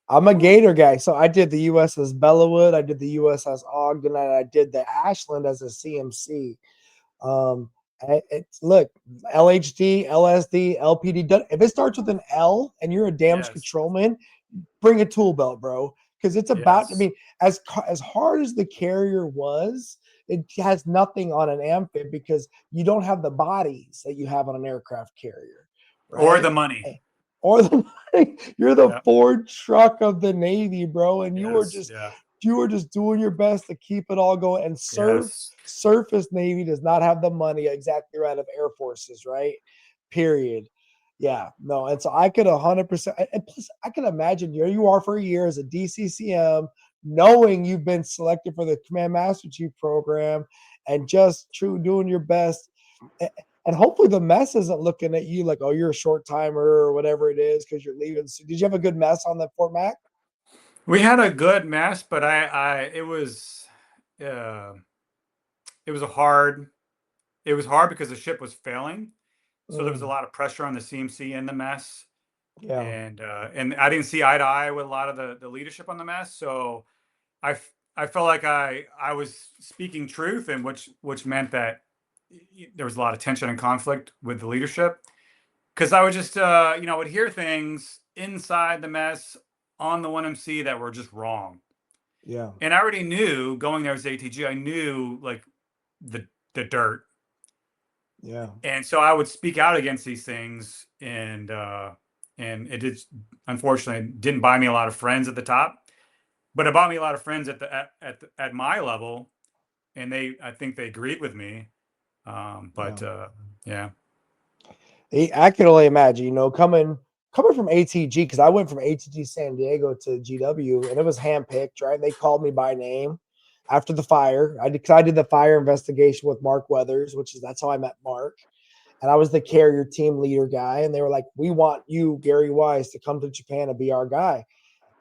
I'm a whew. Gator guy, so I did the USS Bellawood, I did the USS Ogden, and I did the Ashland as a CMC. Um, look, LHD, LSD, LPD. If it starts with an L and you're a damage Yes, controlman, bring a tool belt, bro. Because it's about. I yes, mean, as hard as the carrier was, it has nothing on an amphib because you don't have the bodies that you have on an aircraft carrier, or right? the money. Or the you're the Yeah, Ford truck of the Navy, bro, and you are yes, just yeah, you were just doing your best to keep it all going. And Yes. surface Navy does not have the money, exactly right, of Air Forces, right? Period. Yeah, no, and so I could 100%, and plus I can imagine here you are for a year as a DCCM, knowing you've been selected for the Command Master Chief program, and just true doing your best. And hopefully the mess isn't looking at you like, oh, you're a short timer or whatever it is because you're leaving. So did you have a good mess on the Fort Mac? We had a good mess, but uh, it was hard because the ship was failing. So there was a lot of pressure on the CMC in the mess. Yeah. And I didn't see eye to eye with a lot of the leadership on the mess. So I felt like I was speaking truth, and which meant that there was a lot of tension and conflict with the leadership, because I would just would hear things inside the mess on the 1MC that were just wrong. Yeah. And I already knew going there as ATG, I knew like the dirt. Yeah. And so I would speak out against these things, and it did, unfortunately, didn't buy me a lot of friends at the top, but it bought me a lot of friends at my level, and I think they agreed with me. Yeah. I can only imagine, coming from ATG, because I went from ATG San Diego to GW, and it was handpicked, right? They called me by name after the fire. I did the fire investigation with Mark Weathers, that's how I met Mark. And I was the carrier team leader guy. And they were like, we want you, Gary Wise, to come to Japan and be our guy.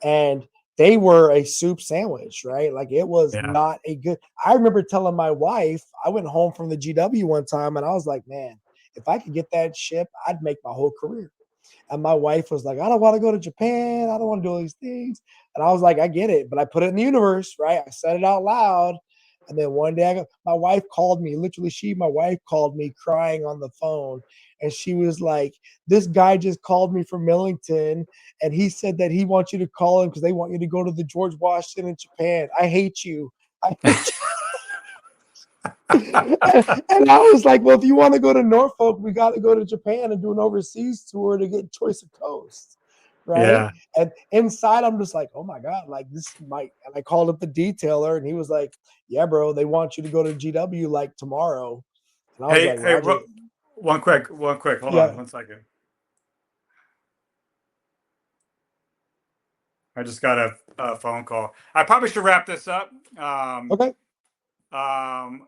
And they were a soup sandwich, right? Like it was not a good. I remember telling my wife, I went home from the GW one time and I was like, man, if I could get that ship, I'd make my whole career. And my wife was like, I don't want to go to Japan. I don't want to do all these things. And I was like, I get it. But I put it in the universe, right? I said it out loud. And then one day my wife called me, literally my wife called me crying on the phone. And she was like, this guy just called me from Millington. And he said that he wants you to call him because they want you to go to the George Washington in Japan. I hate you. I hate you. and I was like, well, if you want to go to Norfolk, we got to go to Japan and do an overseas tour to get choice of coast. Right. Yeah. And inside, I'm just like, oh my God, like this might. And I called up the detailer and he was like, yeah, bro, they want you to go to GW like tomorrow. And I was like, Roger. One quick. Hold on 1 second. I just got a phone call. I probably should wrap this up. Okay.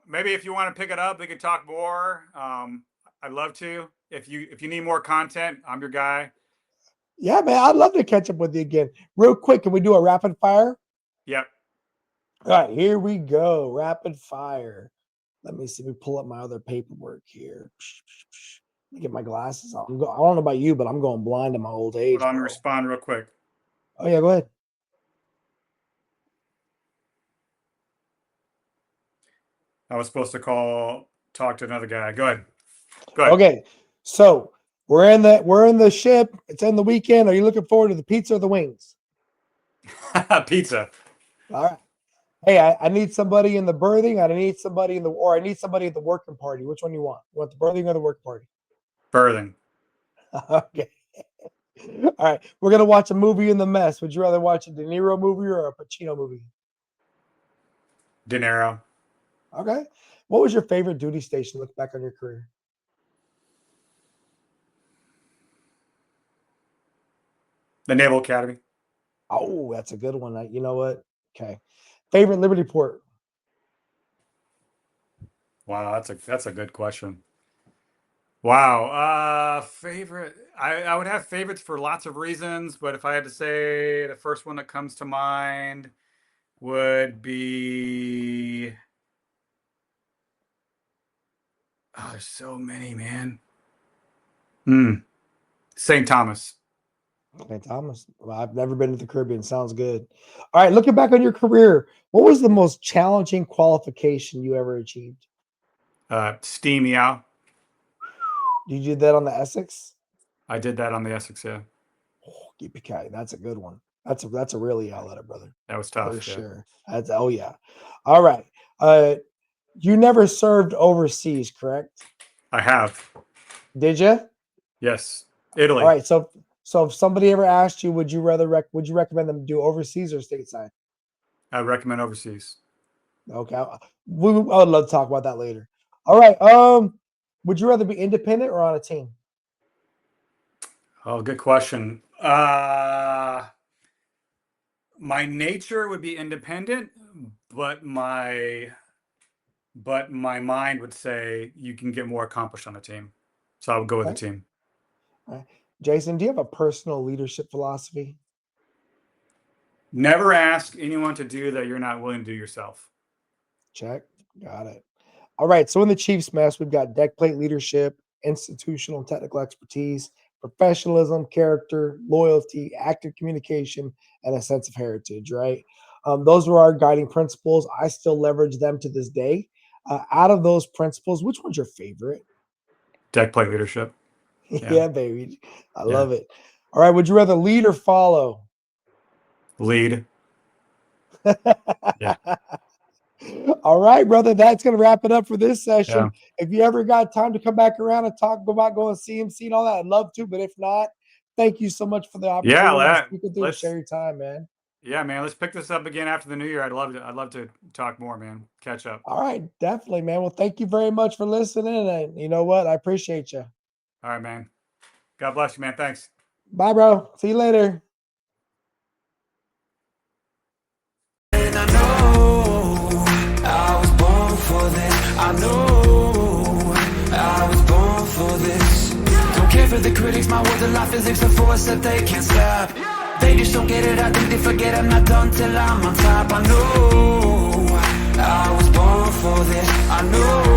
Maybe if you want to pick it up, we could talk more. I'd love to. If you need more content, I'm your guy. Yeah, man, I'd love to catch up with you again. Real quick, can we do a rapid fire? Yep. All right, here we go. Rapid fire. Let me see. Let me pull up my other paperwork here. Let me get my glasses on. I don't know about you, but I'm going blind in my old age. Hold on, respond real quick. Oh, yeah, go ahead. I was supposed to talk to another guy. Go ahead. Okay, so we're in the ship. It's in the weekend. Are you looking forward to the pizza or the wings? Pizza. All right. Hey, I need somebody in the berthing. I need somebody at the working party. Which one you want? You want the berthing or the work party? Berthing. Okay. All right. We're gonna watch a movie in the mess. Would you rather watch a De Niro movie or a Pacino movie? De Niro. Okay. What was your favorite duty station? Look back on your career. The Naval Academy. Oh, that's a good one. You know what? Okay. Favorite Liberty port? Wow, that's a good question. Wow. Favorite. I would have favorites for lots of reasons, but if I had to say, the first one that comes to mind would be, oh, there's so many, man. St. Thomas. St. Thomas. Well, I've never been to the Caribbean. Sounds good. All right. Looking back on your career, what was the most challenging qualification you ever achieved? Steam Yow. Did you do that on the Essex? I did that on the Essex, yeah. Oh, yippee-ki-yay. That's a good one. That's a really yell at it, brother. That was tough. For sure. Oh yeah. All right. You never served overseas, correct? I have. Did you? Yes. Italy. All right. So if somebody ever asked you, would you recommend them do overseas or stateside? I recommend overseas. Okay, I would love to talk about that later. All right. Would you rather be independent or on a team? Oh, good question. My nature would be independent, but my mind would say you can get more accomplished on a team. So I would go with a Okay. team. All right. Jason, do you have a personal leadership philosophy? Never ask anyone to do that you're not willing to do yourself. Check. Got it. All right. So in the Chiefs mess, we've got deck plate leadership, institutional and technical expertise, professionalism, character, loyalty, active communication, and a sense of heritage, right? Those were our guiding principles. I still leverage them to this day. Out of those principles, which one's your favorite? Deck plate leadership. Yeah, baby. I Yeah. love it. All right. Would you rather lead or follow? Lead. Yeah. All right, brother. That's going to wrap it up for this session. Yeah. If you ever got time to come back around and talk about going CMC and all that, I'd love to. But if not, thank you so much for the opportunity to speak with you and share your time, man. Yeah, man. Let's pick this up again after the new year. I'd love to talk more, man. Catch up. All right, definitely, man. Well, thank you very much for listening. And you know what? I appreciate you. All right, man. God bless you, man. Thanks. Bye, bro. See you later. And I know I was born for this. I know I was born for this. Don't care for the critics, my words are like physics, a force that they can't stop. They just don't get it, I think they forget I'm not done till I'm on top. I know I was born for this. I know